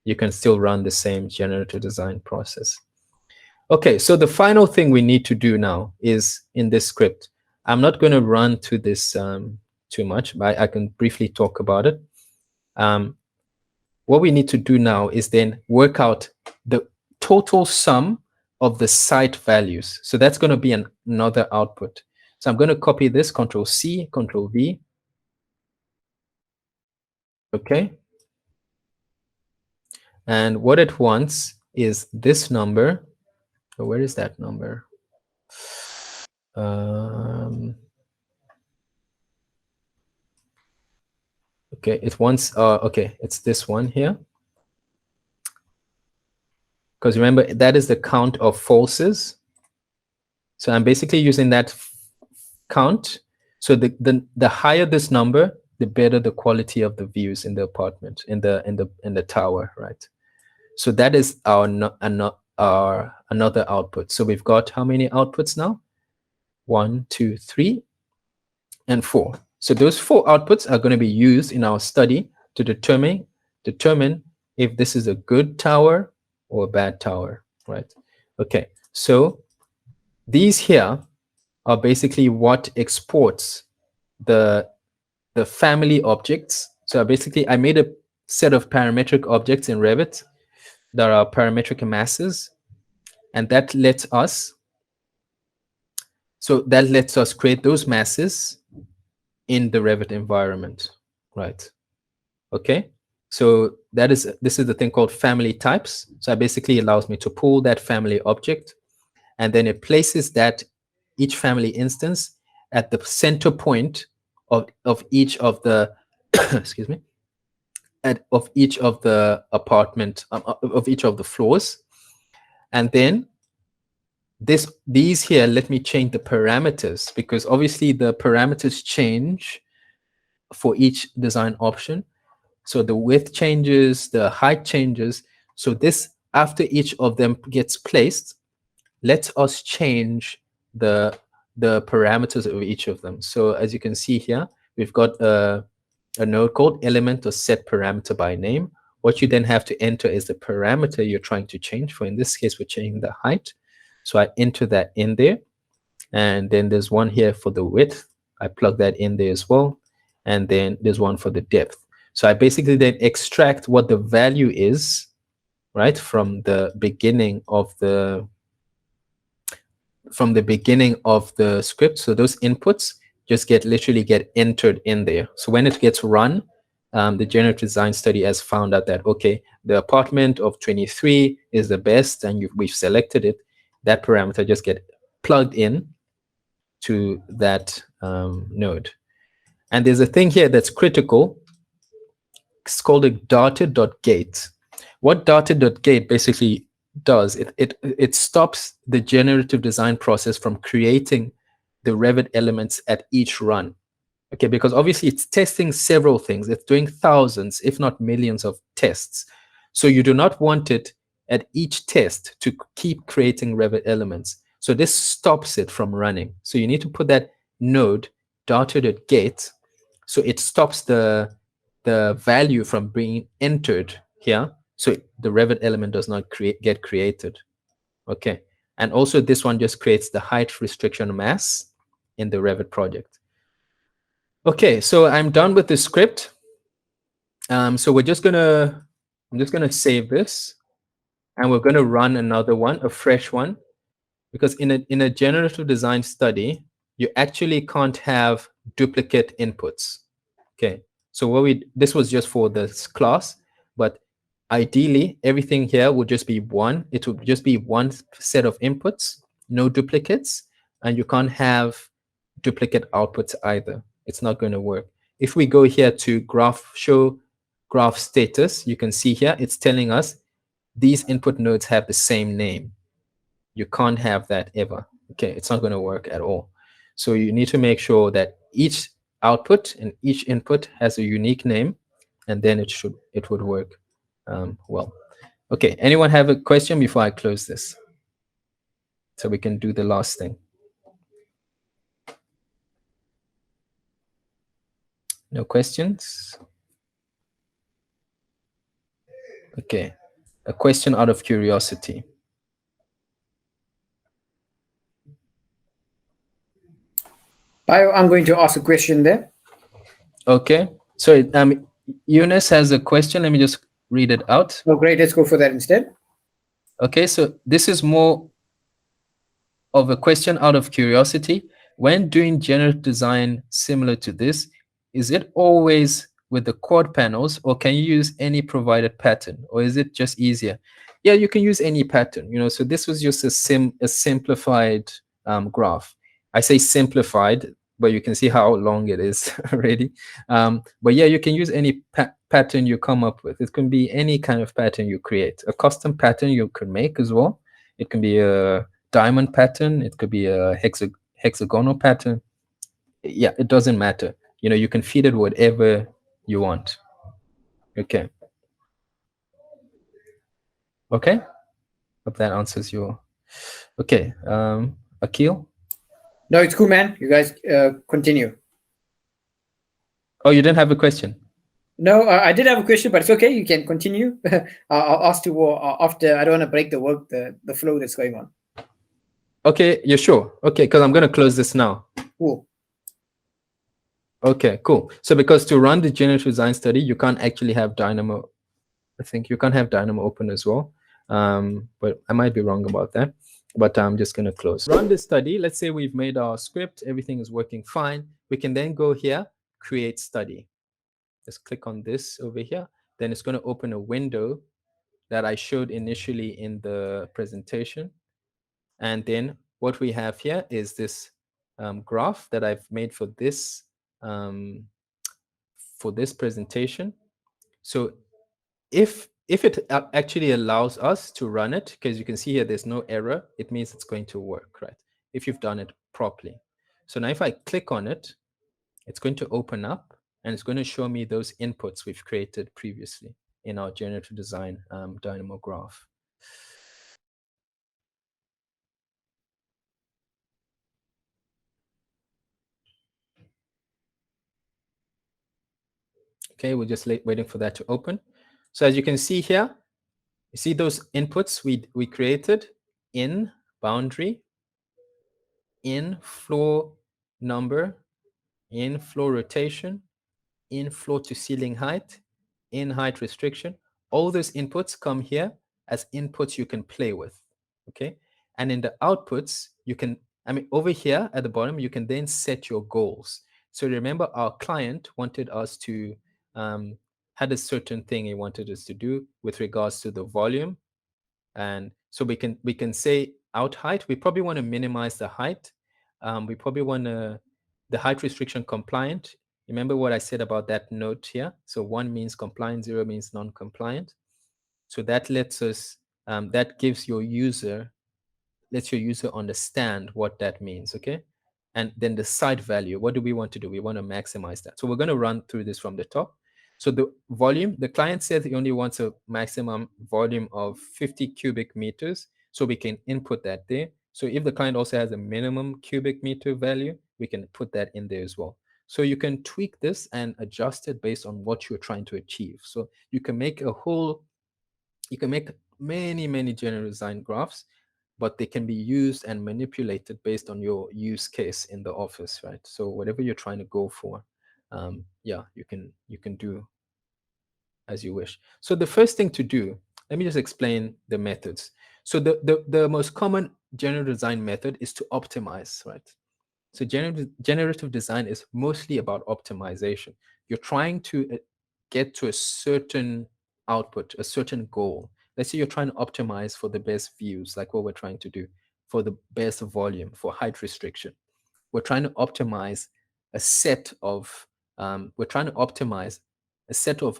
Speaker 1: you can still run the same generative design process. Okay, so the final thing we need to do now is in this script. I'm not going to run to this too much, but I can briefly talk about it. what we need to do now is then work out the total sum of the site values. So that's going to be another output. So I'm going to copy this, Control C, Control V. Okay. And what it wants is this number. So where is that number? Okay, it wants, okay, it's this one here. Because remember, that is the count of falses. So I'm basically using that count. So the higher this number, the better the quality of the views in the apartment, in the tower, right? So that is our another output. So we've got how many outputs now? 1, 2, 3, and 4. So those 4 outputs are going to be used in our study to determine if this is a good tower or a bad tower, right? Okay, so these here are basically what exports the family objects. So basically, I made a set of parametric objects in Revit that are parametric masses, and that lets us create those masses in the Revit environment, right? Okay, so this is the thing called family types. So it basically allows me to pull that family object, and then it places each family instance at the center point of each of the excuse me, of each of the apartment of each of the floors. And then these here, let me change the parameters, because obviously the parameters change for each design option. So the width changes, the height changes. So this, after each of them gets placed, let us change the parameters of each of them. So as you can see here, we've got a node called element or set parameter by name. What you then have to enter is the parameter you're trying to change. For in this case, we're changing the height. So I enter that in there. And then there's one here for the width. I plug that in there as well. And then there's one for the depth. So I basically then extract what the value is, right, from the beginning of the script. So those inputs just literally get entered in there. So when it gets run, the generative design study has found out that, okay, the apartment of 23 is the best, and we've selected it. That parameter just get plugged in to that node. And there's a thing here that's critical. It's called a darted.gate. What darted.gate basically does, it stops the generative design process from creating the Revit elements at each run. Okay, because obviously it's testing several things. It's doing thousands, if not millions of tests. So you do not want it at each test to keep creating Revit elements. So this stops it from running. So you need to put that node darted.gate, so it stops the value from being entered here, so the Revit element does not get created. Okay, and also this one just creates the height restriction mass in the Revit project. Okay, so I'm done with the script. So I'm just gonna save this, and we're gonna run another one, a fresh one, because in a generative design study, you actually can't have duplicate inputs. Okay, so this was just for this class, but ideally everything here would just be one. It would just be one set of inputs, no duplicates, and you can't have duplicate outputs either. It's not going to work. If we go here to show graph status, you can see here it's telling us these input nodes have the same name. You can't have that ever. Okay, it's not going to work at all. So you need to make sure that each output and each input has a unique name, and then it would work well. Okay, anyone have a question before I close this? So we can do the last thing. No questions? Okay, a question out of curiosity.
Speaker 11: Bayo, I'm going to ask a question there.
Speaker 1: Okay, so Eunice has a question. Let me just read it out.
Speaker 11: Oh, great. Let's go for that instead.
Speaker 1: Okay, so this is more of a question out of curiosity. When doing generative design similar to this, is it always with the quad panels, or can you use any provided pattern, or is it just easier? Yeah, you can use any pattern. So this was just a simplified graph. I say simplified, but you can see how long it is already. But yeah, you can use any pattern you come up with. It can be any kind of pattern you create. A custom pattern you could make as well. It can be a diamond pattern. It could be a hexagonal pattern. Yeah, it doesn't matter. You can feed it whatever you want. Okay. Okay. Hope that answers your. Okay. Akil?
Speaker 11: No, it's cool, man. You guys continue.
Speaker 1: Oh, you didn't have a question?
Speaker 11: No, I did have a question, but it's okay. You can continue. I'll ask you after. I don't want to break the flow that's going on.
Speaker 1: Okay, you're sure? Okay, because I'm going to close this now.
Speaker 11: Cool.
Speaker 1: Okay, cool. So because to run the generative design study, you can't actually have Dynamo. I think you can't have Dynamo open as well. But I might be wrong about that. But I'm just going to close. Run the study. Let's say we've made our script. Everything is working fine. We can then go here, create study. Just click on this over here. Then it's going to open a window that I showed initially in the presentation. And then what we have here is this graph that I've made for this presentation. So if it actually allows us to run it, because you can see here there's no error, it means it's going to work, right? If you've done it properly. So now if I click on it, it's going to open up and it's going to show me those inputs we've created previously in our generative design Dynamo graph. Okay, we're just waiting for that to open. So as you can see here, you see those inputs we created: in boundary, in floor number, in floor rotation, in floor to ceiling height, in height restriction. All those inputs come here as inputs you can play with. Okay, and in the outputs, you can, over here at the bottom, you can then set your goals. So remember, our client wanted us to had a certain thing he wanted us to do with regards to the volume. And so we can say out height. We probably want to minimize the height. We probably want the height restriction compliant. Remember what I said about that note here? So 1 means compliant, 0 means non-compliant. So that lets us, that gives your user, lets your user understand what that means, okay? And then the site value, what do we want to do? We want to maximize that. So we're going to run through this from the top. So the volume, the client says he only wants a maximum volume of 50 cubic meters. So we can input that there. So if the client also has a minimum cubic meter value, we can put that in there as well. So you can tweak this and adjust it based on what you're trying to achieve. So you can make many generative design graphs, but they can be used and manipulated based on your use case in the office, right? So whatever you're trying to go for, yeah, you can do as you wish. So the first thing to do, let me just explain the methods. So the most common generative design method is to optimize, right? So generative design is mostly about optimization. You're trying to get to a certain output, a certain goal. Let's say you're trying to optimize for the best views, like what we're trying to do, for the best volume, for height restriction. We're trying to optimize a set of,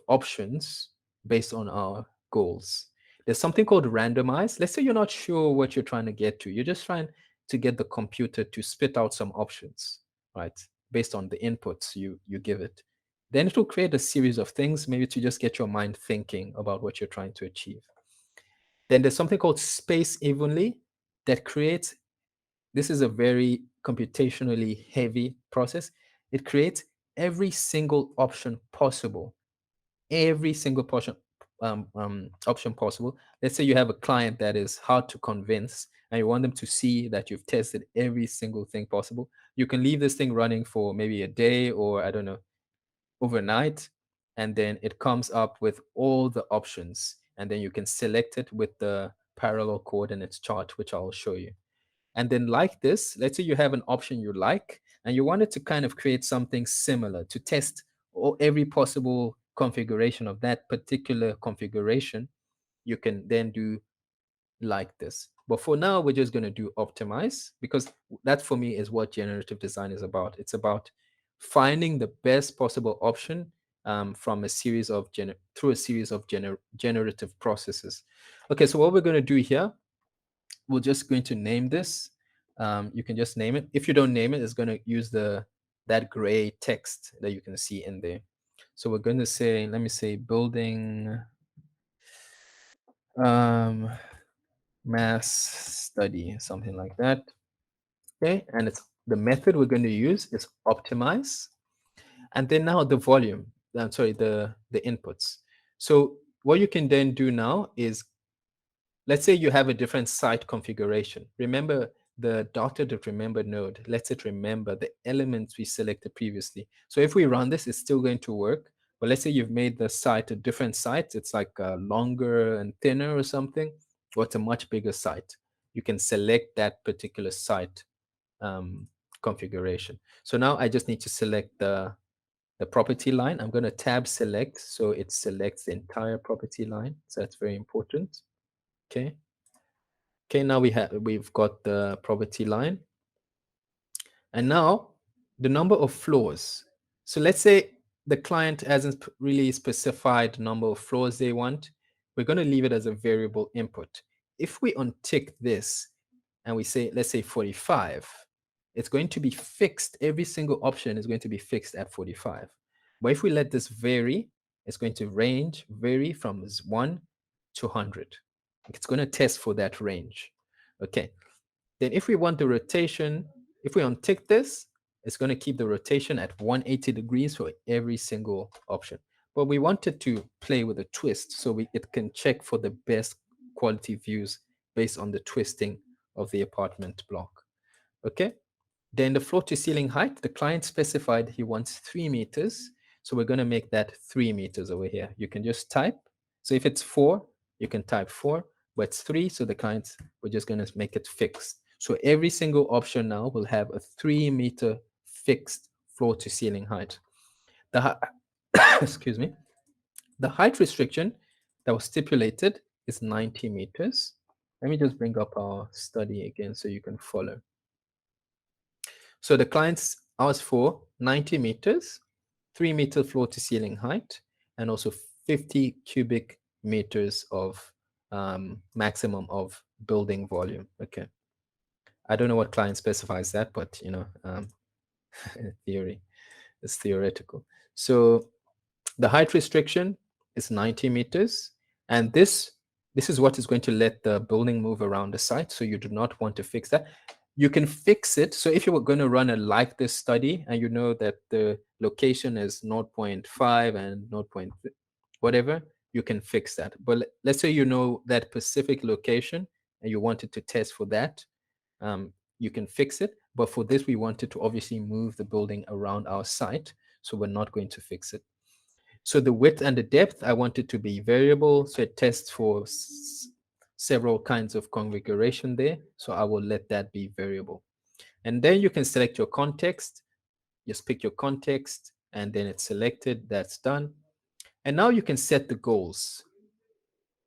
Speaker 1: options based on our goals. There's something called randomize. Let's say you're not sure what you're trying to get to. You're just trying to get the computer to spit out some options, right? Based on the inputs you give it. Then it will create a series of things, maybe to just get your mind thinking about what you're trying to achieve. Then there's something called space evenly that creates, this is a very computationally heavy process. It creates every single option possible. Every single option possible. Let's say you have a client that is hard to convince and you want them to see that you've tested every single thing possible. You can leave this thing running for maybe a day or, I don't know, overnight. and then it comes up with all the options, and then you can select it with the parallel coordinates chart, which I'll show you. And then like this, let's say you have an option you like, and you wanted to kind of create something similar to test every possible configuration of that particular configuration, you can then do like this. But for now, we're just going to do optimize, because that for me is what generative design is about. It's about finding the best possible option from a series of generative processes. Okay, so what we're going to do here, we're just going to name this. You can just name it. If you don't name it, it's going to use that gray text that you can see in there. So we're going to say, let me say building mass study, something like that. Okay, and it's the method we're going to use is optimize. And then now the volume, I'm sorry, the inputs. So what you can then do now is, let's say you have a different site configuration. Remember the dotted remember node, lets it remember the elements we selected previously. So if we run this, it's still going to work. But let's say you've made the site a different site. It's like longer and thinner or something, or it's a much bigger site. You can select that particular site configuration. So now I just need to select the property line. I'm going to tab select, so it selects the entire property line. So that's very important. Okay. Okay, now we've got the property line. And now the number of floors. So let's say the client hasn't really specified the number of floors they want. We're going to leave it as a variable input. If we untick this and we say, let's say 45, it's going to be fixed. Every single option is going to be fixed at 45. But if we let this vary, it's going to vary from 1 to 100. It's going to test for that range. Okay. Then if we want the rotation, if we untick this, it's going to keep the rotation at 180 degrees for every single option. But we wanted to play with a twist, so it can check for the best quality views based on the twisting of the apartment block. Okay. Then the floor to ceiling height, the client specified he wants 3 meters. So we're going to make that 3 meters over here. You can just type. So if it's 4, you can type 4, but it's 3. So the clients, we're just going to make it fixed. So every single option now will have a 3 meter fixed floor to ceiling height. Excuse me. The height restriction that was stipulated is 90 meters. Let me just bring up our study again so you can follow. So the clients asked for 90 meters, 3 meter floor to ceiling height, and also 50 cubic meters of maximum of building volume. Okay. I don't know what client specifies that, but in theory, it's theoretical. So the height restriction is 90 meters, and this is what is going to let the building move around the site. So you do not want to fix that. You can fix it. So if you were going to run a like this study and you know that the location is 0.5 and 0. Whatever, you can fix that. But let's say you know that specific location and you wanted to test for that, you can fix it. But for this, we wanted to obviously move the building around our site, so we're not going to fix it. So the width and the depth, I want it to be variable, so it tests for several kinds of configuration there. So I will let that be variable. And then you can select your context. Just pick your context, and then it's selected. That's done. And now you can set the goals.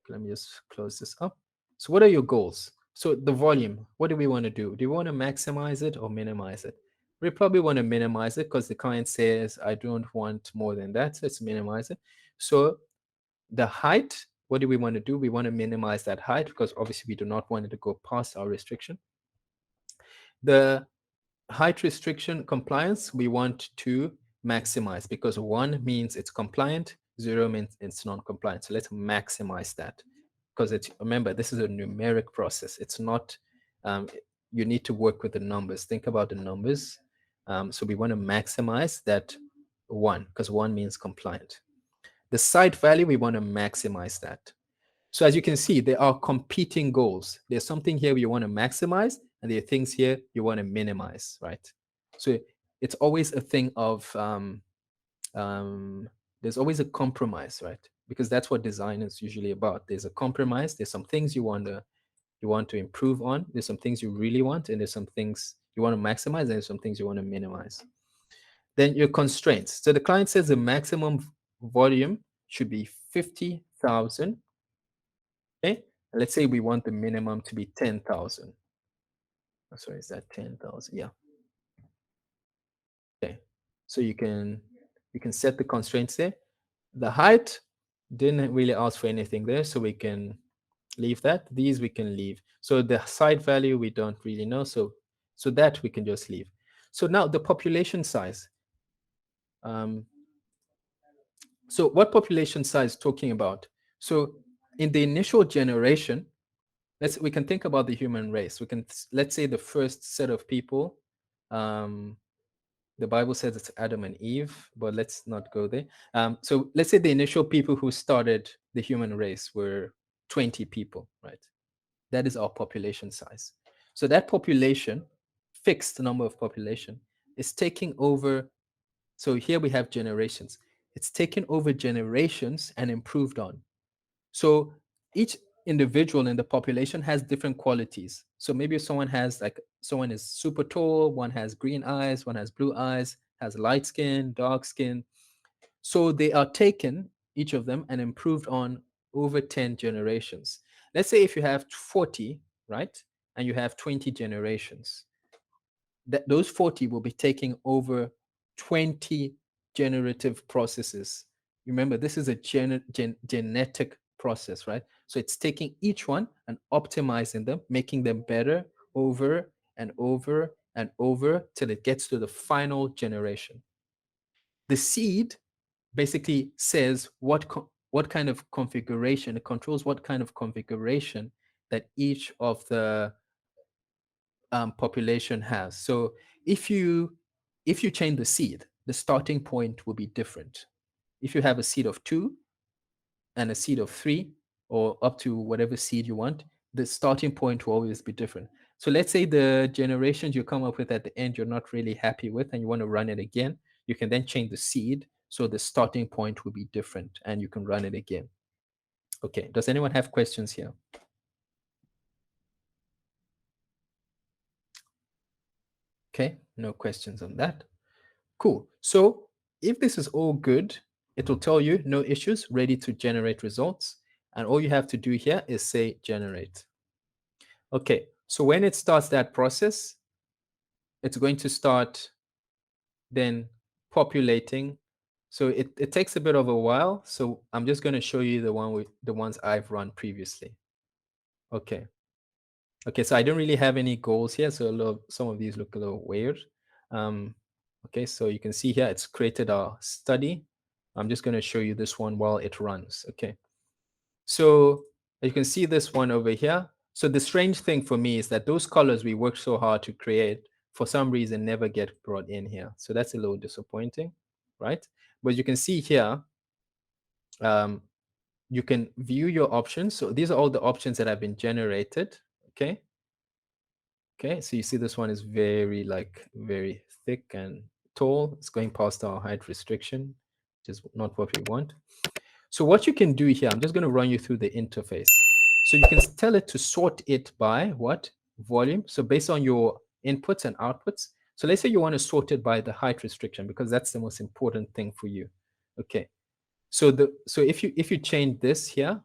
Speaker 1: Let me just close this up. So what are your goals? So the volume, what do we want to do? Do we want to maximize it or minimize it? We probably want to minimize it because the client says, I don't want more than that. So let's minimize it. So the height, what do we want to do? We want to minimize that height because obviously we do not want it to go past our restriction. The height restriction compliance, we want to maximize because 1 means it's compliant, 0 means it's non-compliant. So let's maximize that because remember, this is a numeric process. It's not, you need to work with the numbers. Think about the numbers. So we want to maximize that 1 because 1 means compliant. The site value, we want to maximize that. So as you can see, there are competing goals. There's something here you want to maximize, and there are things here you want to minimize, right? So it's always a thing of there's always a compromise, right? Because that's what design is usually about. There's a compromise. There's some things you want to improve on. There's some things you really want, and there's some things you want to maximize, and there's some things you want to minimize. Then your constraints. So the client says the maximum volume should be 50,000. Okay, and let's say we want the minimum to be 10,000. Oh, sorry, is that 10,000? Yeah. Okay, so you can set the constraints there. The height didn't really ask for anything there, so we can leave that. These we can leave. So the side value we don't really know, so that we can just leave. So now the population size. So what population size talking about? So in the initial generation, we can think about the human race. Let's say the first set of people, the Bible says it's Adam and Eve, but let's not go there. So let's say the initial people who started the human race were 20 people, right? That is our population size. So that population, fixed number of population, is taking over. So here we have generations. It's taken over generations and improved on. So each individual in the population has different qualities. So maybe someone is super tall, one has green eyes, one has blue eyes, has light skin, dark skin. So they are taken, each of them, and improved on over 10 generations. Let's say if you have 40, right, and you have 20 generations, those 40 will be taking over 20 generative processes. Remember, this is a genetic process, right? So it's taking each one and optimizing them, making them better over and over and over till it gets to the final generation. The seed basically says what kind of configuration, it controls what kind of configuration that each of the population has. So if you change the seed, the starting point will be different. If you have a seed of 2 and a seed of 3, or up to whatever seed you want, the starting point will always be different. So let's say the generations you come up with at the end you're not really happy with and you want to run it again, you can then change the seed so the starting point will be different and you can run it again. Okay, does anyone have questions here? Okay, no questions on that. Cool. So if this is all good, it will tell you no issues, ready to generate results. And all you have to do here is say generate. Okay, so when it starts that process, it's going to start then populating. So it takes a bit of a while. So I'm just going to show you the ones I've run previously. Okay. Okay, so I don't really have any goals here. So some of these look a little weird. Okay, so you can see here it's created a study. I'm just going to show you this one while it runs. Okay, so you can see this one over here. So the strange thing for me is that those colors we worked so hard to create for some reason never get brought in here. So that's a little disappointing, right? But you can see here, you can view your options. So these are all the options that have been generated. Okay. Okay, so you see this one is very thick and tall. It's going past our height restriction, which is not what we want. So what you can do here, I'm just going to run you through the interface. So you can tell it to sort it by what? Volume. So based on your inputs and outputs. So let's say you want to sort it by the height restriction because that's the most important thing for you. Okay. So if you change this here,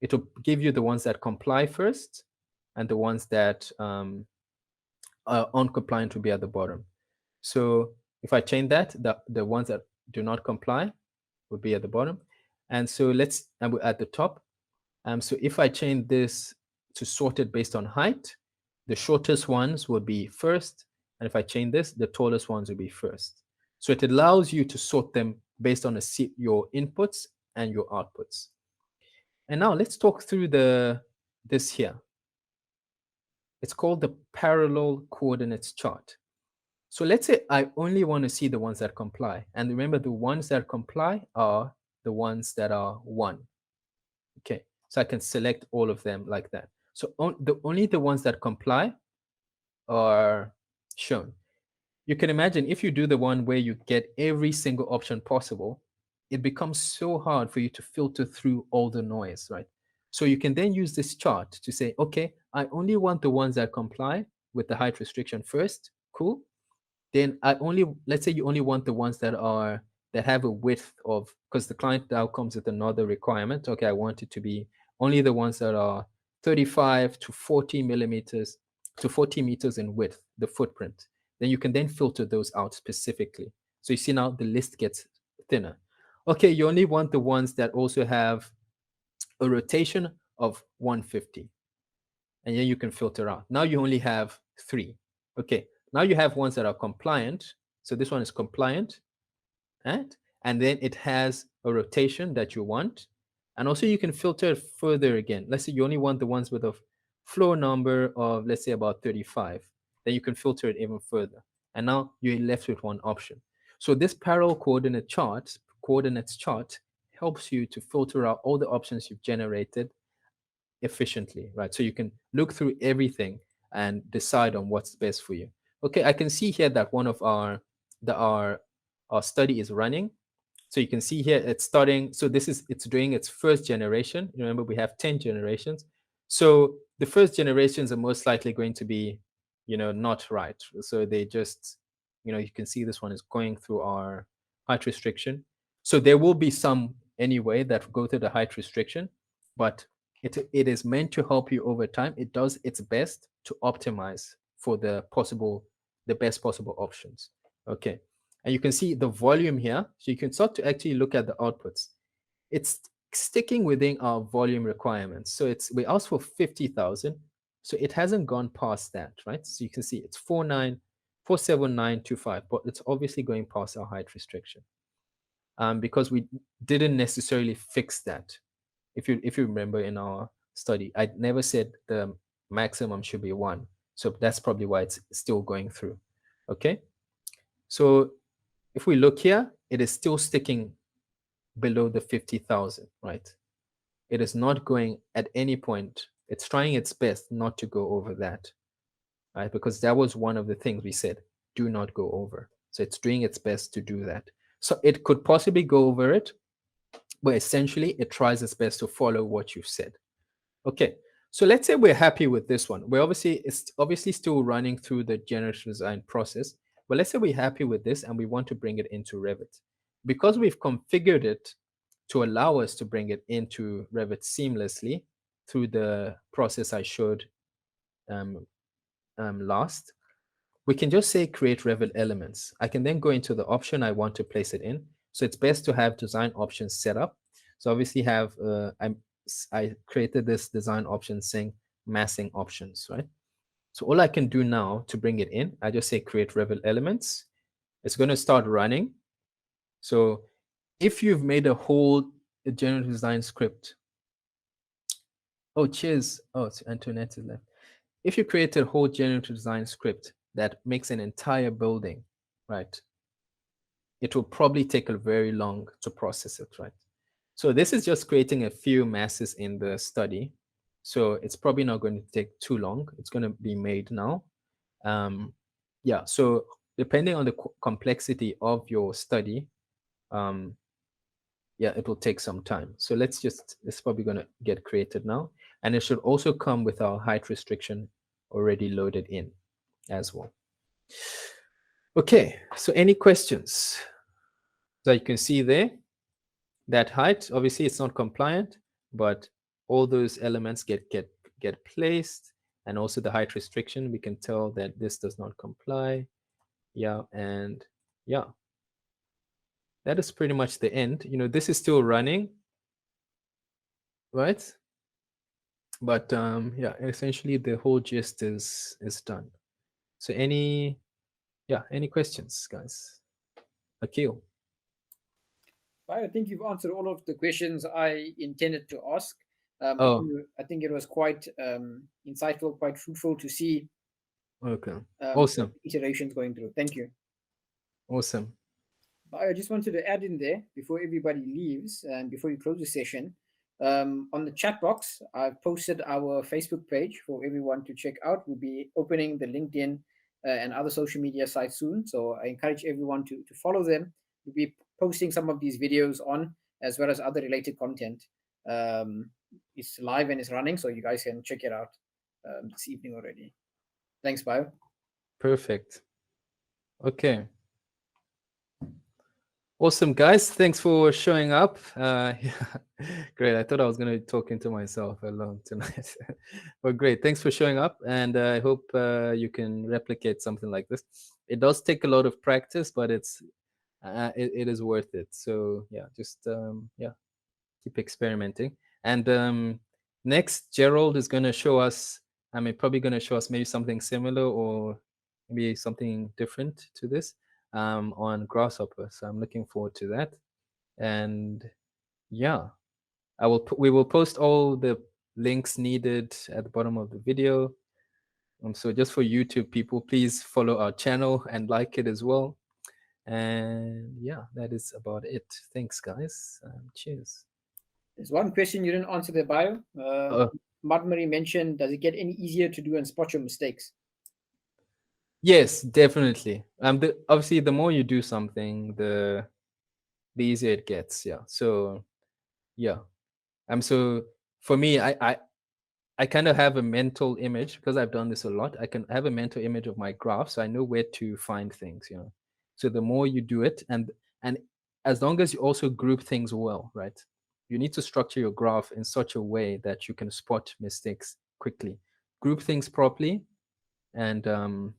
Speaker 1: it'll give you the ones that comply first, and the ones that are uncompliant will be at the bottom. So if I change that, the ones that do not comply will be at the bottom. And so we're at the top. So if I change this to sort it based on height, the shortest ones will be first. And if I change this, the tallest ones will be first. So it allows you to sort them based on your inputs and your outputs. And now let's talk through this here. It's called the parallel coordinates chart. So let's say I only want to see the ones that comply. And remember, the ones that comply are the ones that are 1. Okay, so I can select all of them like that. So only the ones that comply are shown. You can imagine if you do the one where you get every single option possible, it becomes so hard for you to filter through all the noise, right? So you can then use this chart to say, okay, I only want the ones that comply with the height restriction first. Cool. Then let's say you only want the ones that have a width of, because the client now comes with another requirement. Okay, I want it to be only the ones that are 35 to 40 millimeters to 40 meters in width, the footprint. Then you can then filter those out specifically. So you see now the list gets thinner. Okay, you only want the ones that also have a rotation of 150. And then you can filter out. Now you only have 3. Okay, now you have ones that are compliant. So this one is compliant, right? And then it has a rotation that you want. And also you can filter it further again. Let's say you only want the ones with a floor number of, let's say, about 35. Then you can filter it even further. And now you're left with one option. So this parallel coordinates chart helps you to filter out all the options you've generated efficiently, right? So you can look through everything and decide on what's best for you. Okay, I can see here that one of our study is running. So you can see here it's starting. So it's doing its first generation. Remember, we have 10 generations. So the first generations are most likely going to be, not right. So they just, you can see this one is going through our height restriction. So there will be some anyway that go through the height restriction, but it is meant to help you over time. It does its best to optimize for the best possible options. Okay. And you can see the volume here. So you can start to actually look at the outputs. It's sticking within our volume requirements. So we asked for 50,000. So it hasn't gone past that, right? So you can see it's 47925, but it's obviously going past our height restriction because we didn't necessarily fix that. If you remember in our study, I never said the maximum should be 1. So that's probably why it's still going through. Okay. So if we look here, it is still sticking below the 50,000, right? It is not going at any point. It's trying its best not to go over that, right? Because that was one of the things we said, do not go over. So it's doing its best to do that. So it could possibly go over it, but essentially it tries its best to follow what you've said. Okay, so let's say we're happy with this one. It's obviously still running through the generative design process, but let's say we're happy with this and we want to bring it into Revit. Because we've configured it to allow us to bring it into Revit seamlessly through the process I showed last, we can just say create Revit elements. I can then go into the option I want to place it in. So it's best to have design options set up. So obviously I created this design option saying massing options, right? So all I can do now to bring it in, I just say create Revit elements. It's going to start running. So if you've made a whole generative design script, oh, cheers. Oh, it's Antoinette is left. If you create a whole generative design script that makes an entire building, right, it will probably take a very long to process it, right? So this is just creating a few masses in the study. So it's probably not going to take too long. It's going to be made now. Yeah, so depending on the complexity of your study, yeah, it will take some time. So it's probably going to get created now. And it should also come with our height restriction already loaded in as well. Okay, so any questions? So you can see there, that height, obviously it's not compliant, but all those elements get placed, and also the height restriction, we can tell that this does not comply. Yeah, and yeah, that is pretty much the end. This is still running, right? But yeah, essentially the whole gist is done. So any questions, guys? Akil.
Speaker 11: I think you've answered all of the questions I intended to ask. I think it was quite insightful, quite fruitful to see.
Speaker 1: Okay. Awesome.
Speaker 11: Iterations going through. Thank you.
Speaker 1: Awesome.
Speaker 11: I just wanted to add in there before everybody leaves and before you close the session. On the chat box, I've posted our Facebook page for everyone to check out. We'll be opening the LinkedIn and other social media sites soon. So I encourage everyone to follow them. We'll be posting some of these videos on, as well as other related content. It's live and it's running, so you guys can check it out this evening already. Thanks, Bayo.
Speaker 1: Perfect. Okay. Awesome, guys. Thanks for showing up. Great. I thought I was going to be talking to myself alone tonight. But great. Thanks for showing up. And I hope you can replicate something like this. It does take a lot of practice, but it is worth it. So yeah, just keep experimenting. And next, Gerald is going to show us, probably going to show us maybe something similar or maybe something different to this. On Grasshopper, so I'm looking forward to that. And yeah, we will post all the links needed at the bottom of the video. So just for YouTube people, please follow our channel and like it as well. And yeah, that is about it. Thanks, guys. Cheers.
Speaker 11: There's one question you didn't answer there, Bayo. Marie mentioned, does it get any easier to do and spot your mistakes?
Speaker 1: Yes, definitely. Obviously, the more you do something, the easier it gets. Yeah. So, yeah. So for me, I kind of have a mental image because I've done this a lot. I can have a mental image of my graph, so I know where to find things. So the more you do it, and as long as you also group things well, right? You need to structure your graph in such a way that you can spot mistakes quickly, group things properly, and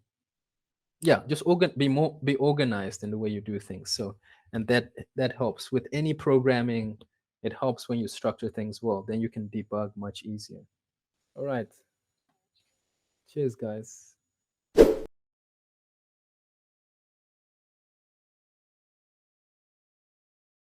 Speaker 1: yeah, just be organized in the way you do things. So, and that helps with any programming. It helps when you structure things well. Then you can debug much easier. All right. Cheers, guys.